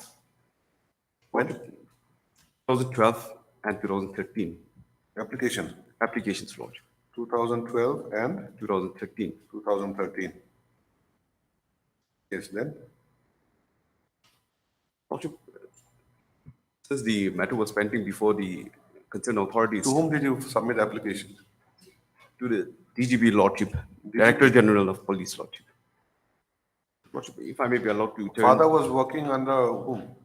When? 2012 and 2013. Application? Applications, Lordship. 2012 and 2013. 2013. Yes, then? Lordship, since the matter was pending before the concerned authorities. To whom did you submit application? To the DGB, Lordship, Director General of Police, Lordship. Lordship, if I may be allowed to turn. Father was working under whom?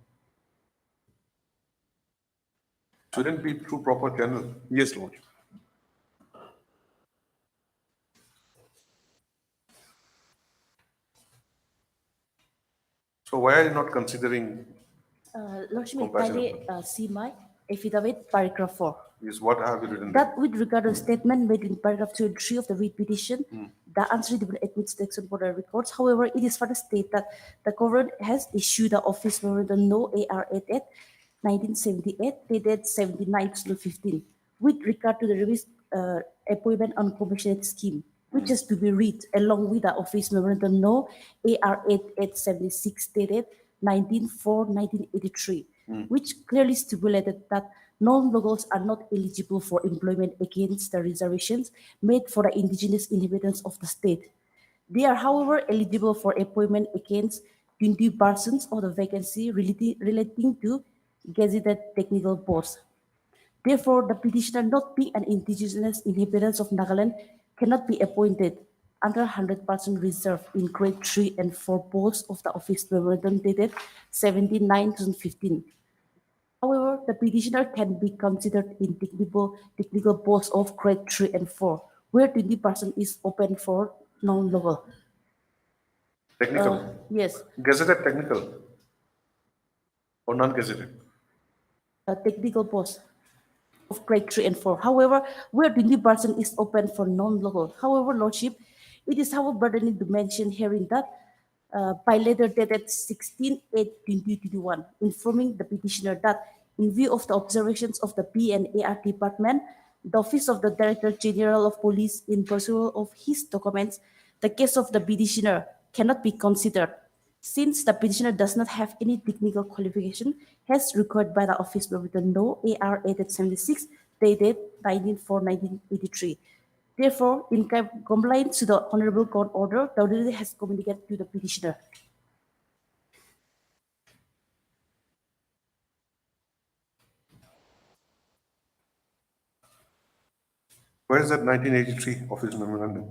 Shouldn't be through proper channel. Yes, Lordship. So why are you not considering? Lordship, may Compassion kindly see my affidavit, paragraph 4. Is what have you written there? That with regard to the statement made in paragraph 2 and 3 of the read petition, the answer did not admit the action for the records. However, it is further stated that the government has issued the office memorandum no AR 88 1978 dated 79/15 with regard to the appointment on commissioned scheme, which is to be read along with the office memorandum no AR 8876 dated 19/4/1983, which clearly stipulated that non-locals are not eligible for employment against the reservations made for the indigenous inhabitants of the state. They are, however, eligible for appointment against 20% of the vacancy relating to gazetted technical posts. Therefore, the petitioner not being an indigenous inhabitant of Nagaland cannot be appointed under 100% reserve in grade 3 and 4 posts of the office memorandum dated 79/2015. However, the petitioner can be considered in technical posts of grade 3 and 4, where 20% is open for non-local. Technical? Yes. Gazetted technical? Or non-gazetted? Technical posts of grade 3 and 4. However, where 20% is open for non-local. However, Lordship, it is our burden to mention herein that by letter dated 16/8/2021, informing the petitioner that in view of the observations of the P&AR department, the Office of the Director General of Police in pursuit of his documents, the case of the petitioner cannot be considered since the petitioner does not have any technical qualification as required by the office memorandum no AR 8876 dated 19/4/1983. Therefore, in compliance to the Honorable Court order, the authority has communicated to the petitioner. Where is that 1983 office memorandum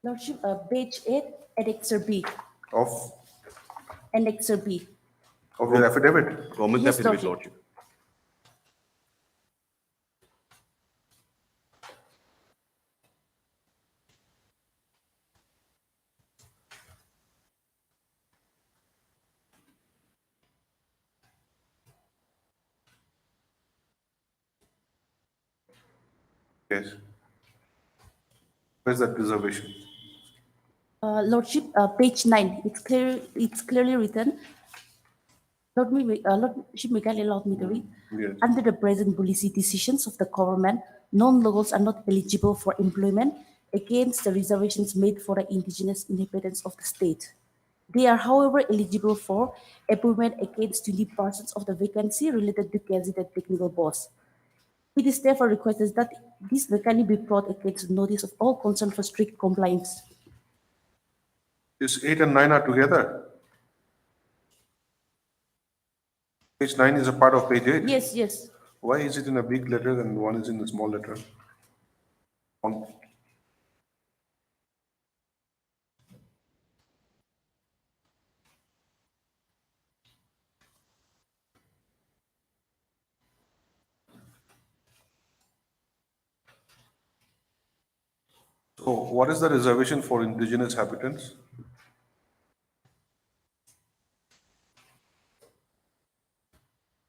Lordship, page 8, Annexure B. of Annexure B. your affidavit? Government Yes, affidavit, Lordship. Lordship. Yes. Where's that reservation? Lordship, page 9, it's clearly written. Lordship, may kindly allow me to read. Yes. Under the present policy decisions of the government, non-locals are not eligible for employment against the reservations made for the indigenous inhabitants of the state. They are, however, eligible for appointment against 20% of the vacancy related to gazetted technical posts. It is therefore requested that this vacancy be brought against the notice of all concerned for strict compliance. Is 8 and 9 are together? Page 9 is a part of page 8? Yes, yes. Why is it in a big letter and one is in a small letter? So what is the reservation for indigenous habitants?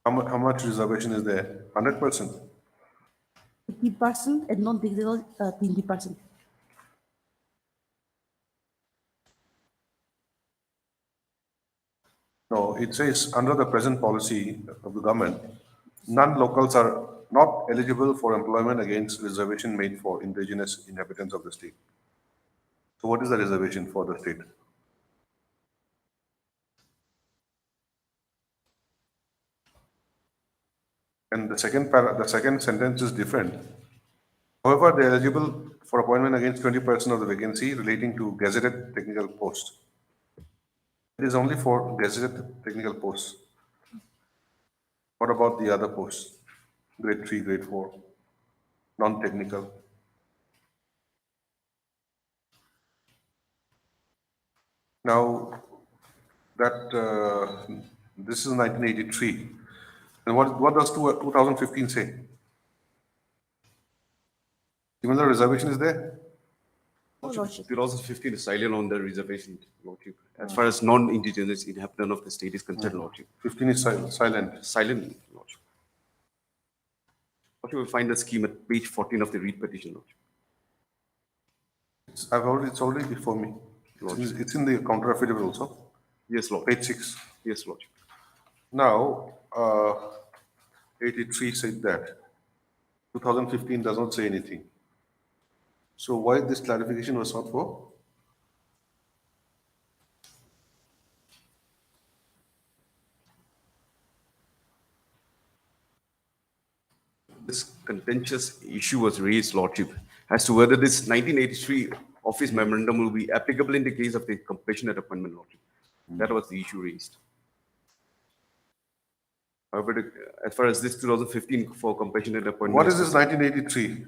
How much reservation is there? 100%? 50% and non-digital 20%. No, it says under the present policy of the government, non-locals are not eligible for employment against reservation made for indigenous inhabitants of the state. So what is the reservation for the state? And the second sentence is different. However, they are eligible for appointment against 20% of the vacancy relating to gazetted technical posts. It is only for gazetted technical posts. What about the other posts? Grade 3, grade 4, non-technical. Now, this is 1983. And what does 2015 say? Similar reservation is there? Lordship. 2015 is silent on the reservation, Lordship. As far as non-indigenous inhabitant of the state is concerned, Lordship. 15 is silent. Silent, Lordship. Lordship will find the scheme at page 14 of the read petition, Lordship. It's already before me. It's in the counter affidavit also. Yes, Lord. Page 6. Yes, Lordship. Now, 83 said that. 2015 does not say anything. So why this clarification was sought for? This contentious issue was raised, Lordship, as to whether this 1983 office memorandum will be applicable in the case of the compassionate appointment, Lordship. That was the issue raised. However, as far as this 2015 for compassionate appointment. What is this 1983?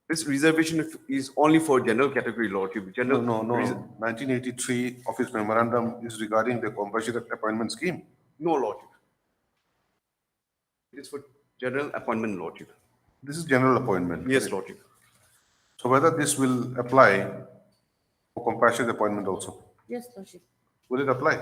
This reservation is only for general category, Lordship. General No. 1983 office memorandum is regarding the compassionate appointment scheme. No, Lordship. It is for general appointment, Lordship. This is general appointment. Yes, Lordship. So whether this will apply for compassionate appointment also? Yes, Lordship. Will it apply?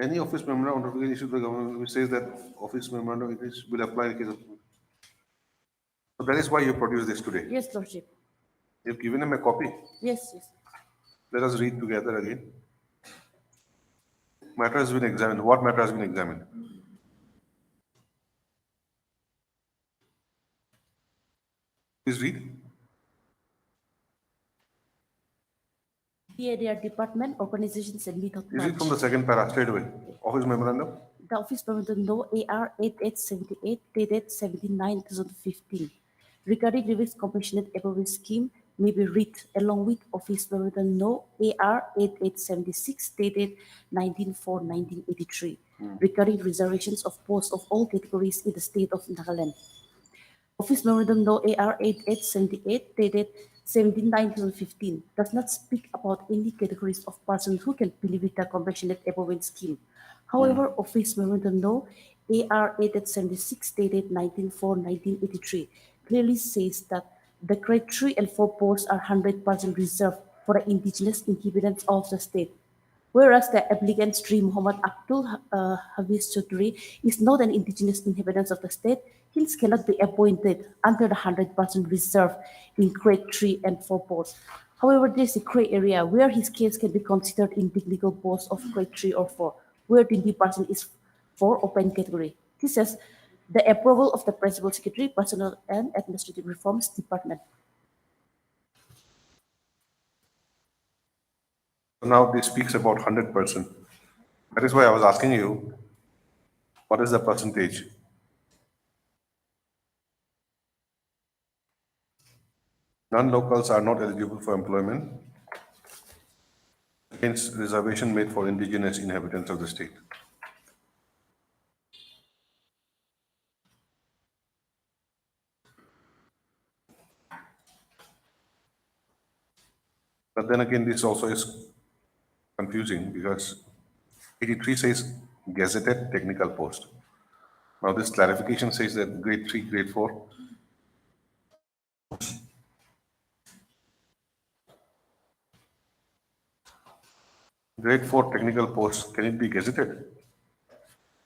Any office memorandum notification issued by the government which says that office memorandum will apply in case of. So that is why you produced this today. Yes, Lordship. You've given him a copy. Yes. Let us read together again. Matter has been examined. What matter has been examined? Please read. Their department, organizations, and method. Is it from the second para straight away? Office memorandum? The Office Memorandum No. AR 8878 dated 17/9/2015 regarding Revised Compassionate Above Scheme may be read along with Office Memorandum No. AR 8876 dated 19/4/1983 regarding reservations of posts of all categories in the state of Nagaland. Office Memorandum No. AR 8878 dated 17/9/2015 does not speak about any categories of persons who can benefit the compassionate above scheme. However, Office Memorandum No. AR 8876 dated 19/4/1983 clearly says that the grade 3 and 4 posts are 100% reserved for the indigenous inhabitants of the state. Whereas the applicant Sri Muhammad Abdul Hafiz Chaudhry is not an indigenous inhabitant of the state, he cannot be appointed under the 100% reserve in grade 3 and 4 posts. However, there is a gray area where his case can be considered in technical posts of grade 3 or 4, where 20% is for open category. This is the approval of the Principal Secretary, Personnel and Administrative Reforms Department. Now this speaks about 100%. That is why I was asking you, what is the percentage? Non-locals are not eligible for employment. Hence, reservation made for indigenous inhabitants of the state. But then again, this also is confusing because 83 says gazetted technical post. Now this clarification says that grade 3, grade 4. Grade 4 technical post, can it be gazetted?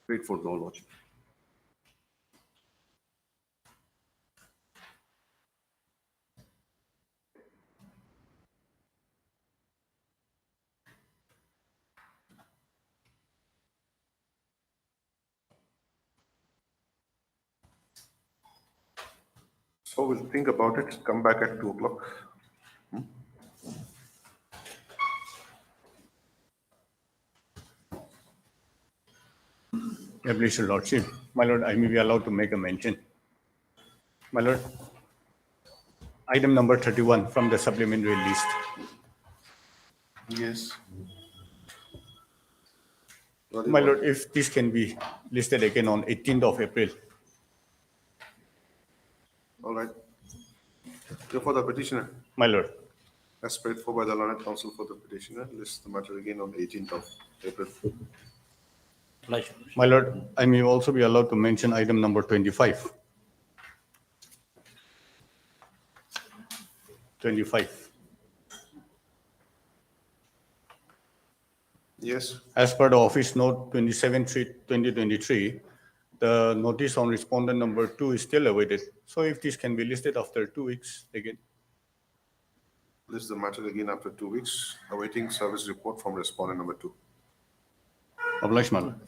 Grade 4, no, Lordship. So we'll think about it, come back at 2 o'clock. Demolition, Lordship. My Lord, I may be allowed to make a mention. My Lord, item number 31 from the supplementary list. Yes. My Lord, if this can be listed again on 18th of April. All right. So for the petitioner, My Lord. as paid for by the learned counsel for the petitioner, list the matter again on 18th of April. My Lord, I may also be allowed to mention item number 25. 25. Yes. As per the office note 27/3/2023, the notice on respondent number 2 is still awaited. So if this can be listed after 2 weeks again. List the matter again after 2 weeks, awaiting service report from respondent number 2. Obliged, my Lord.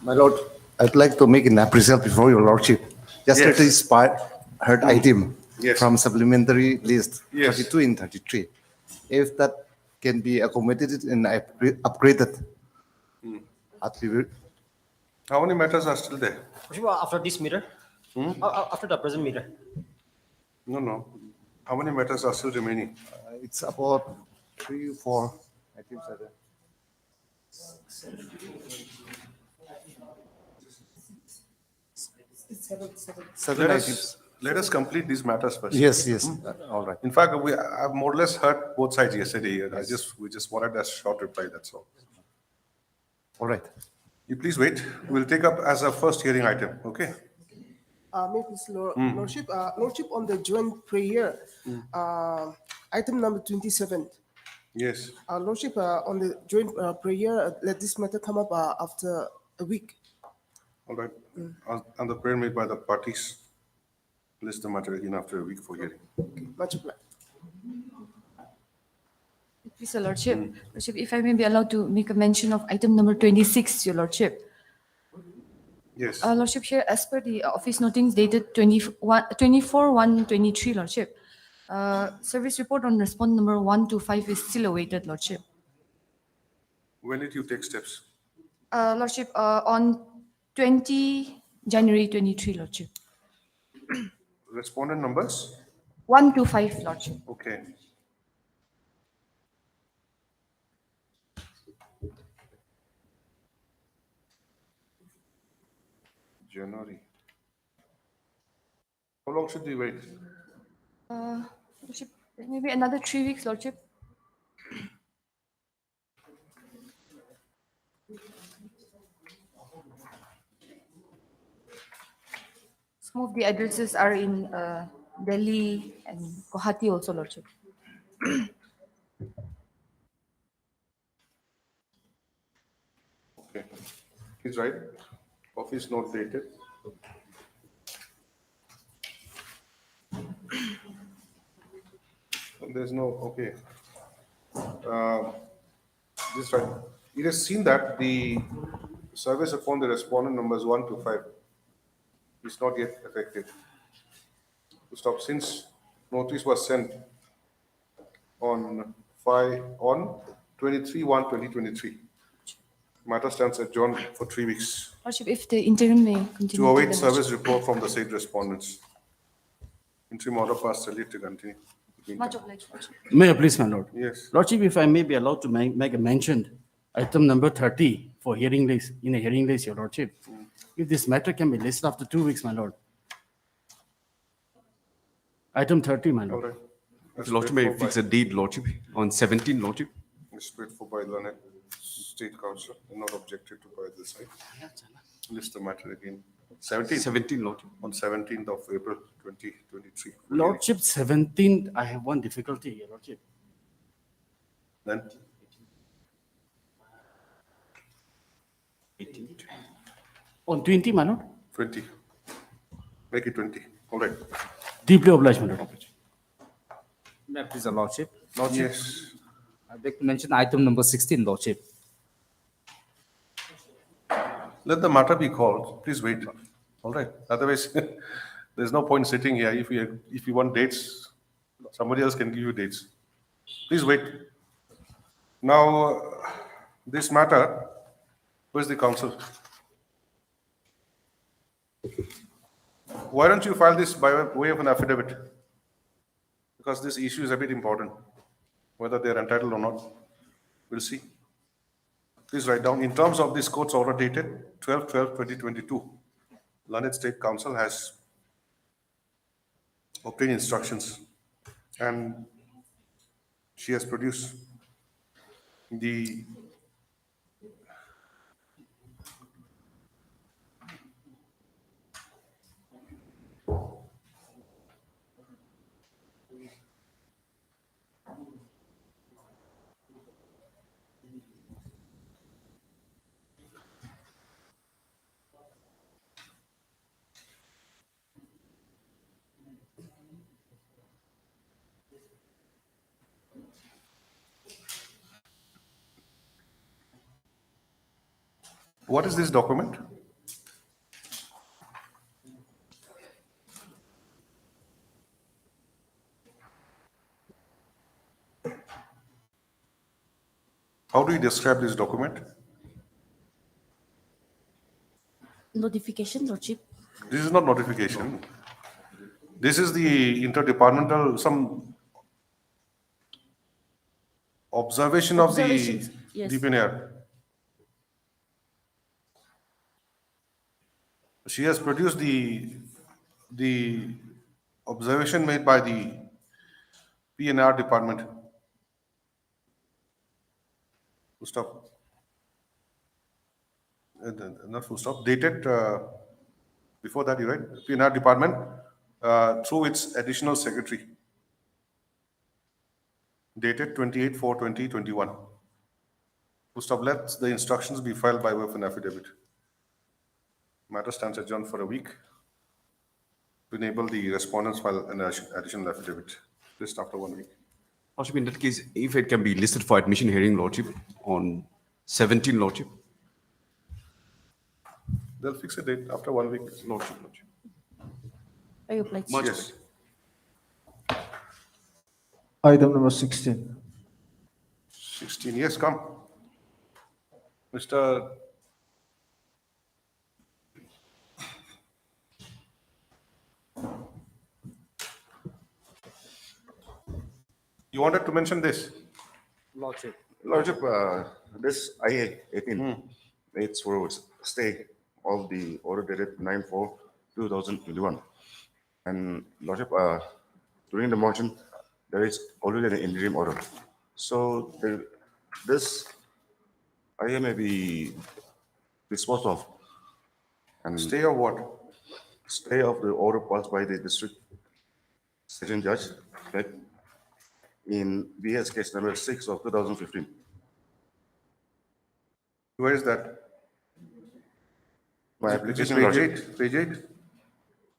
My lord, I'd like to make an appraisal before your lordship. Yesterday's heard item Yes. from supplementary list Yes. 32 and 33. If that can be accommodated and upgraded, I'd be How many matters are still there? After this meter? After the present meter? No. How many matters are still remaining? It's about 3, 4 items are there. Seven items. Let us complete these matters first. Yes. All right. In fact, I've more or less heard both sides yesterday. We just wanted a short reply, that's all. All right. You please wait. We'll take up as a first hearing item, okay? Lordship, Lordship, on the joint prayer, item number 27. Yes. Lordship, on the joint prayer, let this matter come up after a week. All right. On the prayer made by the parties, list the matter again after a week for hearing. Much obliged. Please, Your Lordship. Lordship, if I may be allowed to make a mention of item number 26, Your Lordship. Yes. Lordship, here, as per the office notings dated 24/1/23, Lordship, service report on respondent number 1 to 5 is still awaited, Lordship. When did you take steps? Lordship, on 20 January 23, Lordship. Respondent numbers? 1 to 5, Lordship. Okay. January. How long should we wait? Lordship, maybe another 3 weeks, Lordship. Some of the addresses are in Delhi and Gauhati also, Lordship. Okay. He's right. Office note dated. There's no, okay. This right. It has seen that the service upon the respondent numbers 1 to 5 is not yet effective. To stop, since notice was sent on 23/1/2023. Matter stands adjourned for 3 weeks Lordship, if the interim may continue. to await the service report from the said respondents. Interim order passed earlier to continue. Much obliged, Lordship. May I please, my lord? Yes. Lordship, if I may be allowed to make a mention, item number 30 for hearing list, in a hearing list, your lordship. If this matter can be listed after 2 weeks, my lord. Item 30, my All lord. right. That's Lordship, paid may I for fix by- a date, Lordship, on 17, Lordship? It's paid for by Learned State Council, not objected to by this side. List the matter again. 17. 17, Lordship. On 17th of April 2023. Lordship, 17th, I have one difficulty, your lordship. Then On 20, my lord? 20. Make it 20. All right. Deeply obliged, my lord. May I please, Your Lordship? Yes. I'd like to mention item number 16, Lordship. Let the matter be called. Please wait. All right. Otherwise, there's no point sitting here. If you want dates, somebody else can give you dates. Please wait. Now, this matter, where's the council? Why don't you file this by way of an affidavit? Because this issue is a bit important. Whether they're entitled or not, we'll see. Please write down, in terms of this court's order dated 12/12/2022, Learned State Council has obtained instructions and she has produced the what is this document? How do you describe this document? Notification, Lordship. This is not notification. This is the interdepartmental, some observation of the Observations, yes. DPNR. She has produced the observation made by the PNR department. Full stop. Not full stop. Dated before that, you right? PNR department through its additional secretary. Dated 28/4/2021. Full stop. Let the instructions be filed by way of an affidavit. Matter stands adjourned for a week to enable the respondents file an additional affidavit just after 1 week. Lordship, in that case, if it can be listed for admission hearing, Lordship, on 17, Lordship. They'll fix a date after 1 week. Lordship. Are you pledged? Yes. Item number 16. 16, yes, come. Mr. You wanted to mention this? Lordship. Lordship, this IA 18, it's for stay of the order dated 9/4/2021. And Lordship, during the motion, there is already an interim order. So this IA may be disposed of. And Stay of what? Stay of the order passed by the district session judge, right, in BS case number 6 of 2015. Where is that? My Is it application, page Lordship. 8? Page 8?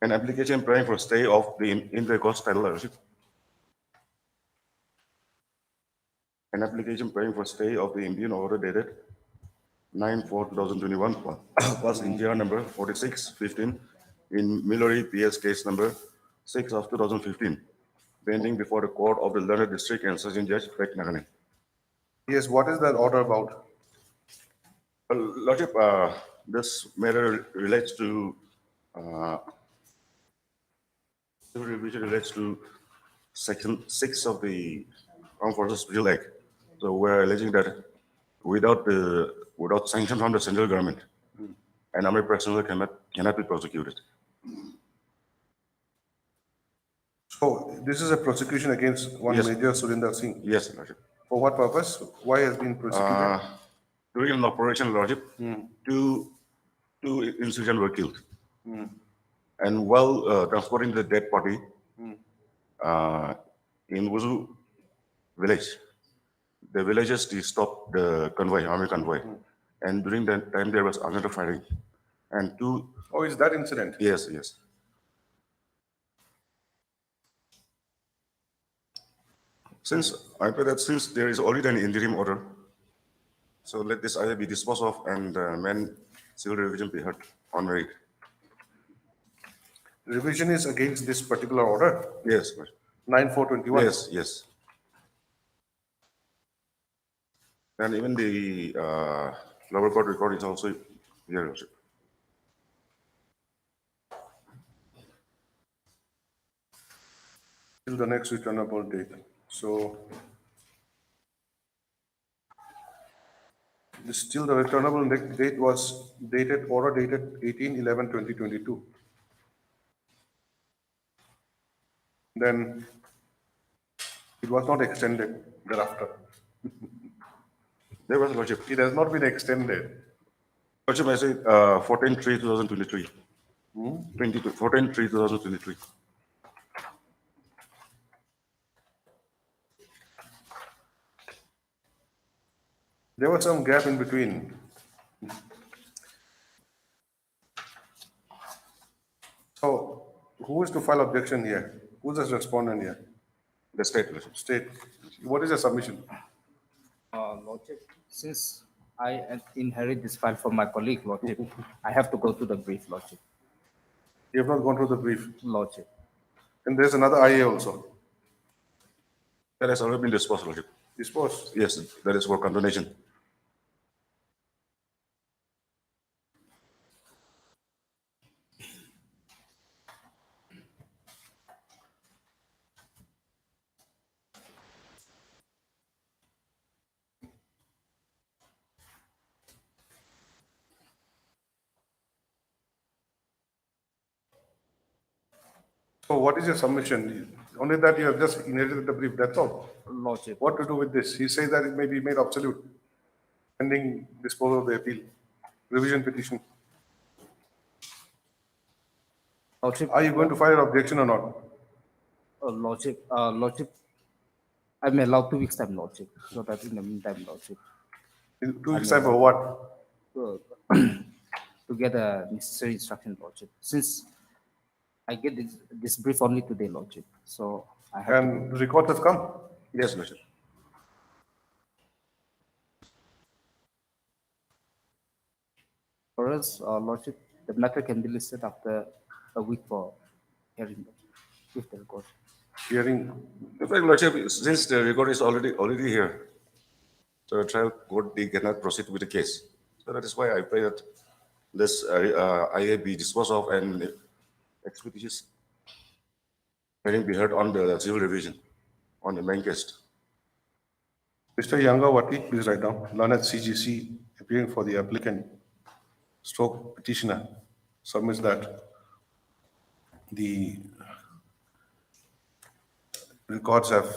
An application praying for stay of the inter-cost title, Lordship. An application praying for stay of the Indian order dated 9/4/2021, passed in GR number 4615 in Millory PS case number 6 of 2015, pending before the court of the learned district and session judge, Pek Nagane. Yes, what is that order about? Lordship, this matter relates to civil revision relates to section 6 of the Armed Forces Bill Act. So we're alleging that without sanction from the central government, an army personnel cannot be prosecuted. So this is a prosecution against one Yes. Major Surinder Singh. Yes, Lordship. For what purpose? Why has been prosecuted? During an operation, Lordship, two insurgents were killed. And while transporting the dead body in Wuzu village, the villagers they stopped the convoy, army convoy. And during that time, there was another firing. And two. Oh, is that incident? Yes, yes. Since I pray that since there is already an interim order, so let this either be disposed of and civil revision be heard on merit. Revision is against this particular order? Yes. 9/4/21? Yes, yes. And even the lower court record is also here. Lordship. Till the next returnable date. So this still the returnable date was order dated 18/11/2022. Then it was not extended thereafter. There was, Lordship. It has not been extended. Lordship, I say 14/3/2023. 14/3/2023. There was some gap in between. So who is to file objection here? Who's the respondent here? The state, Lordship. State. What is the submission? Lordship, since I inherit this file from my colleague, Lordship, I have to go to the brief, Lordship. You have not gone through the brief? Lordship. And there's another IA also. That has already been disposed, Lordship. Dispose. Yes, that is for condonation. So what is your submission? Only that you have just inherited the brief, that's all. Lordship. What to do with this? He says that it may be made absolute pending disposal of the appeal, revision petition. Lordship. Are you going to file an objection or not? Lordship, I'm allowed 2 weeks time, Lordship. So that in the meantime, Lordship. In 2 weeks time for what? To get a necessary instruction, Lordship. Since I get this brief only today, Lordship. So I have And the record has come? Yes, Lordship. For us, Lordship, the matter can be listed after a week for hearing, if the record. Hearing. In fact, Lordship, since the record is already here, so the trial court, they cannot proceed with the case. So that is why I pray that this IA be disposed of and expeditious hearing be heard on the civil revision, on the main case. Mr. Gauhati, please write down. Learned CGC appearing for the applicant, stroke petitioner, submits that the records have,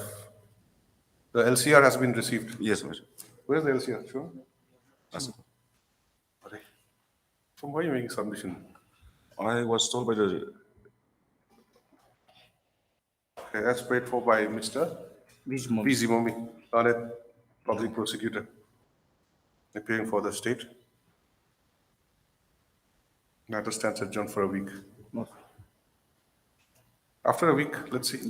the LCR has been received. Yes, Lordship. Where is the LCR? Sure. From where are you making submission? I was told by the Okay, that's paid for by Mr. P. Zimomi, learned public prosecutor, appearing for the state. Matter stands adjourned for a week. No. After a week, let's see.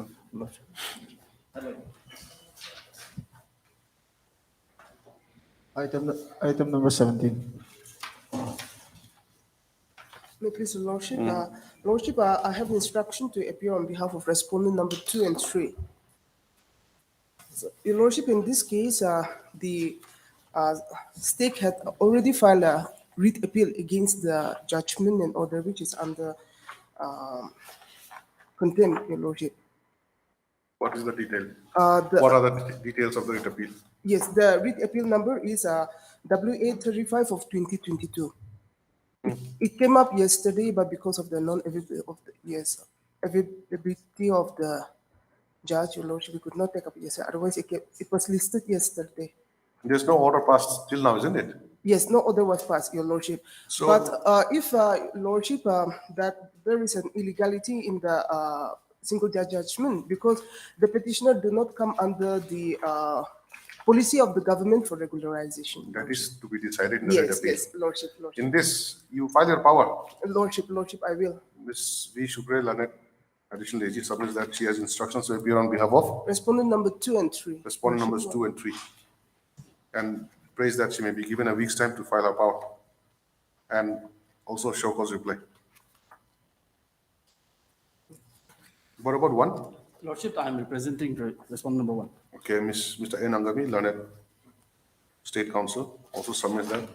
Item number 17. May I please, Your Lordship? Lordship, I have instruction to appear on behalf of respondent number 2 and 3. So, Your Lordship, in this case, the state had already filed a writ appeal against the judgment and order which is under contempt, Your Lordship. What is the detail? The- What are the details of the writ appeal? Yes, the writ appeal number is WA35 of 2022. It came up yesterday, but because of the non-availability of the availability of the judge, Your Lordship, we could not take up yesterday. Otherwise, it was listed yesterday. There's no order passed till now, isn't it? Yes, no order was passed, Your Lordship. So- But if, Lordship, that there is an illegality in the single judge judgment because the petitioner do not come under the policy of the government for regularization. That is to be decided in the writ Yes, appeal. yes, Lordship, Lordship. In this, you file your power. Lordship, I will. Ms. V. Shukre, learned additional AG, submits that she has instructions to appear on behalf of Respondent number 2 and 3. respondent numbers 2 and 3. And prays that she may be given a week's time to file her power. And also show cause reply. What about 1? Lordship, I am representing respondent number 1. Okay, Mr. N. Angami, learned State Counsel, also submits that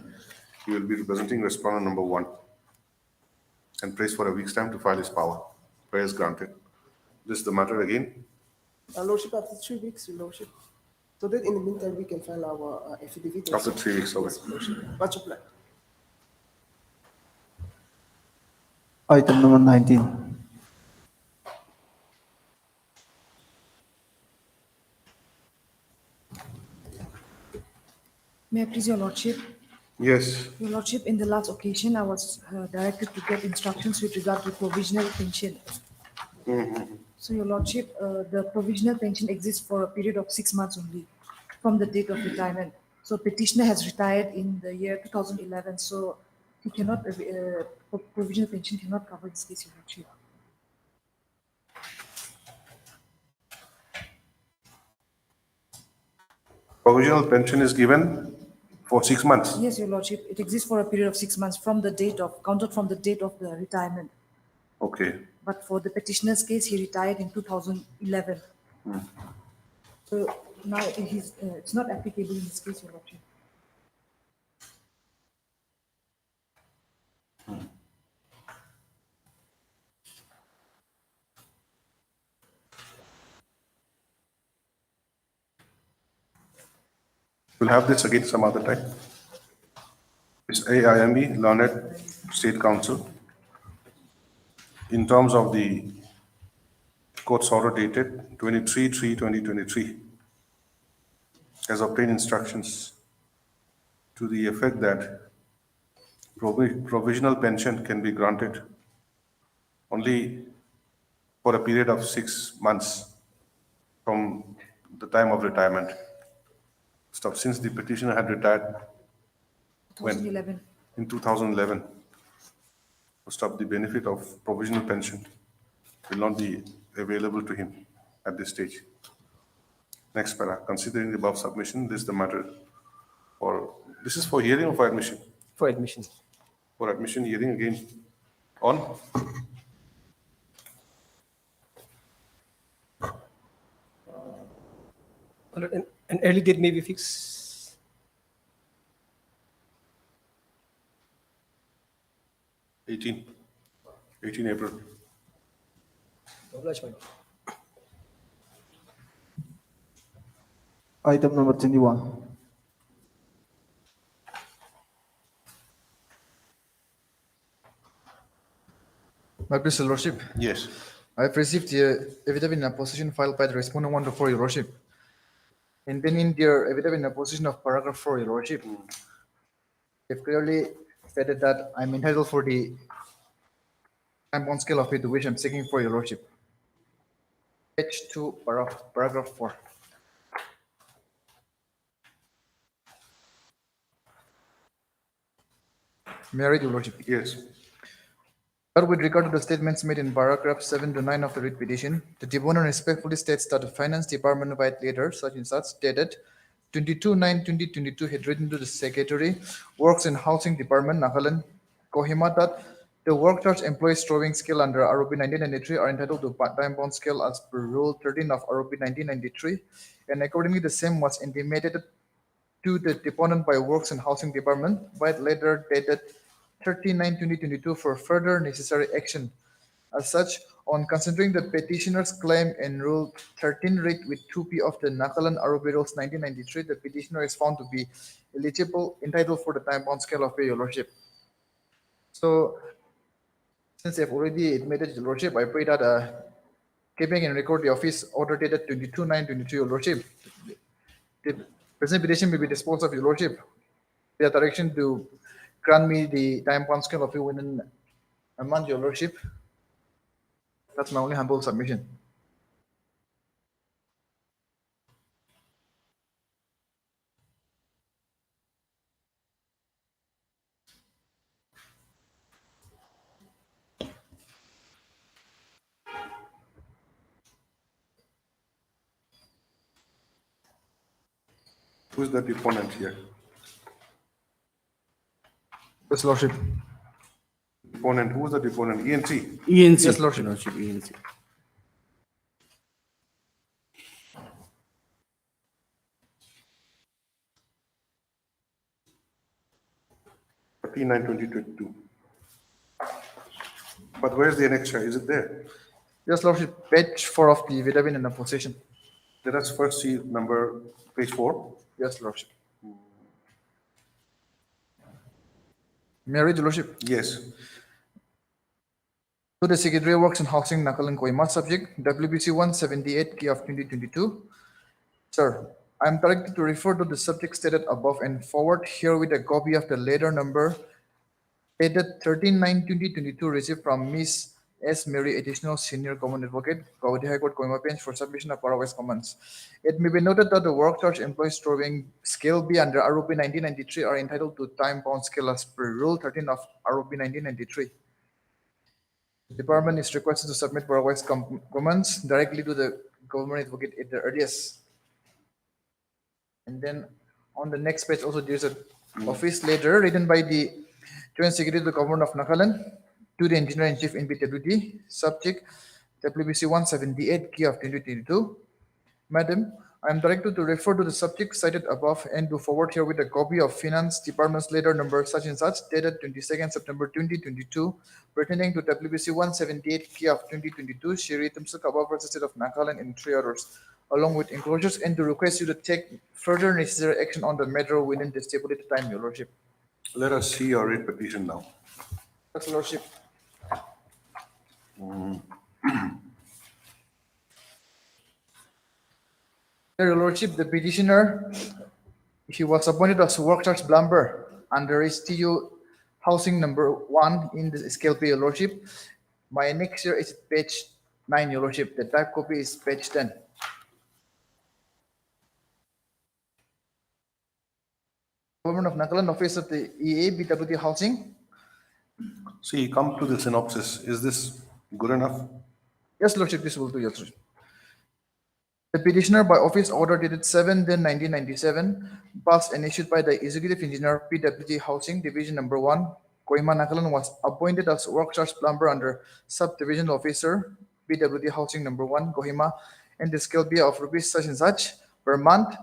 he will be representing respondent number 1 and prays for a week's time to file his power. Prayer is granted. This is the matter again. Lordship, after 3 weeks, Your Lordship. So that in the meantime, we can file our affidavit. After also. 3 weeks, okay. Yes, Lordship. Much obliged. Item number 19. May I please, Your Lordship? Yes. Your Lordship, in the last occasion, I was directed to get instructions with regard to provisional pension. So, Your Lordship, the provisional pension exists for a period of 6 months only from the date of retirement. So, petitioner has retired in the year 2011, so he cannot, provisional pension cannot cover his case, Your Lordship. Provisional pension is given for 6 months. Yes, Your Lordship, it exists for a period of 6 months from the date of, counted from the date of the retirement. Okay. But for the petitioner's case, he retired in 2011. So now it's not applicable in this case, Your Lordship. We'll have this again some other time. It's AIME, Learned State Council. In terms of the court's order dated 23/3/2023, has obtained instructions to the effect that provisional pension can be granted only for a period of 6 months from the time of retirement. Since the petitioner had retired when? 2011. In 2011. The benefit of provisional pension will not be available to him at this stage. Next para, considering the above submission, this is the matter this is for hearing or for admission? For admission. For admission, hearing again on? An early date may be fixed. Eighteen April. Item number 21. My pleasure, Your Lordship. Yes. I have received the affidavit in opposition filed by the respondent 1 to 4, Your Lordship. And then in their affidavit in opposition of paragraph 4, Your Lordship, they've clearly stated that I'm entitled for the time-bound scale of it, which I'm seeking for, Your Lordship. Page 2, paragraph 4. May I read, Your Lordship? Yes. But with regard to the statements made in paragraph 7 to 9 of the writ petition, the deponent respectfully states that the Finance Department by letter such and such dated 22/9/2022 had written to the Secretary, Works and Housing Department, Nagaland, Kohima, that the work charge employees drawing scale under ROP 1993 are entitled to time-bound scale as per Rule 13 of ROP 1993, and accordingly the same was intimated to the deponent by Works and Housing Department by letter dated 13/9/2022 for further necessary action. As such, on considering the petitioner's claim in Rule 13 read with 2P of the Nagaland ROP Rules 1993, the petitioner is found to be entitled for the time-bound scale of pay, Your Lordship. So, since I've already admitted, Your Lordship, I pray that keeping in record the office order dated 22/9/22, Your Lordship, the present petition may be disposed of, Your Lordship. The direction to grant me the time-bound scale of pay within a month, Your Lordship. That's my only humble submission. Who is the deponent here? Yes, Lordship. Deponent, who is the deponent? ENC? ENC. Yes, Lordship. ENC. P9/2022. But where's the annexure? Is it there? Yes, Lordship. Page 4 of the affidavit in opposition. Let us first see number, page 4. Yes, Lordship. May I read, Your Lordship? Yes. To the Secretary Works and Housing, Nagaland, Kohima, subject WBC 178 key of 2022. Sir, I am directed to refer to the subject stated above and forward here with a copy of the letter number dated 13/9/2022 received from Ms. S. Mary, Additional Senior Government Advocate, Gauhati High Court, Kohima Bench, for submission of otherwise comments. It may be noted that the work charge employees drawing scale B under ROP 1993 are entitled to time-bound scale as per Rule 13 of ROP 1993. The department is requested to submit otherwise comments directly to the Government Advocate at the earliest. And then on the next page also there's a office letter written by the Joint Secretary to the Government of Nagaland to the Engineer-in-Chief NPWD, subject WBC 178 key of 2022. Madam, I am directed to refer to the subject cited above and to forward here with a copy of Finance Department's letter number such and such dated 22nd September 2022 pertaining to WBC 178 K of 2022 Shiri Tumsuk above versus State of Nagaland in 3 orders, along with enclosures, and to request you to take further necessary action on the matter within the stipulated time, Your Lordship. Let us see your writ petition now. Yes, Lordship. Your Lordship, the petitioner, he was appointed as work charge plumber under STU housing number 1 in the scale P, Your Lordship. My next year is page 9, Your Lordship. The type copy is page 10. Government of Nagaland, Office of the EA, BWT Housing. See, come to the synopsis. Is this good enough? Yes, Lordship, this will do, Your Lordship. The petitioner by office order dated 7/10/1997, passed and issued by the Executive Engineer, PWT Housing, Division number 1, Kohima, Nagaland, was appointed as work charge plumber under Subdivision Officer, PWT Housing number 1, Kohima, and the scale B of rupees such and such per month.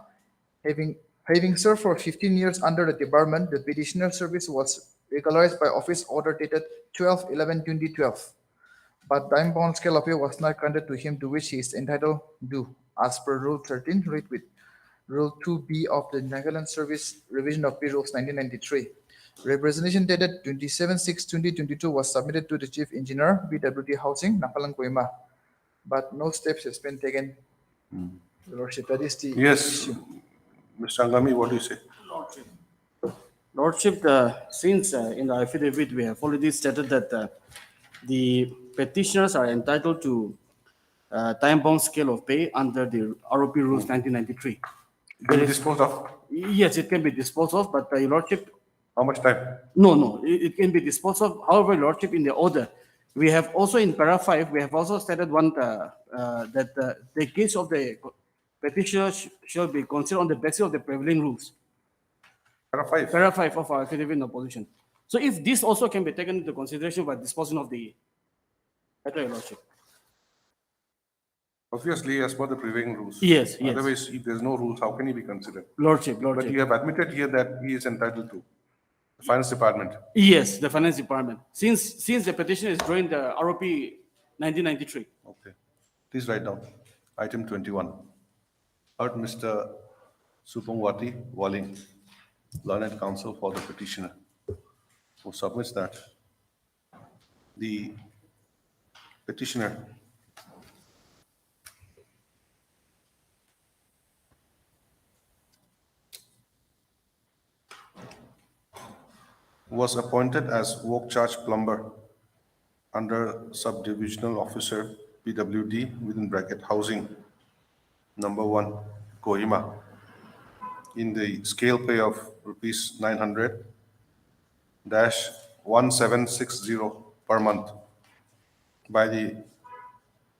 Having served for 15 years under the department, the petitioner's service was regularized by office order dated 12/11/2012. But time-bound scale of pay was not granted to him, to which he is entitled due, as per Rule 13, read with Rule 2B of the Nagaland Service Revision of Pay Rules 1993. Representation dated 27/6/2022 was submitted to the Chief Engineer, BWT Housing, Nagaland, Kohima, but no steps has been taken. Your Lordship, that is the Yes. issue. Mr. Angami, what do you say? Lordship, since in the affidavit we have already stated that the petitioners are entitled to time-bound scale of pay under the ROP Rules 1993. Can be disposed of? Yes, it can be disposed of, but Your Lordship. How much time? No, it can be disposed of. However, Your Lordship, in the order, we have also in para 5, we have also stated that the case of the petitioner shall be considered on the basis of the prevailing rules. Para 5? Para 5 of our affidavit in opposition. So if this also can be taken into consideration by disposing of the matter, Your Lordship. Obviously, as per the prevailing rules. Yes, yes. Otherwise, if there's no rules, how can he be considered? Lordship. But you have admitted here that he is entitled to the Finance Department. Yes, the Finance Department. Since the petition is drawing the ROP 1993. Okay. Please write down item 21. Heard Mr. Supamwati Walling, Learned Counsel for the petitioner, who submits that the petitioner was appointed as work charge plumber under Subdivisional Officer, PWD, within bracket housing, number 1, Kohima, in the scale pay of rupees 900-1760 per month by the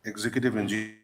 Executive Engineer.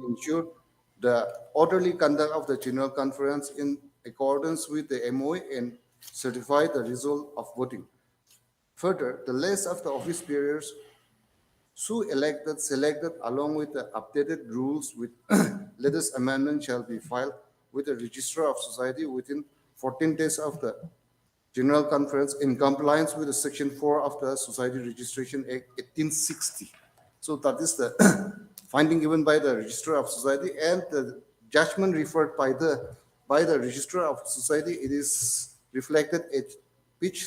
ensure the orderly conduct of the general conference in accordance with the MOA and certify the result of voting. Further, the list of the office bearers so elected, selected along with the updated rules with latest amendment shall be filed with the Registrar of Society within 14 days of the General Conference in compliance with the Section 4 of the Society Registration Act 1860. So that is the finding given by the Registrar of Society and the judgment referred by the Registrar of Society. It is reflected at page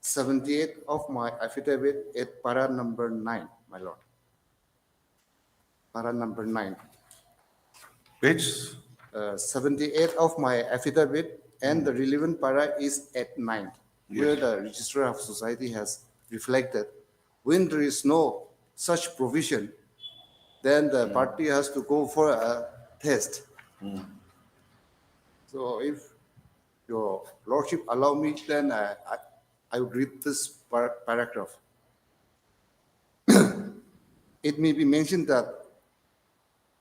78 of my affidavit at para number 9, my lord. Para number 9. Page? 78 of my affidavit, and the relevant para is at 9, where the Registrar of Society has reflected. When there is no such provision, then the party has to go for a test. So if your lordship allow me, then I would read this paragraph. It may be mentioned that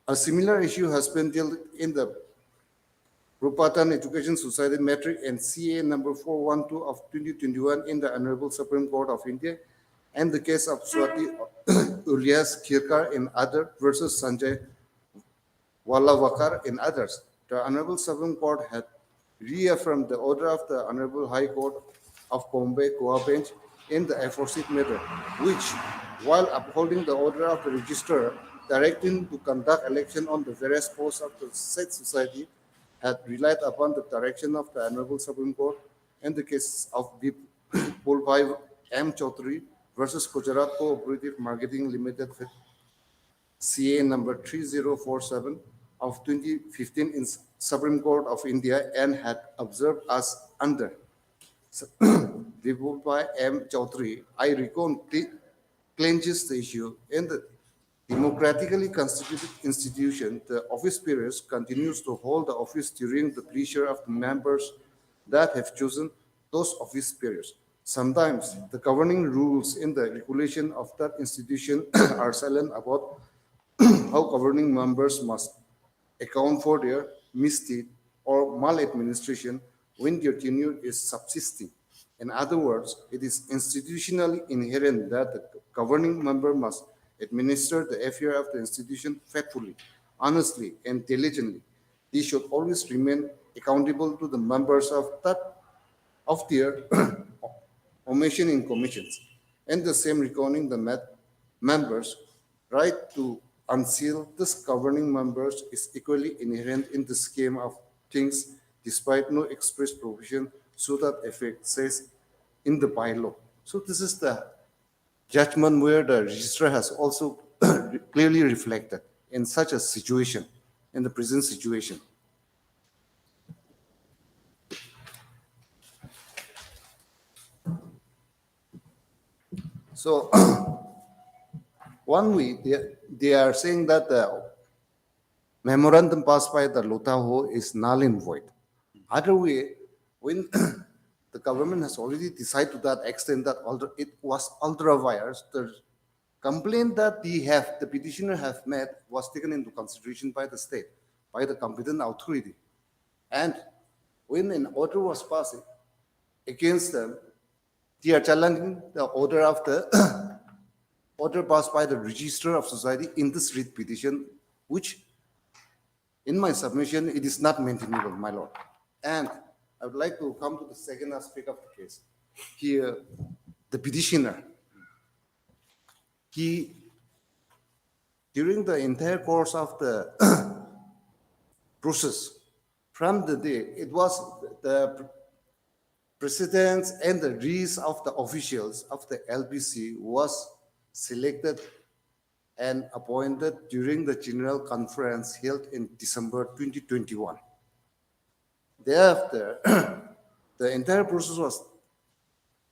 a similar issue has been dealt in the Rupatan Education Society Metric and CA number 412 of 2021 in the Honorable Supreme Court of India, and the case of Swati Ulias Kirkar in other versus Sanjay Wallavakar in others. The Honorable Supreme Court had reaffirmed the order of the Honorable High Court of Bombay Goa Bench in the aforesaid matter, which, while upholding the order of the registrar directing to conduct election on the various posts of the said society, had relied upon the direction of the Honorable Supreme Court in the case of Bulbhai M. Chaudhary versus Gujarat Cooperative Marketing Limited, CA number 3047 of 2015 in Supreme Court of India, and had observed as under Bulbhai M. Chaudhary, I recall clinches the issue in the democratically constituted institution. The office bearers continues to hold the office during the pleasure of the members that have chosen those office bearers. Sometimes the governing rules in the regulation of that institution are silent about how governing members must account for their misdeed or maladministration when their tenure is subsisting. In other words, it is institutionally inherent that the governing member must administer the affair of the institution faithfully, honestly, and diligently. They should always remain accountable to the members of their omission in commissions, and the same reckoning the members' right to unseal this governing members is equally inherent in the scheme of things, despite no express provision so that effect says in the bylaw. So this is the judgment where the registrar has also clearly reflected in such a situation, in the present situation. So one way they are saying that the memorandum passed by the Lotaho is null and void. Other way, when the government has already decided to that extent that it was ultra vires, the complaint that the petitioner have made was taken into consideration by the state, by the competent authority. And when an order was passed against them, they are challenging the order of the order passed by the Registrar of Society in this writ petition, which in my submission, it is not maintainable, my lord. And I would like to come to the second aspect of the case. Here, the petitioner, during the entire course of the process, from the day, it was the presidents and the rees of the officials of the LBC was selected and appointed during the General Conference held in December 2021. Thereafter, the entire process was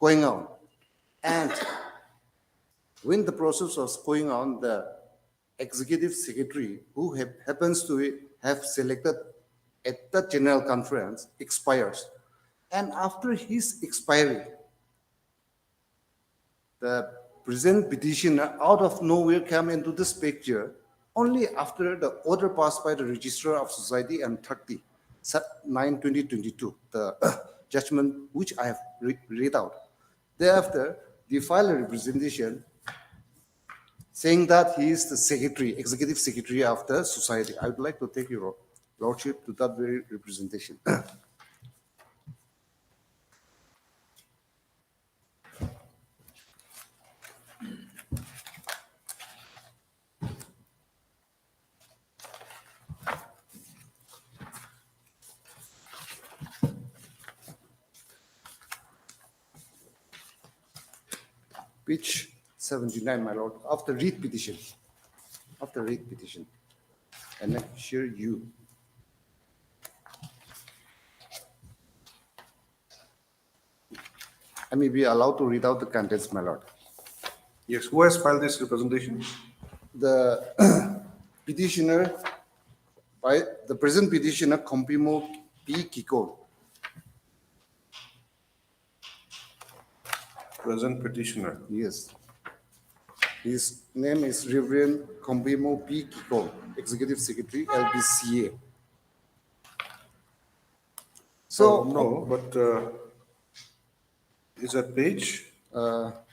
going on. And when the process was going on, the executive secretary, who happens to have selected at the General Conference, expires. And after his expiry, the present petitioner out of nowhere came into this picture Only after the order passed by the Registrar of Society and 30/9/2022, the judgment which I have read out. Thereafter, they filed a representation saying that he is the secretary, executive secretary of the society. I would like to take your lordship to that very representation. Page 79, my lord, after read petition. After read petition. And I share you. I may be allowed to read out the contents, my lord. Yes, who has filed this representation? The petitioner, by the present petitioner, Kompimo P. Kiko. Present petitioner. Yes. His name is Reverend Kompimo P. Kiko, Executive Secretary, LBCA. So, no, but is that page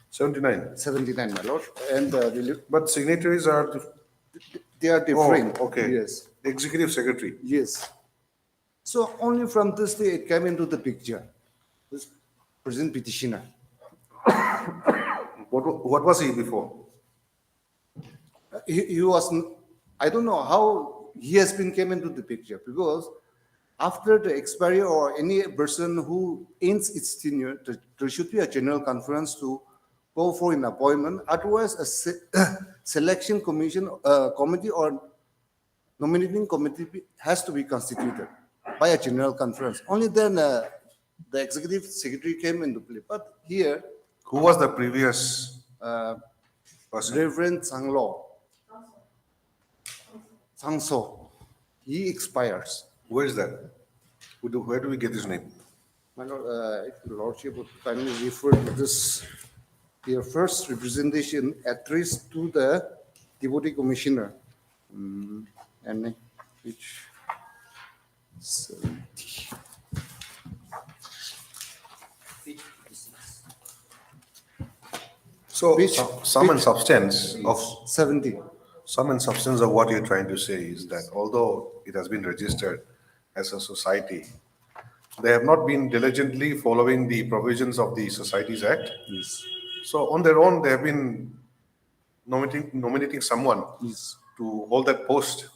79? 79, my lord. And but signatories are they are different. Oh, okay. Yes. Executive Secretary. Yes. So only from this day it came into the picture. This present petitioner. What was he before? He was, I don't know how he has been came into the picture, because after the expiry or any person who ends its tenure, there should be a general conference to go for an appointment. Otherwise, a selection commission, committee or nominating committee has to be constituted by a general conference. Only then the executive secretary came into play. But here, who was the previous person? Reverend Sangso. He expires. Where is that? Where do we get his name? My lord, if your lordship would kindly refer to this, your first representation addressed to the deputy commissioner. And which 70. So sum and substance of 70. Sum and substance of what you're trying to say is that although it has been registered as a society, they have not been diligently following the provisions of the Societies Act. Yes. So on their own, they have been nominating someone to hold that post,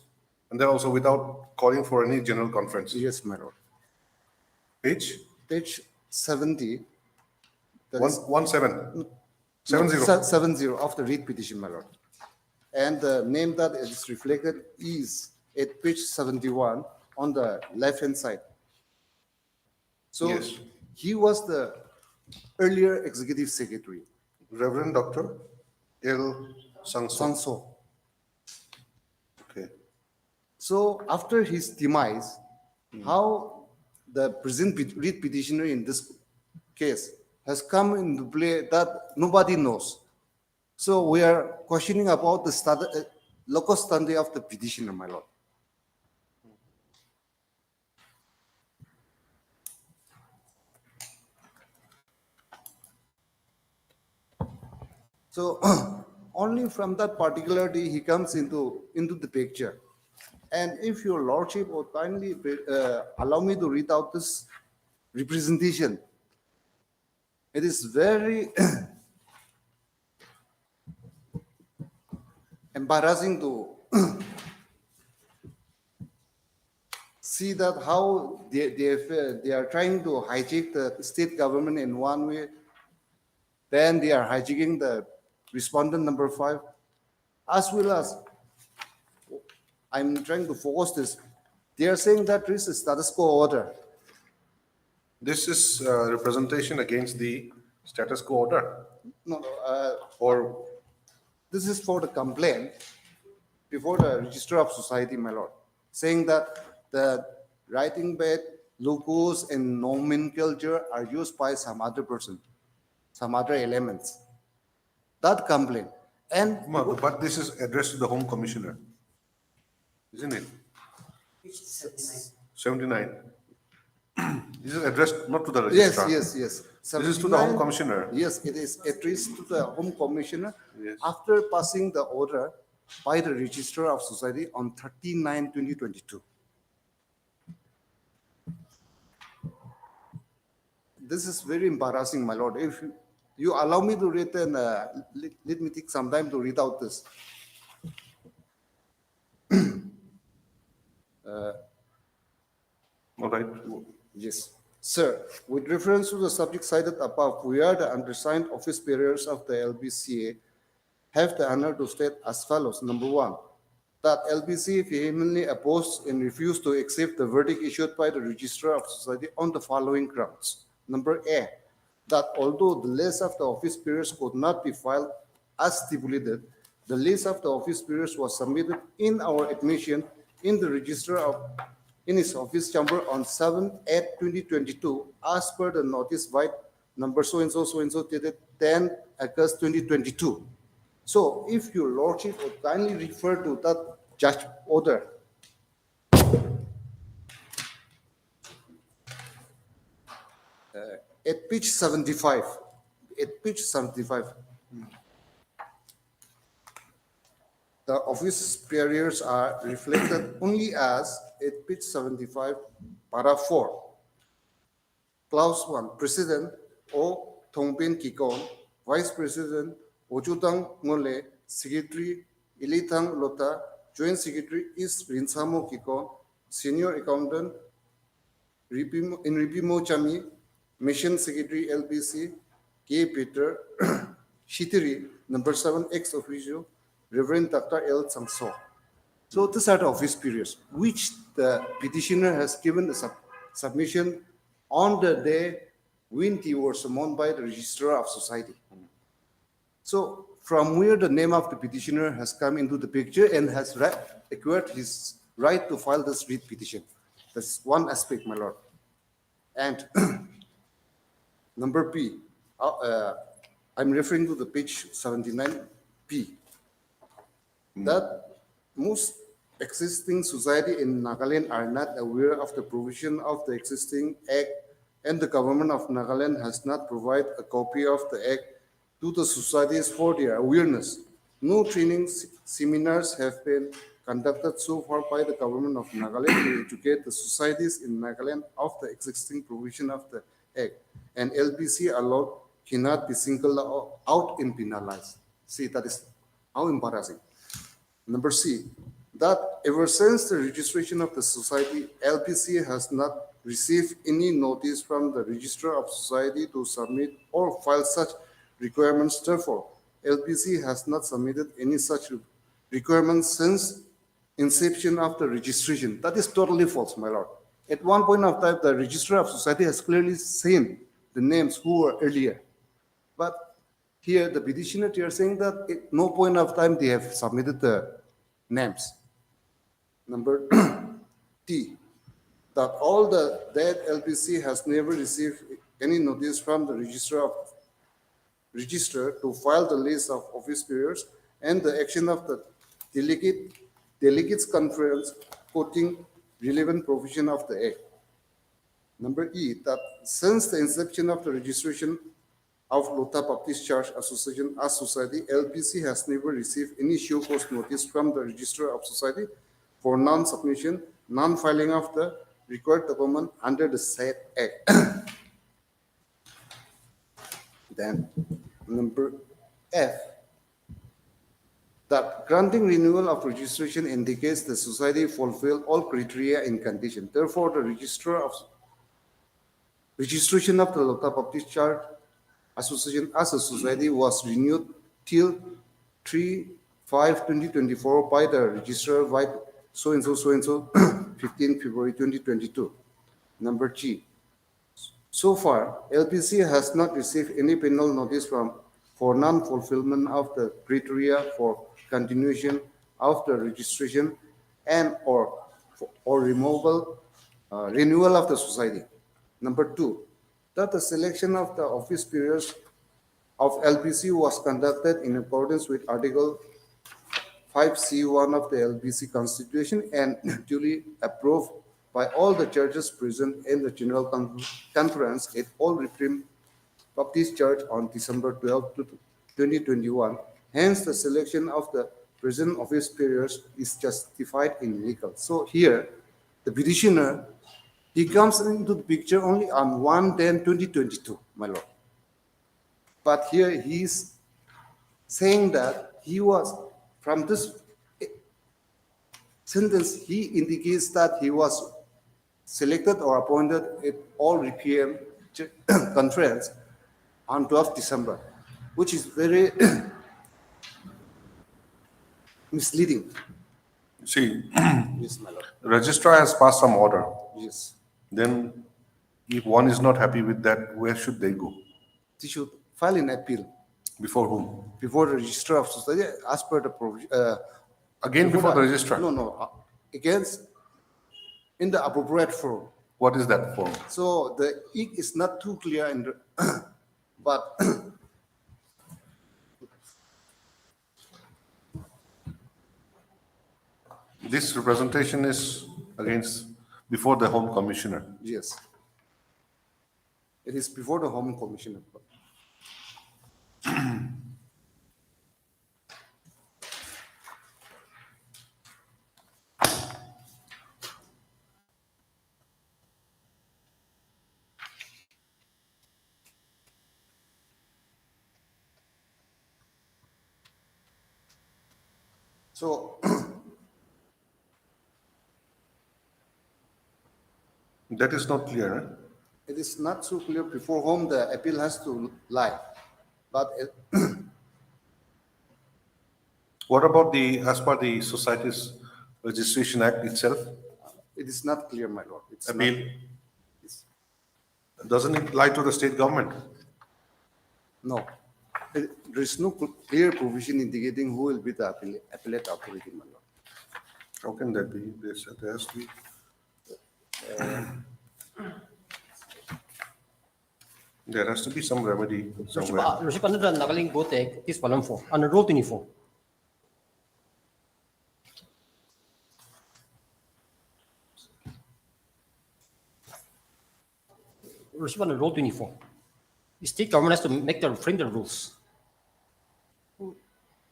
and then also without calling for any general conference. Yes, my lord. Page? Page 70. 17. 70 of the read petition, my lord. And the name that is reflected is at page 71 on the left-hand side. So Yes. he was the earlier executive secretary. Reverend Dr. L. Sangso. Okay. So after his demise, how the present read petitioner in this case has come into play that nobody knows. So we are questioning about the locus standi of the petitioner, my lord. So only from that particular day he comes into the picture. And if your lordship would kindly allow me to read out this representation, it is very embarrassing to see that how they are trying to hijack the state government in one way, then they are hijacking the respondent number 5, as well as I'm trying to focus this. They are saying that there is a status quo order. This is representation against the status quo order. No, or this is for the complaint before the Registrar of Society, my lord, saying that the writing bed, logos, and nomenclature are used by some other person, some other elements. That complaint. And but this is addressed to the Home Commissioner. isn't it? 79. This is addressed not to the Yes, registrar. yes, yes. This is to the Home 79 Commissioner. Yes, it is addressed to the Home Commissioner Yes. after passing the order by the Registrar of Society on 39/2022. This is very embarrassing, my lord. If you allow me to read, and let me take some time to read out this. All right. Yes. Sir, with reference to the subject cited above, we are the undersigned office bearers of the LBCA have the honor to state as follows. Number one, that LBC vehemently opposed and refused to accept the verdict issued by the Registrar of Society on the following grounds. Number A, that although the list of the office bearers could not be filed as stipulated, the list of the office bearers was submitted in our admission in the Register of in his office chamber on 7/8/2022 as per the notice by number so and so dated 10 August 2022. So if your lordship would kindly refer to that judge order. At page 75, the office barriers are reflected only as at page 75, para 4. Clause 1, President O. Thongpen Kikon, Vice President Ojutang Ngole, Secretary Ilitang Lota, Joint Secretary is Rinsamo Kikon, Senior Accountant in Ripimo Chami, Mission Secretary LBC, K. Peter, Shitiri, number 7, ex officio, Reverend Dr. L. Sangso. So these are the office periods, which the petitioner has given the submission on the day when he was summoned by the Registrar of Society. So from where the name of the petitioner has come into the picture and has acquired his right to file this writ petition. That's one aspect, my lord. And number B, I'm referring to the page 79P, that most existing society in Nagaland are not aware of the provision of the existing act, and the government of Nagaland has not provided a copy of the act to the societies for their awareness. No training seminars have been conducted so far by the government of Nagaland to educate the societies in Nagaland of the existing provision of the act, and LBC alone cannot be singled out and penalized. See, that is how embarrassing. Number C, that ever since the registration of the society, LBC has not received any notice from the Registrar of Society to submit or file such requirements. Therefore, LBC has not submitted any such requirements since inception of the registration. That is totally false, my lord. At one point of time, the Registrar of Society has clearly seen the names who were earlier. But here, the petitioner here saying that at no point of time they have submitted the names. Number T, that all that LBC has never received any notice from the Registrar to file the list of office bearers and the action of the delegates conference quoting relevant provision of the act. Number E, that since the inception of the registration of Lota Baptist Church Association as Society, LBC has never received any show cause notice from the Registrar of Society for non-submission, non-filing of the required document under the said act. Then number F, that granting renewal of registration indicates the society fulfill all criteria and condition. Therefore, the registration of the Lota Baptist Church Association as a society was renewed till 3/5/2024 by the registrar by so and so 15 February 2022. Number G, so far LBC has not received any penal notice for non-fulfillment of the criteria for continuation of the registration and or renewal of the society. Number 2, that the selection of the office periods of LBC was conducted in accordance with Article 5C1 of the LBC Constitution and duly approved by all the churches present in the General Conference at all Redeemed Baptist Church on December 12, 2021. Hence, the selection of the present office bearers is justified in legal. So here, the petitioner, he comes into the picture only on 1/10/2022, my lord. But here he is saying that he was, from this sentence, he indicates that he was selected or appointed at all RPM conference on 12th December, which is very misleading. See, Yes, my lord. the registrar has passed some order. Yes. Then if one is not happy with that, where should they go? They should file an appeal Before whom? before the registrar of society as per the provision. Again before the registrar? No, against in the appropriate forum. What is that for? So the ink is not too clear in the, but This representation is against, before the Home Commissioner. yes, it is before the Home Commissioner. So That is not clear, eh? it is not so clear before whom the appeal has to lie. But What about the, as per the Societies Registration Act itself? it is not clear, my lord. It's not- Appeal? Doesn't it lie to the state government? No. There is no clear provision indicating who will be the appellate authority, my lord. How can that be? There has to be. There has to be some remedy somewhere. Lordship, under the Nagaling Boat Act, this volume 4, under Rule 24. Lordship, under Rule 24. The state government has to frame the rules.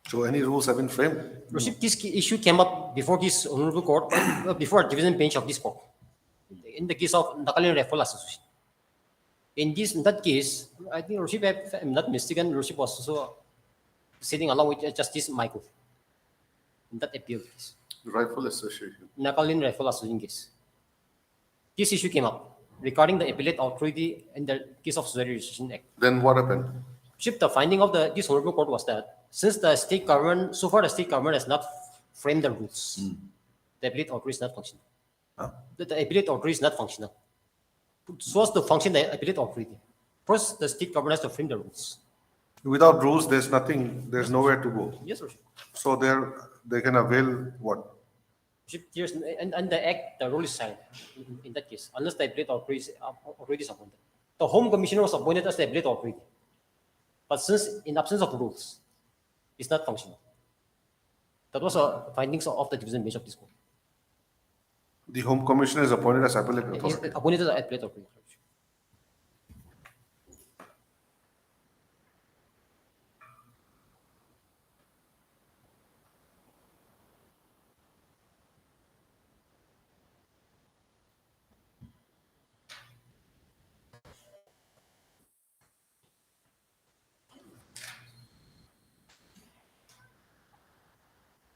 So any rules have been framed? Lordship, this issue came up before this honorable court, before a division bench of this court, in the case of Nagaling Rifle Association. In that case, I think Lordship, if I'm not mistaken, Lordship was also sitting along with Justice Michael in that appeal case. Rifle Association. Nagaling Rifle Association case. This issue came up regarding the appellate authority in the case of Society Registration Act. Then what happened? Lordship, the finding of this honorable court was that since the state government, so far the state government has not framed the rules, the appellate authority is not functional. The appellate authority is not functional. So as to function the appellate authority, first the state government has to frame the rules. Without rules, there's nothing, there's nowhere to go. Yes, Lordship. So they can avail what? Lordship, yes, and the act, the rule is silent in that case, unless the appellate authority is appointed. The Home Commissioner was appointed as the appellate authority. But since in absence of rules, it's not functional. That was a findings of the division bench of this court. The Home Commissioner is appointed as appellate He's authority. appointed as the appellate authority.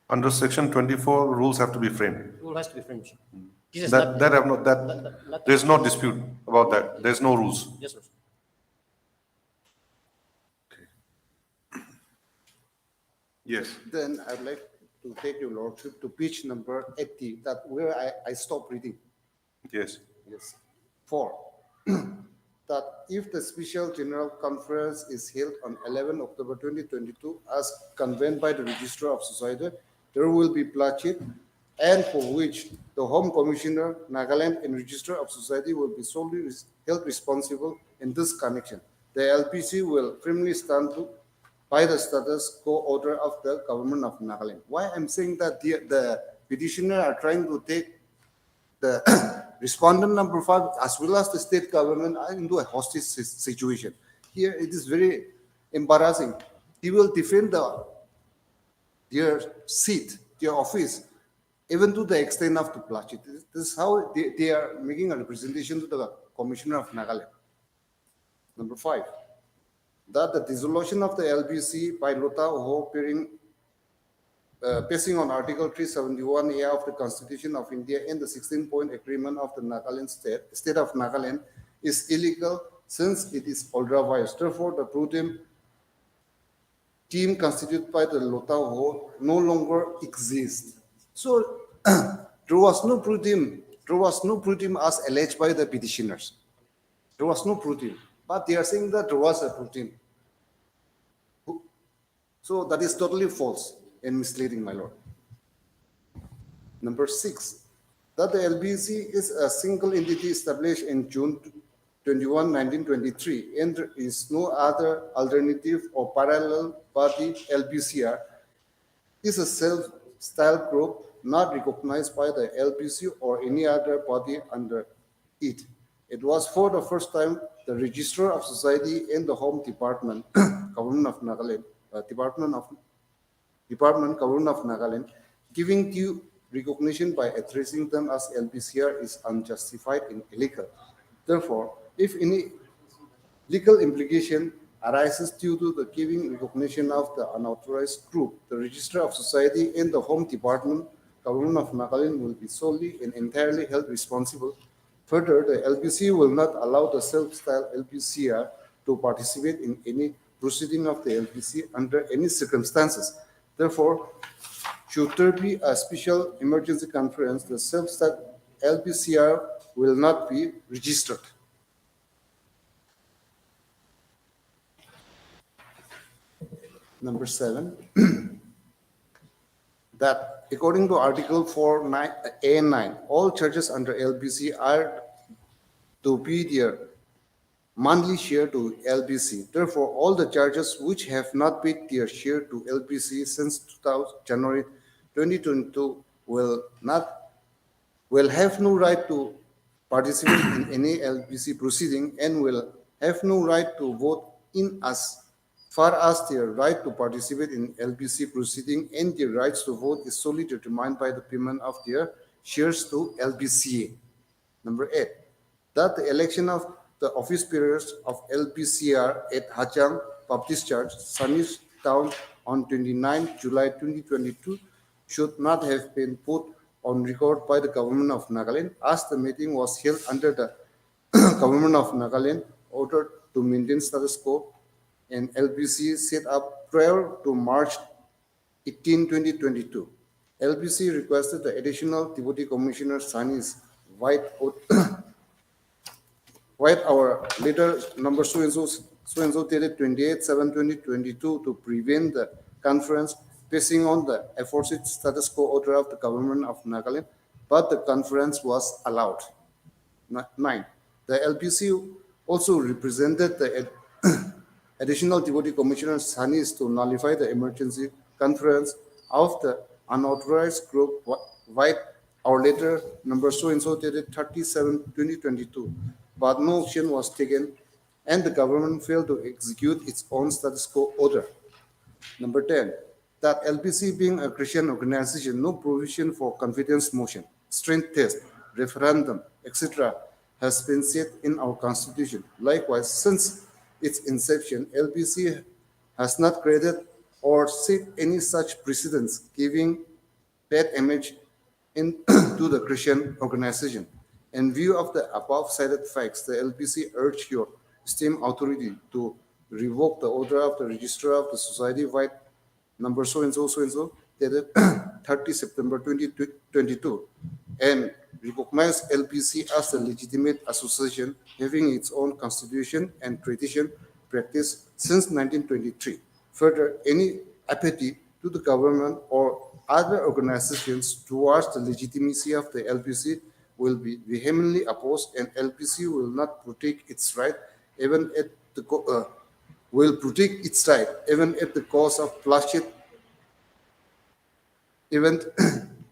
Under section 24, rules have to be framed. Rule has to be framed. This is not- There's no dispute about that. There's no rules. Yes, sir. Yes. Then I'd like to take your lordship to page number 80, that where I stopped reading. Yes. Yes. 4. That if the special general conference is held on 11 October 2022 as convened by the Registrar of Society, there will be bloodshed, and for which the Home Commissioner, Nagaland, and Registrar of Society will be solely held responsible in this connection. The LPC will firmly stand to by the status quo order of the government of Nagaland. Why I'm saying that the petitioner are trying to take the respondent number 5 as well as the state government are into a hostage situation. Here it is very embarrassing. He will defend their seat, their office, even to the extent of the bloodshed. This is how they are making a representation to the Commissioner of Nagaland. Number 5, that the dissolution of the LBC by Lota Oho basing on Article 371A of the Constitution of India and the 16-point agreement of the Nagaland state of Nagaland is illegal since it is ultra vires. Therefore, the pro-tem team constituted by the Lota Oho no longer exists. So there was no pro-tem as alleged by the petitioners. There was no pro-tem, but they are saying that there was a pro-tem. So that is totally false and misleading, my lord. Number 6, that the LBC is a single entity established in June 21, 1923, and there is no other alternative or parallel body. LBCR is a self-styled group not recognized by the LBC or any other body under it. It was for the first time the Registrar of Society in the Home Department, Government of Nagaland, Department, Government of Nagaland, giving due recognition by addressing them as LBCR is unjustified and illegal. Therefore, if any legal implication arises due to the giving recognition of the unauthorized group, the Registrar of Society in the Home Department, Government of Nagaland will be solely and entirely held responsible. Further, the LBC will not allow the self-styled LBCR to participate in any proceeding of the LBC under any circumstances. Therefore, should there be a special emergency conference, the self-styled LBCR will not be registered. Number 7, that according to Article 4A9, all charges under LBC are to be their monthly share to LBC. Therefore, all the charges which have not paid their share to LBC since January 2022 will have no right to participate in any LBC proceeding and will have no right to vote in as far as their right to participate in LBC proceeding and their rights to vote is solely determined by the payment of their shares to LBCA. Number 8, that the election of the office bearers of LBCR at Hachang Baptist Church, Sanis Town on 29 July 2022 should not have been put on record by the Government of Nagaland as the meeting was held under the Government of Nagaland order to maintain status quo and LBC set up prior to March 18, 2022. LBC requested the additional Deputy Commissioner Sanis White our letter number so-and-so dated 28/7/2022 to prevent the conference basing on the aforesaid status quo order of the Government of Nagaland, but the conference was allowed. 9. The LBC also represented the additional Deputy Commissioner Sanis to nullify the emergency conference of the unauthorized group White our letter number so-and-so dated 30/7/2022. But no action was taken and the government failed to execute its own status quo order. Number 10, that LBC being a Christian organization, no provision for confidence motion, strength test, referendum, etc. has been set in our constitution. Likewise, since its inception, LBC has not created or set any such precedents giving bad image to the Christian organization. In view of the above cited facts, the LBC urge your esteemed authority to revoke the order of the Registrar of the Society White number so-and-so, dated 30 September 2022, and recognize LBC as a legitimate association having its own constitution and tradition practice since 1923. Further, any apathy to the government or other organizations towards the legitimacy of the LBC will be vehemently opposed, and LBC will not protect its right even at the will protect its right even at the cost of bloodshed event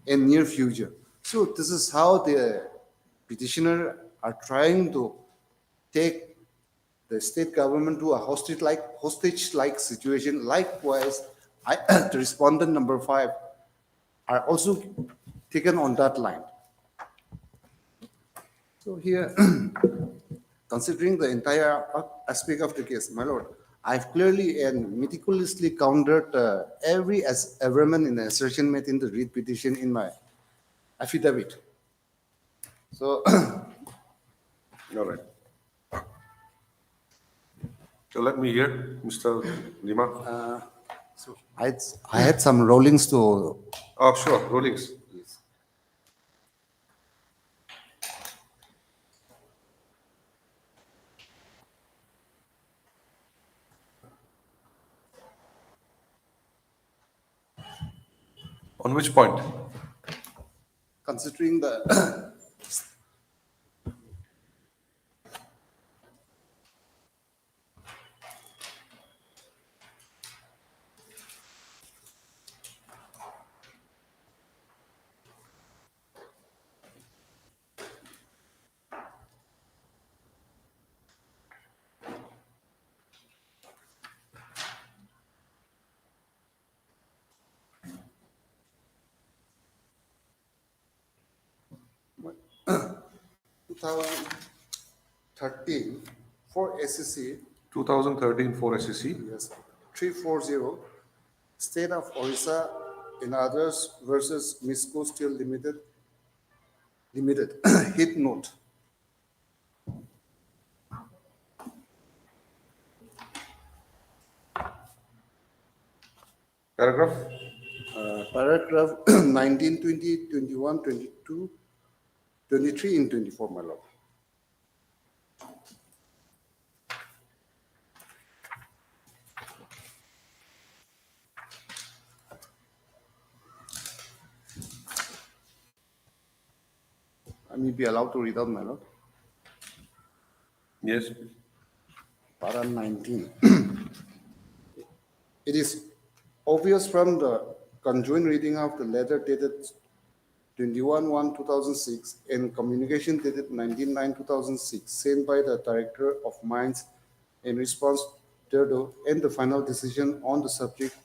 in near future. So this is how the petitioner are trying to take the state government to a hostage-like situation. Likewise, the respondent number 5 are also taken on that line. So here, considering the entire aspect of the case, my lord, I've clearly and meticulously countered every averment in the assertion made in the writ petition in my affidavit. So, All right. So let me hear, Mr. Lima. so I had some rollings to. Oh, sure, rulings. On which point? Considering the for SEC, 2013 for SEC. yes, 340, State of Orissa and others versus Misco Steel Limited, hit note. Paragraph? Paragraph 19, 20, 21, 22, 23, and 24, my lord. I may be allowed to read out, my lord. Yes. Para 19. It is obvious from the conjoined reading of the letter dated 21/1/2006 and communication dated 19/9/2006 sent by the Director of Mines in response thereto, and the final decision on the subject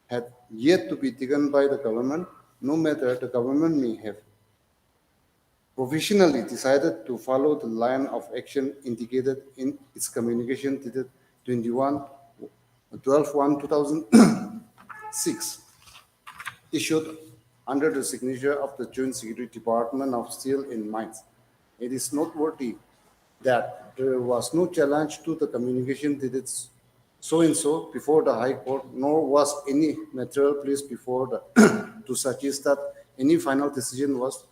had yet to be taken by the government. No matter, the government may have provisionally decided to follow the line of action indicated in its communication dated 12/1/2006, issued under the signature of the Joint Secretary Department of Steel and Mines. It is noteworthy that there was no challenge to the communication dated so-and-so before the High Court, nor was any material placed before the to suggest that any final decision was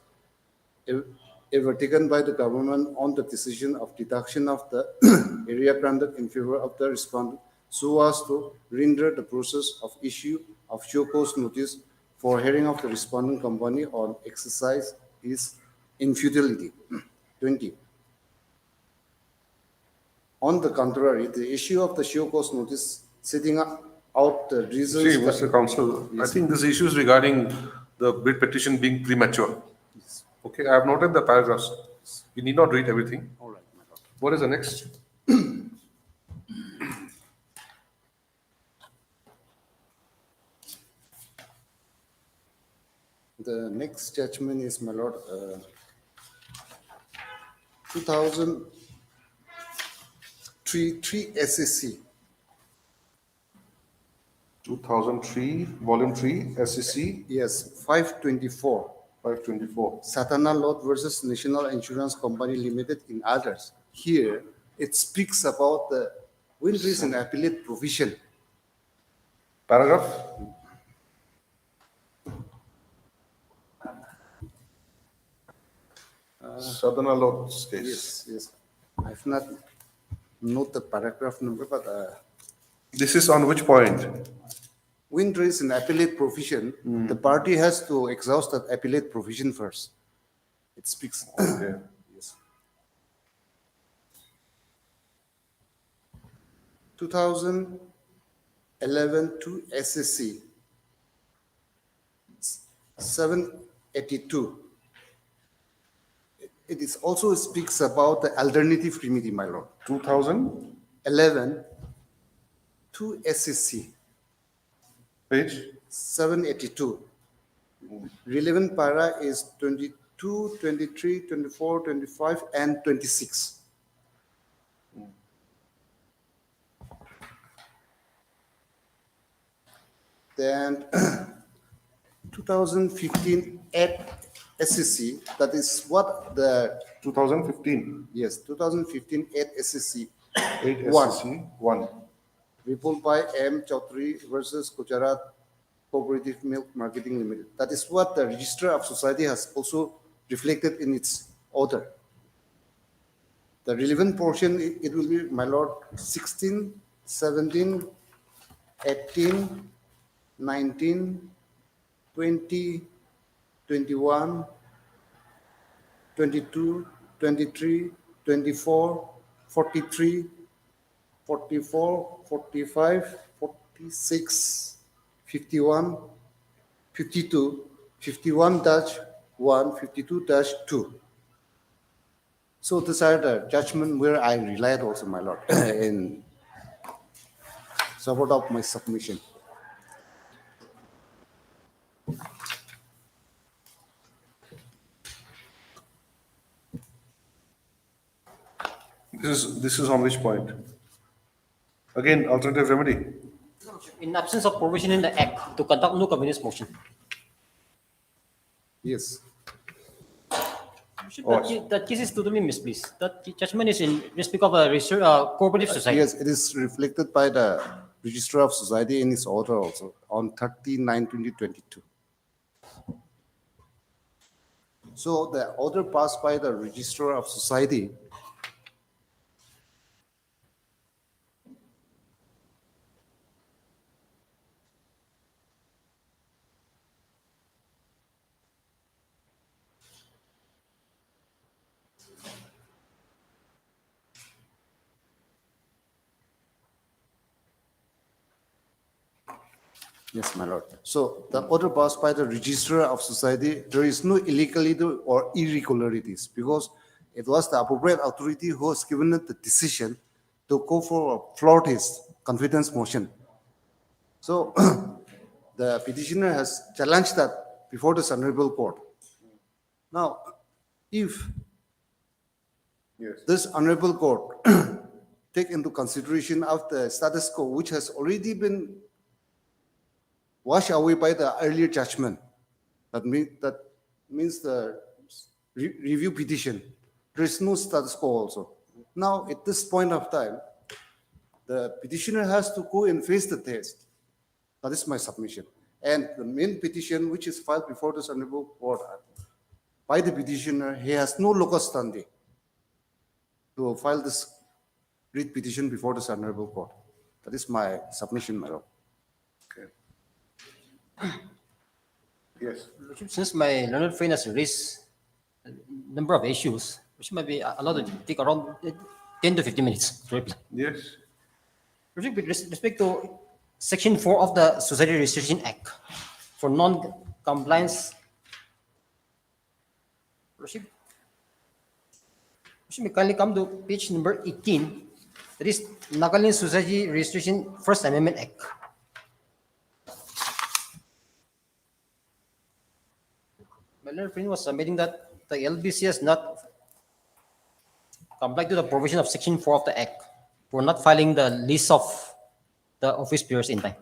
ever taken by the government on the decision of deduction of the area granted in favor of the respondent, so as to render the process of issue of show cause notice for hearing of the respondent company on exercise is in futility. 20. On the contrary, the issue of the show cause notice setting out the reasons. See, Mr. Counsel, I think this issue is regarding the writ petition being premature. Okay, I have noted the paragraphs. We need not read everything. All right, my lord. What is the next? The next judgment is, my lord, 2003 SEC. 2003, Volume 3, SEC. Yes, 524. 524. Satana Lot versus National Insurance Company Limited in others. Here, it speaks about the wind risk and appellate provision. Paragraph? Sadhana Lot's case. Yes, yes. I've not noted the paragraph number, but This is on which point? wind risk and appellate provision, the party has to exhaust that appellate provision first. It speaks. Okay. Yes. 2011 to SSC 782. It is also speaks about the alternative remedy, my lord. 2011 to SSC page 782. Relevant para is 22, 23, 24, 25, and 26. Then 2015 at SSC, that is what the 2015 yes 2015 at SSC 8 1 SCC 1. report by M. Chaudhary versus Gujarat Cooperative Milk Marketing Limited. That is what the Register of Society has also reflected in its order. The relevant portion, it will be, my lord, 16, 17, 18, 19, 20, 21, 22, 23, 24, 43, 44, 45, 46, 51, 52, 51-1, 52-2. So these are the judgment where I relied also, my lord, in support of my submission. This is on which point? Again, alternative remedy. In absence of provision in the Act to conduct no convenience motion. Yes. That case is totally misplaced. That judgment is in respect of a cooperative society. Yes, it is reflected by the Register of Society in its order also on 30/9/2022. So the order passed by the Register of Society Yes, my lord. So the order passed by the Registrar of Society, there is no illegality or irregularities because it was the appropriate authority who has given it the decision to go for a floor test confidence motion. So the petitioner has challenged that before this honorable court. Now, if this honorable court take into consideration of the status quo, which has already been washed away by the earlier judgment, that means the review petition, there is no status quo also. Now, at this point of time, the petitioner has to go and face the test. That is my submission. And the main petition, which is filed before this honorable court by the petitioner, he has no locus standi to file this writ petition before this honorable court. That is my submission, my lord. Yes. Since my learned friend has raised a number of issues, which might be allowed to take around 10 to 15 minutes to reply. Yes. With respect to Section 4 of the Society Registration Act for non-compliance, Worship, may kindly come to page number 18. That is Nagaland Society Registration First Amendment Act. My learned friend was submitting that the LBC has not complied to the provision of Section 4 of the Act for not filing the list of the office bearers in time.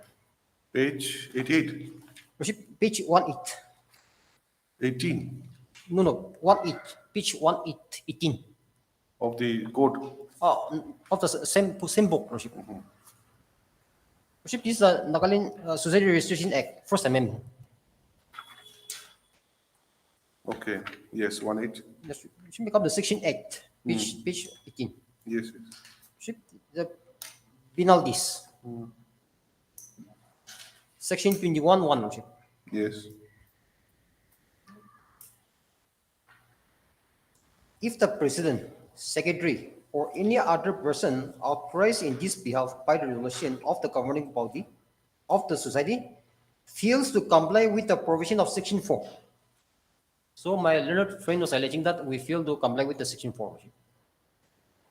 Page 88. Page 18. 18. No, 18. Page 18. Of the code. Of the same book, Worship. Worship, this is the Nagaland Society Registration Act, First Amendment. Okay. Yes, 18. Yes, it should become the Section 8, page 18. Yes. Should the penalties. Section 21(1). Worship. Yes. If the president, secretary, or any other person authorized in this behalf by the resolution of the governing body of the society fails to comply with the provision of Section 4. So my learned friend was alleging that we fail to comply with the Section 4.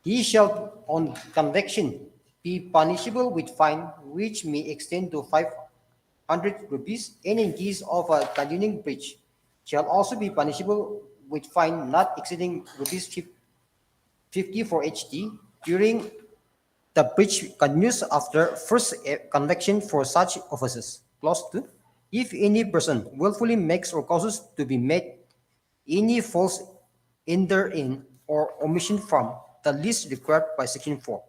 He shall, on conviction, be punishable with fine which may extend to 500 rupees, and in case of a continuing breach, shall also be punishable with fine not exceeding rupees 50 for HT during the breach continues after first conviction for such offences. Clause 2. If any person willfully makes or causes to be made any false either in or omission from the list required by Section 4,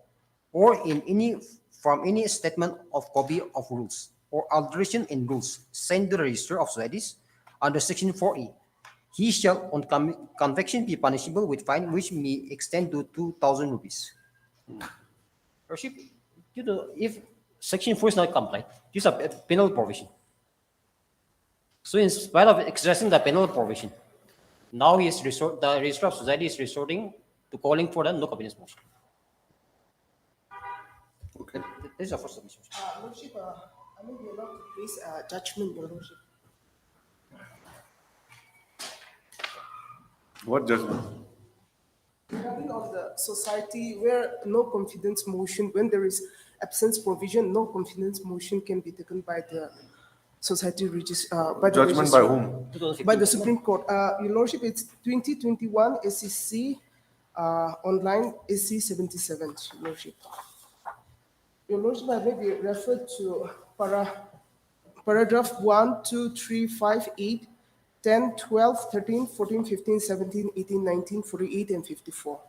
or in any from any statement of copy of rules or alteration in rules sent to the Register of Societies under Section 4E, he shall on conviction be punishable with fine which may extend to 2,000 rupees. Worship, if Section 4 is not complied, this is a penal provision. So in spite of exercising the penal provision, now the Register of Society is resorting to calling for the no confidence motion. Okay. This is the first submission. Lordship, I may be allowed to place a judgment, Your Lordship. What judgment? Regarding of the society where no confidence motion, when there is absence provision, no confidence motion can be taken by the society by the Judgment by registrar. whom? By the Supreme Court. Your Lordship, it's 2021 SEC online SC 77, Your Lordship. Your Lordship, I may be referred to paragraph 1, 2, 3, 5, 8, 10, 12, 13, 14, 15, 17, 18, 19, 48, and 54.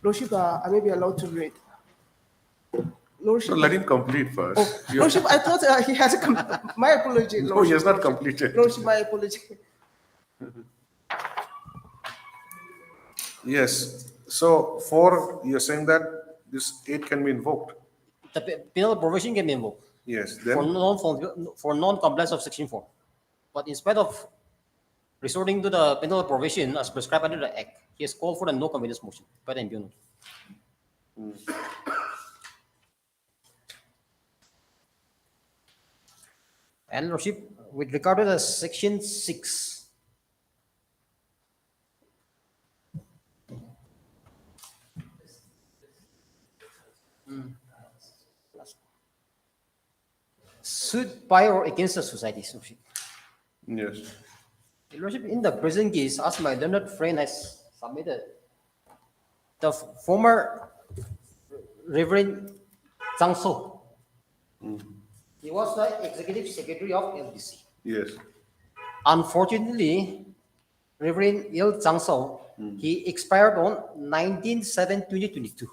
Lordship, I may be allowed to read. Lordship, So let him complete first. Oh, Lordship, I thought he has my apology. No, he has not completed. Lordship, my apology. Yes. So 4, you're saying that this 8 can be invoked? The penal provision can be invoked. Yes. For non-compliance of Section 4. But in spite of resorting to the penal provision as prescribed under the Act, he has called for the no confidence motion by the impugnant. And Lordship, with regard to the Section 6, suit by or against the society, Lordship. Yes. Lordship, in the present case, as my learned friend has submitted, the former Reverend Zhang So, he was the executive secretary of LDC. Yes. Unfortunately, Reverend Il Zhang So, he expired on 19/7/2022.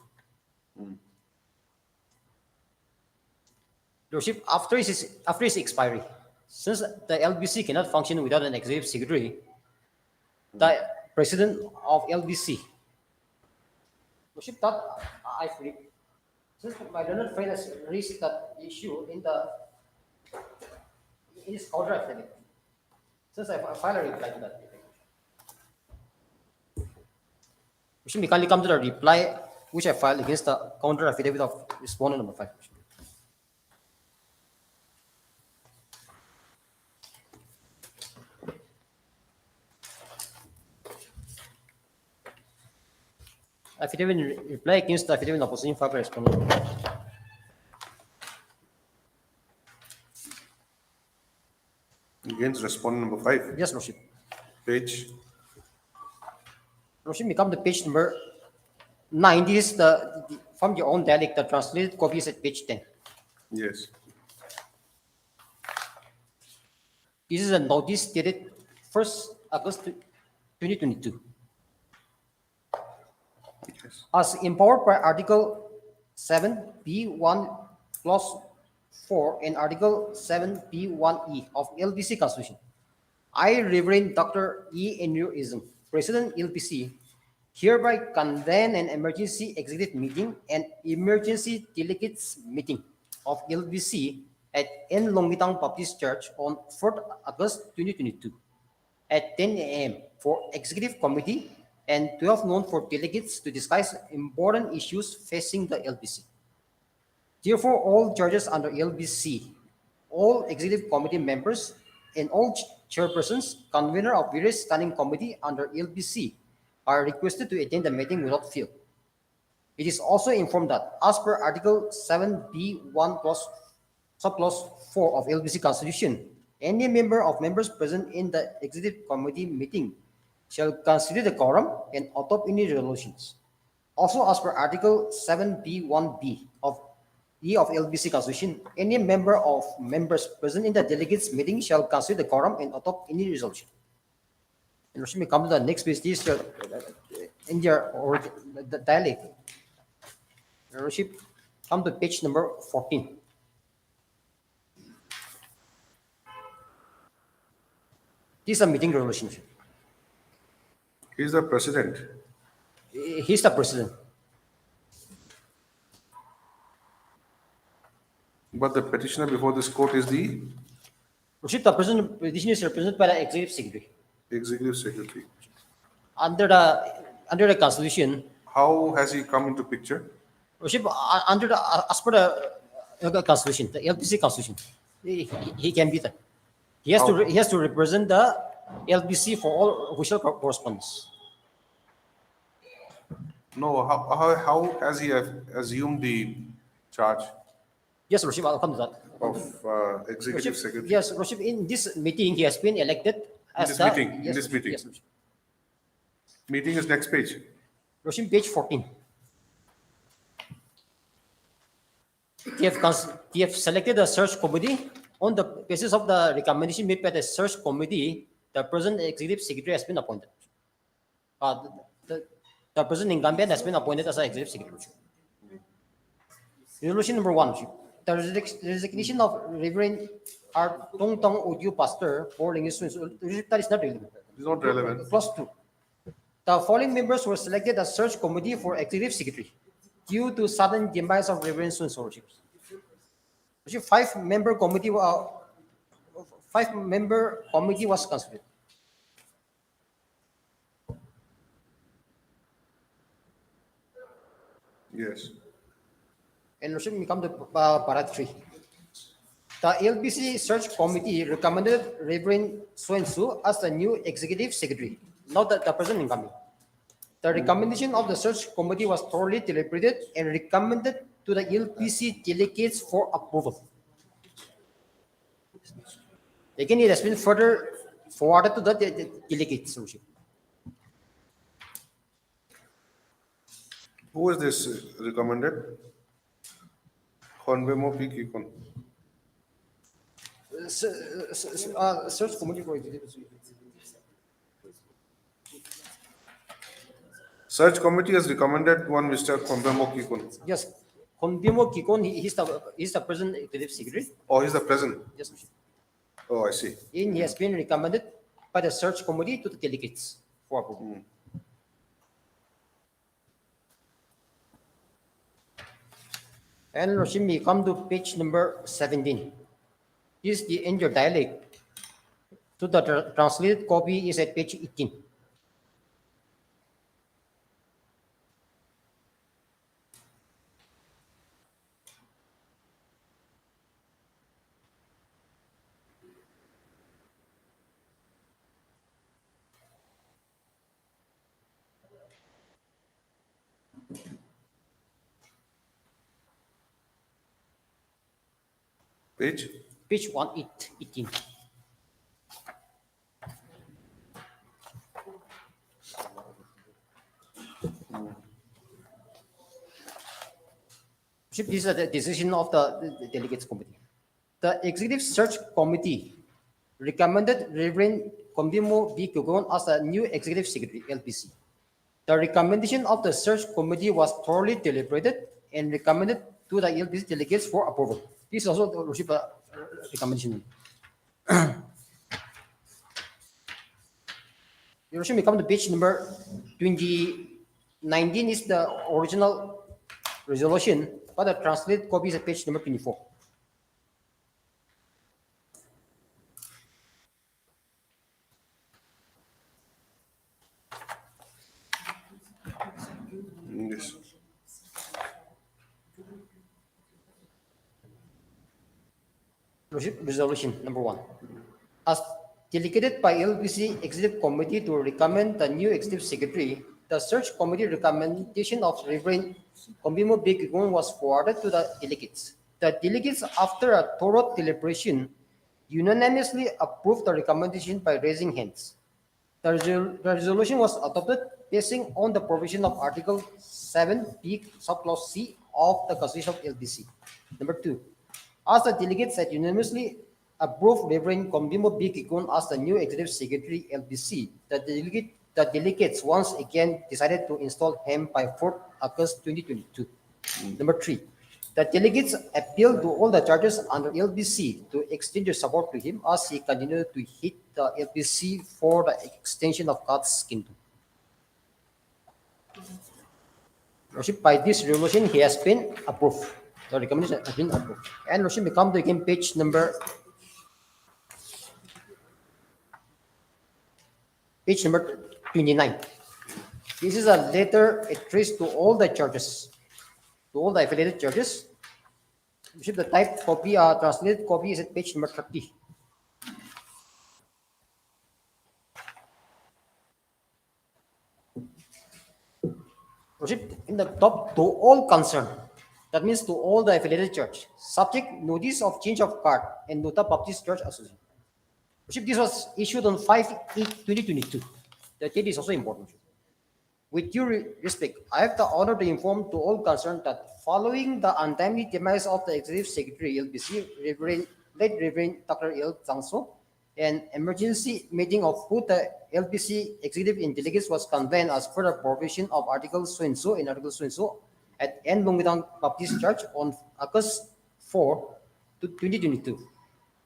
Lordship, after his expiry, since the LBC cannot function without an executive secretary, the president of LBC, Lordship, that I feel, since my learned friend has raised that issue in his counter affidavit, since I filed a reply to that. Lordship, we kindly come to the reply which I filed against the counter affidavit of respondent number 5. Affidavit reply against the affidavit opposition filed by respondent. Against respondent number 5. Yes, Lordship. Page. Lordship, we come to page number 9. This is from your own dialect, the translated copy is at page 10. Yes. This is a notice dated 1st August 2022. Yes. As empowered by Article 7B1 Clause 4 and Article 7B1E of LBC Constitution, I, Reverend Dr. E. Enrio Ism, President LBC, hereby convene an emergency executive meeting and emergency delegates meeting of LBC at N. Longbitang Baptist Church on 4th August 2022 at 10 a.m. for executive committee and 12 known for delegates to discuss important issues facing the LBC. Therefore, all judges under LBC, all executive committee members, and all chairpersons, convener of various standing committee under LBC are requested to attend the meeting without fail. It is also informed that as per Article 7B1 subclause 4 of LBC Constitution, any member of members present in the executive committee meeting shall consider the quorum and adopt any resolutions. Also, as per Article 7B1B of LBC Constitution, any member of members present in the delegates meeting shall consider the quorum and adopt any resolution. And let me come to the next page. This in the dialect. Your Worship, come to page number 14. This is a meeting resolution. He's the president. He's the president. But the petitioner before this court is the Worship, the petition is represented by the executive secretary. executive secretary. Under the Constitution. How has he come into picture? Worship, as per the Constitution, the LBC Constitution, he can be there. He has to represent the LBC for all official correspondence. No, how has he assumed the charge Yes, Worship, I'll come to that. of executive secretary? Yes, Worship, in this meeting, he has been elected as this meeting, in this meeting. Yes, Worship. Meeting is next page. Worship, page 14. They have selected a search committee. On the basis of the recommendation made by the search committee, the present executive secretary has been appointed. The present incumbent has been appointed as an executive secretary. Resolution number 1. The resignation of Reverend R. Tong Tong Audio Pastor for English that is not relevant. It's not relevant. Plus 2. The following members were selected as search committee for executive secretary due to sudden demise of Reverend Sun's worship. 5-member committee was constituted. Yes. And we come to Parat 3. The LBC search committee recommended Reverend Su as the new executive secretary, not the present incumbent. The recommendation of the search committee was thoroughly deliberated and recommended to the LBC delegates for approval. Again, it has been further forwarded to the delegates. Who is this recommended? Honvemo P. Kikon. Search committee for executive. Search committee has recommended one Mr. Honvemo Kikon. Yes, Honvemo Kikon, he's the present executive secretary. Oh, he's the president. Yes, Oh, I see. and he has been recommended by the search committee to the delegates for approval. And Roshimi, come to page number 17. This is in your dialect. So the translated copy is at page 18. Page? Page 18. This is the decision of the delegates committee. The executive search committee recommended Reverend Kondimo B. Kugon as the new executive secretary, LPC. The recommendation of the search committee was thoroughly deliberated and recommended to the LPC delegates for approval. This is also the recommendation. Your Worship, we come to page number 19 is the original resolution, but the translated copy is at page number 24. Lordship, resolution number 1. As delegated by LBC Executive Committee to recommend the new Executive Secretary, the search committee recommendation of Reverend Kohima was forwarded to the delegates. The delegates, after a thorough deliberation, unanimously approved the recommendation by raising hands. The resolution was adopted basing on the provision of Article 7B, subclause C of the Constitution of LBC. Number 2, as the delegates had unanimously approved Reverend Kohima as the new Executive Secretary LBC, the delegates once again decided to install him by 4th August 2022. Number 3, the delegates appealed to all the charges under LBC to extend their support to him as he continued to hit the LBC for the extension of God's kingdom. Lordship, by this resolution, he has been approved. The recommendation has been approved. And Lordship, we come to again page number 29. This is a letter addressed to all the churches, to all the affiliated churches. The typed copy, translated copy is at page number 30. In the top, to all concerned, that means to all the affiliated church, subject notice of change of card and Nota Baptist Church Association. This was issued on 5/8/2022. The date is also important. With due respect, I have the honor to inform to all concerned that following the untimely demise of the Executive Secretary LBC, late Reverend Dr. L. Zhangso, an emergency meeting of both the LBC Executive and delegates was convened as per the provision of Article so-and-so and Article so-and-so at N. Longitang Baptist Church on August 4, 2022.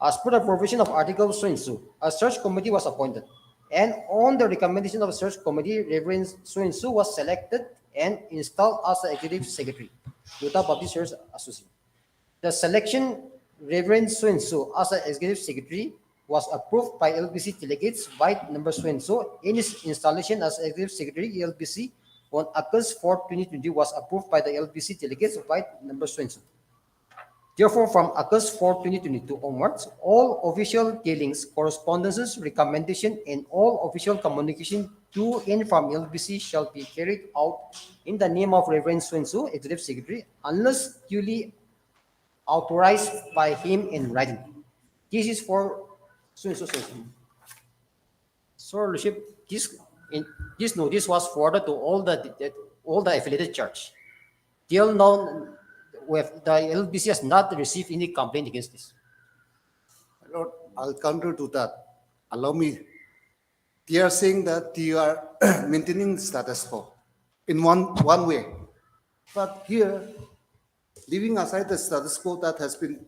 As per the provision of Article so-and-so, a search committee was appointed. And on the recommendation of the search committee, Reverend so-and-so was selected and installed as the Executive Secretary, Utah Baptist Church Association. The selection, Reverend so-and-so as the Executive Secretary, was approved by LBC delegates by number so-and-so, and his installation as Executive Secretary LBC on August 4, 2020 was approved by the LBC delegates by number so-and-so. Therefore, from August 4, 2022 onwards, all official dealings, correspondences, recommendation, and all official communication to and from LBC shall be carried out in the name of Reverend so-and-so, Executive Secretary, unless duly authorized by him in writing. This is for so-and-so, so-and-so. So, Lordship, this notice was forwarded to all the affiliated church. Till now, the LBC has not received any complaint against this. Lord, I'll counter to that. Allow me. They are saying that you are maintaining status quo in one way. But here, leaving aside the status quo that has been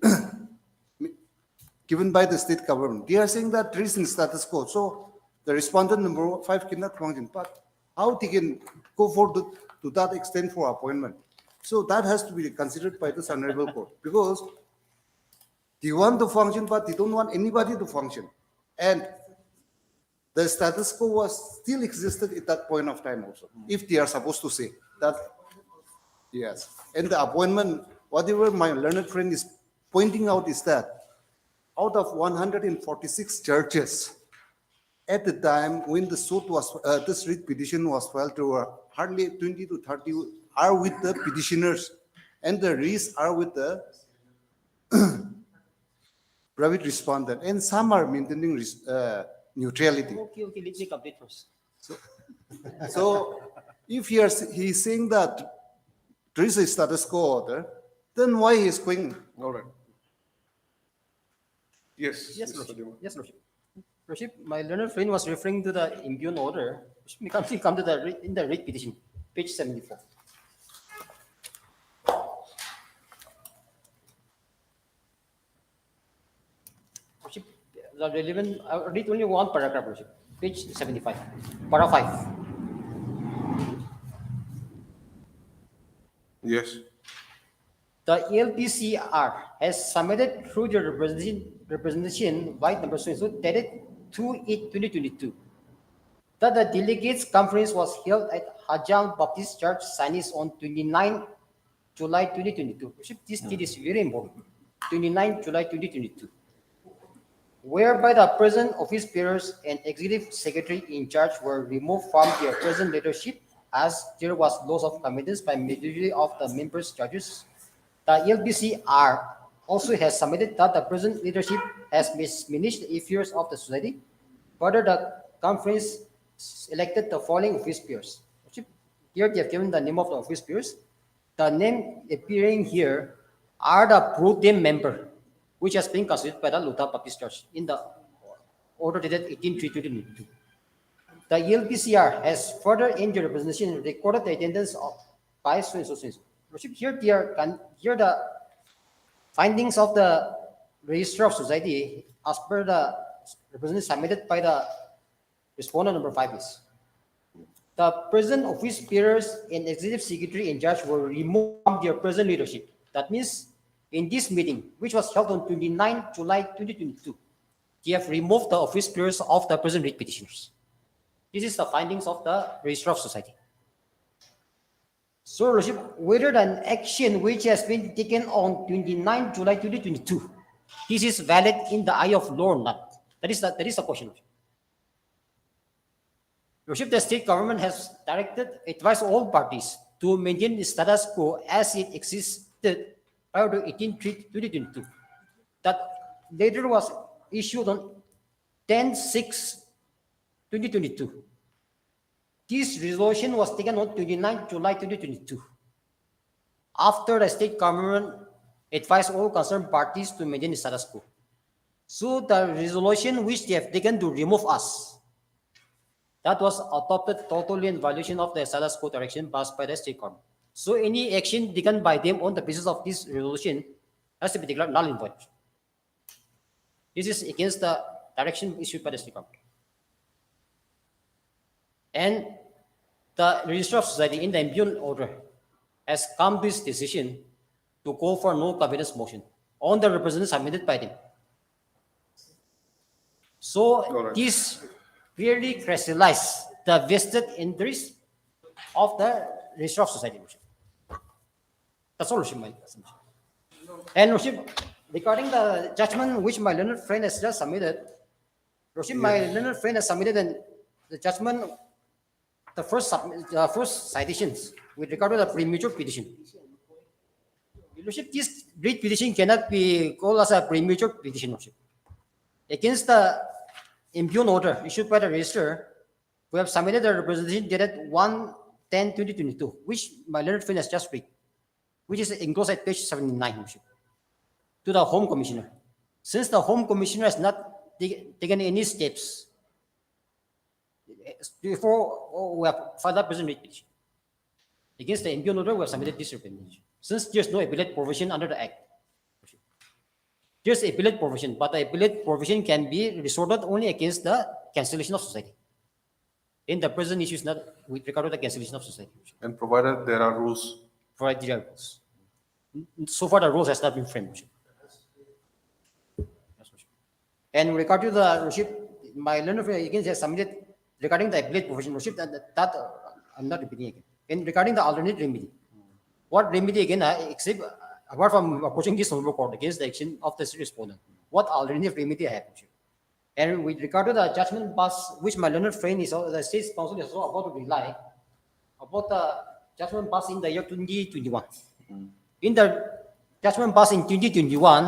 given by the state government, they are saying that there is a status quo. So the respondent number 5 cannot function. But how they can go forward to that extent for appointment? So that has to be considered by this honorable court, because they want to function, but they don't want anybody to function. And the status quo was still existed at that point of time also, if they are supposed to say that. Yes. And the appointment, whatever my learned friend is pointing out is that out of 146 churches, at the time when the suit was, this writ petition was filed, there were hardly 20 to 30 are with the petitioners, and the rest are with the private respondent, and some are maintaining neutrality. Okay, let me complete first. So if he's saying that there is a status quo order, then why he is going? All right. Yes. Yes, Mr. Lordship. Dima. Yes, Lordship. Lordship, my learned friend was referring to the impugned order. We come to in the writ petition, page 74. Lordship, the relevant, I read only one paragraph, Lordship, page 75, para 5. Yes. The LPCR has submitted through the representation by number so dated 2/8/2022 that the delegates conference was held at Hajang Baptist Church, Sanis on 29 July 2022. This date is very important. 29 July 2022. whereby the present office bearers and executive secretary in charge were removed from their present leadership as there was loss of confidence by majority of the members' judges. The LBCR also has submitted that the present leadership has mismanaged the affairs of the society. Further, the conference elected the following office bearers. Here they have given the name of the office bearers. The name appearing here are the pro tem member, which has been constituted by the Lutha Baptist Church in the order dated 18/3/2022. The ELPCR has further in the representation recorded the attendance of by so and so. Here the findings of the Register of Society as per the representation submitted by the respondent number 5 is. The present office bearers and executive secretary in charge were removed from their present leadership. That means in this meeting, which was held on 29 July 2022, they have removed the office bearers of the present writ petitioners. This is the findings of the Register of Society. So, Lordship, whether an action which has been taken on 29 July 2022, this is valid in the eye of law or not? That is the question. Lordship, the state government has advised all parties to maintain the status quo as it existed prior to 18/3/2022. That later was issued on 10/6/2022. This resolution was taken on 29 July 2022. After the state government advised all concerned parties to maintain the status quo. So the resolution which they have taken to remove us, that was adopted totally in violation of the status quo direction passed by the state government. So any action taken by them on the basis of this resolution has to be declared null and void. This is against the direction issued by the state government. And the Register of Society in the ambient order has come to this decision to call for no confidence motion on the representations submitted by them. So this clearly crystallizes the vested interest of the Register of Society. That's all, Lordship. And Lordship, regarding the judgment which my learned friend has just submitted, Lordship, my learned friend has submitted the judgment, the first citations with regard to the premature petition. Lordship, this writ petition cannot be called as a premature petition, Lordship. Against the impugn order issued by the register, we have submitted a representation dated 1/10/2022, which my learned friend has just read, which is enclosed at page 79, Lordship, to the Home Commissioner. Since the Home Commissioner has not taken any steps before we have filed a present writ petition against the impugn order, we have submitted this representation. Since there's no appellate provision under the Act, there's appellate provision, but the appellate provision can be resorted only against the cancellation of society. In the present issue is not with regard to the cancellation of society. And provided there are rules. Provided there are rules. So far, the rules has not been framed. And with regard to the Lordship, my learned friend again has submitted regarding the appellate provision, Lordship, that I'm not repeating again. And regarding the alternate remedy, what remedy again, except apart from approaching this honorable court against the action of the respondent, what alternative remedy I have? And with regard to the judgment pass, which my learned friend is, the State's Council is also about to rely about the judgment pass in the year 2021. In the judgment pass in 2021,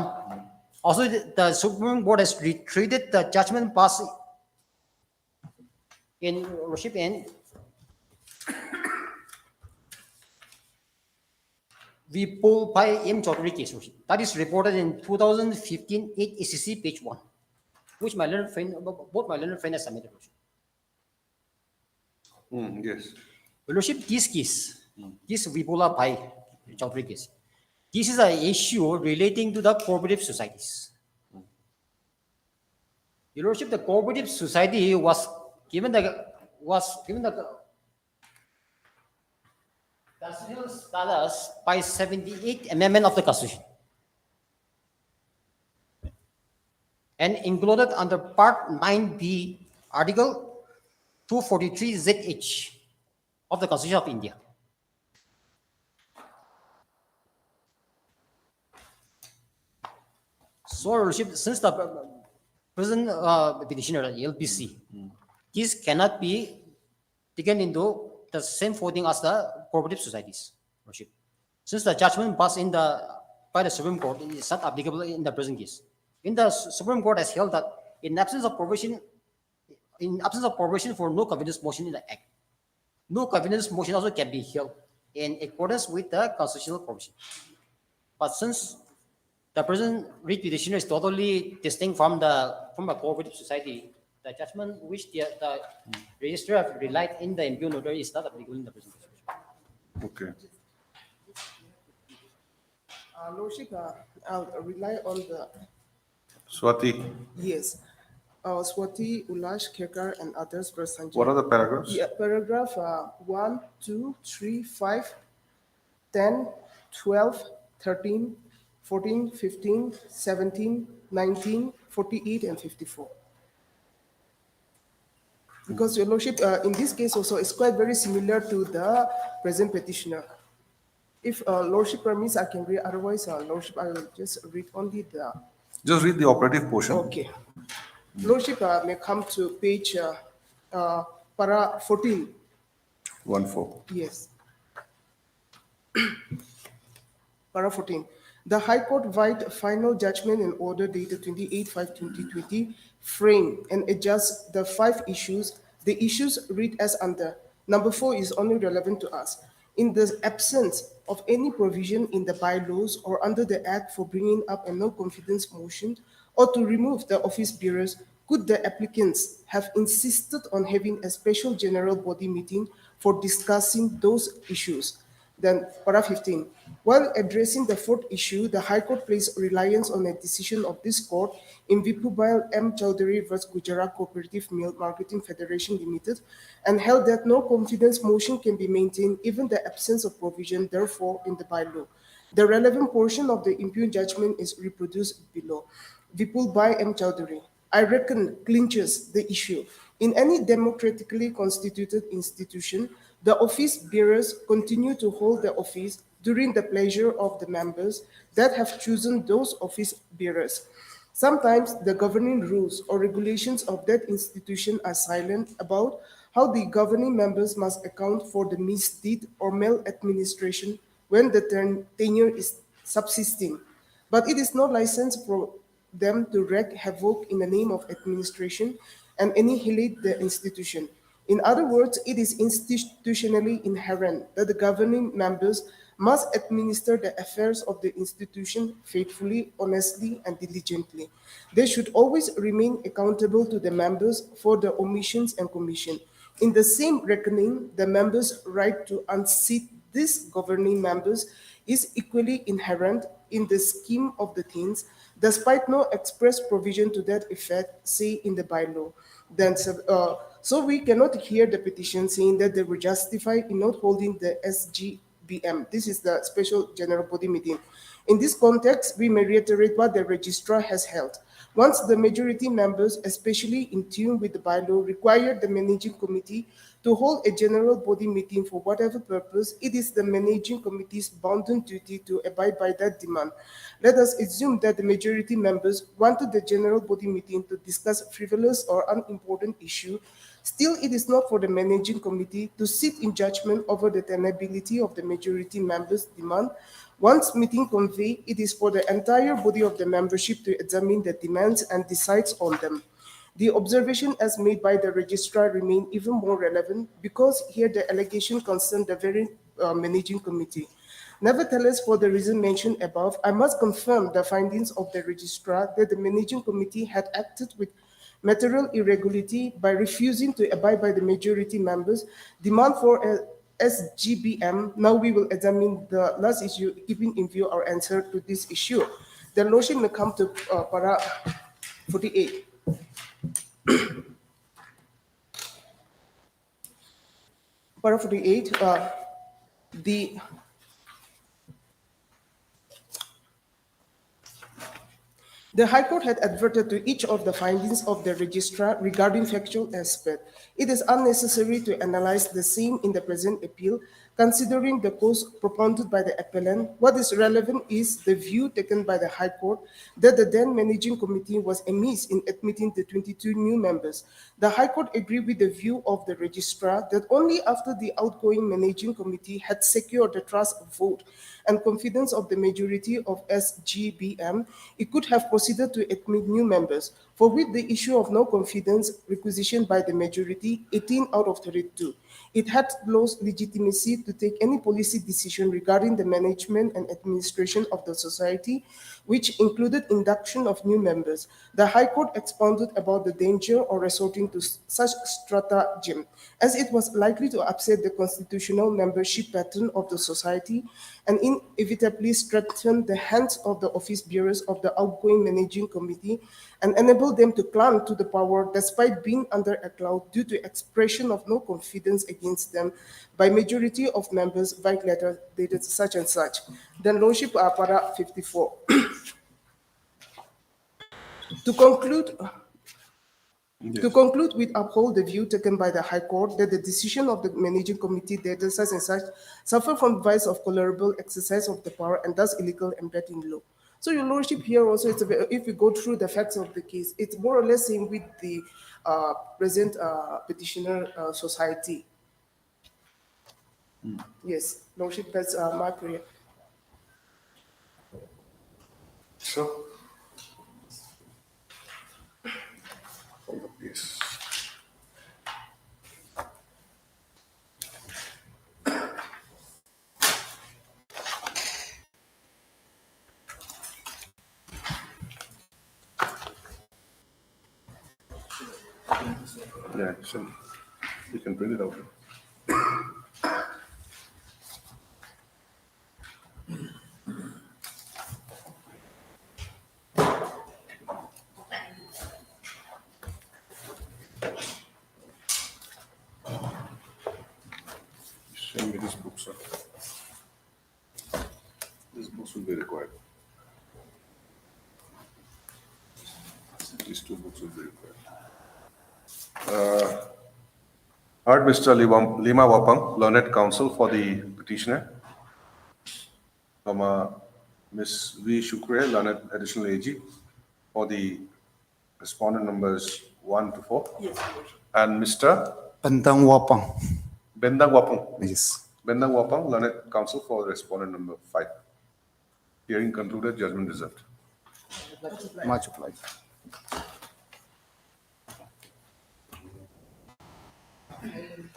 also the Supreme Court has retreated the judgment pass in Lordship and we pull by M. Chaudhary case, that is reported in 2015 8 ACC page 1, which my learned friend, both my learned friend has submitted. Yes. Lordship, this case, this Vipula Pai Chaudhary case, this is an issue relating to the cooperative societies. Your Lordship, the cooperative society was given the constitutional status by 78th Amendment of the Constitution and included under Part 9B, Article 243ZH of the Constitution of India. So, Lordship, since the present petitioner, LPC, case cannot be taken into the same footing as the cooperative societies, Worship. Since the judgment passed by the Supreme Court, it is not applicable in the present case. Supreme Court has held that in absence of provision for no confidence motion in the Act, no confidence motion also can be held in accordance with the constitutional provision. But since the present writ petitioner is totally distinct from a cooperative society, the judgment which the registrar have relied in the impugned order is not applicable in the present case. Okay. Lordship, I'll rely on the, Swati, yes, Swati, Ulash, Kekar, and others present. what are the paragraphs? Yeah, paragraph 1, 2, 3, 5, 10, 12, 13, 14, 15, 17, 19, 48, and 54. Because your Lordship, in this case also, it's quite very similar to the present petitioner. If Lordship permits, I can read. Otherwise, Lordship, I will just read only the. Just read the operative portion. Okay. Lordship may come to page para 14. 1-4. Yes. Para 14. The High Court vide final judgment and order dated 28/5/2020 frame and adjust the 5 issues. The issues read as under. Number 4 is only relevant to us. In the absence of any provision in the bylaws or under the Act for bringing up a no-confidence motion or to remove the office bearers, could the applicants have insisted on having a special general body meeting for discussing those issues? Then, para 15. While addressing the 4th issue, the High Court placed reliance on a decision of this court in Vipubhai M. Chowdhury vs. Gujarat Cooperative Milk Marketing Federation Limited and held that no confidence motion can be maintained even the absence of provision, therefore, in the bylaw. The relevant portion of the impugned judgment is reproduced below. Vipulbhai M. Chowdhury, I reckon, clinches the issue. In any democratically constituted institution, the office bearers continue to hold the office during the pleasure of the members that have chosen those office bearers. Sometimes the governing rules or regulations of that institution are silent about how the governing members must account for the misdeed or maladministration when the tenure is subsisting. But it is no license for them to wreak havoc in the name of administration and annihilate the institution. In other words, it is institutionally inherent that the governing members must administer the affairs of the institution faithfully, honestly, and diligently. They should always remain accountable to the members for the omissions and commission. In the same reckoning, the members' right to unseat these governing members is equally inherent in the scheme of the things, despite no express provision to that effect, say in the bylaw. Then, so we cannot hear the petition saying that they were justified in not holding the SGBM. This is the Special General Body Meeting. In this context, we may reiterate what the registrar has held. Once the majority members, especially in tune with the bylaw, require the managing committee to hold a general body meeting for whatever purpose, it is the managing committee's bounden duty to abide by that demand. Let us assume that the majority members wanted the general body meeting to discuss frivolous or unimportant issue. Still, it is not for the managing committee to sit in judgment over the tenability of the majority members' demand. Once meeting convened, it is for the entire body of the membership to examine the demands and decides on them. The observation as made by the registrar remain even more relevant because here the allegation concerns the very managing committee. Nevertheless, for the reason mentioned above, I must confirm the findings of the registrar that the managing committee had acted with material irregularity by refusing to abide by the majority members' demand for a SGBM. Now we will examine the last issue, keeping in view our answer to this issue. The motion may come to para 48. Para 48, the High Court had adverted to each of the findings of the registrar regarding factual aspect. It is unnecessary to analyze the same in the present appeal. Considering the course propounded by the appellant, what is relevant is the view taken by the High Court that the then managing committee was amiss in admitting the 22 new members. The High Court agreed with the view of the registrar that only after the outgoing managing committee had secured the trust vote and confidence of the majority of SGBM, it could have proceeded to admit new members, for which the issue of no confidence requisitioned by the majority, 18 out of 32. It had lost legitimacy to take any policy decision regarding the management and administration of the society, which included induction of new members. The High Court expounded about the danger of resorting to such stratagem, as it was likely to upset the constitutional membership pattern of the society and inevitably strengthen the hands of the office bearers of the outgoing managing committee and enable them to cling to the power despite being under a cloud due to expression of no confidence against them by majority of members by letter dated such and such. Then Lordship, para 54. To conclude, we uphold the view taken by the High Court that the decision of the managing committee dated such and such suffer from vice of tolerable exercise of the power and thus illegal embedded in law. So, Your Lordship, here also, if we go through the facts of the case, it's more or less same with the present petitioner society. Yes, Lordship, that's my prayer. So, yes. Yeah, so you can print it out. Send me this book, sir. This book will be required. These two books will be required. Heard Mr. Lima Wapang, learned counsel for the petitioner. Ms. V. Shukre, learned additional AG for the respondent numbers 1 to 4. Yes. And Mr. Bendang Wapang. Bendang Wapang. Yes. Bendang Wapang, learned counsel for respondent number 5. Hearing concluded, judgment reserved. Much obliged. Thank you.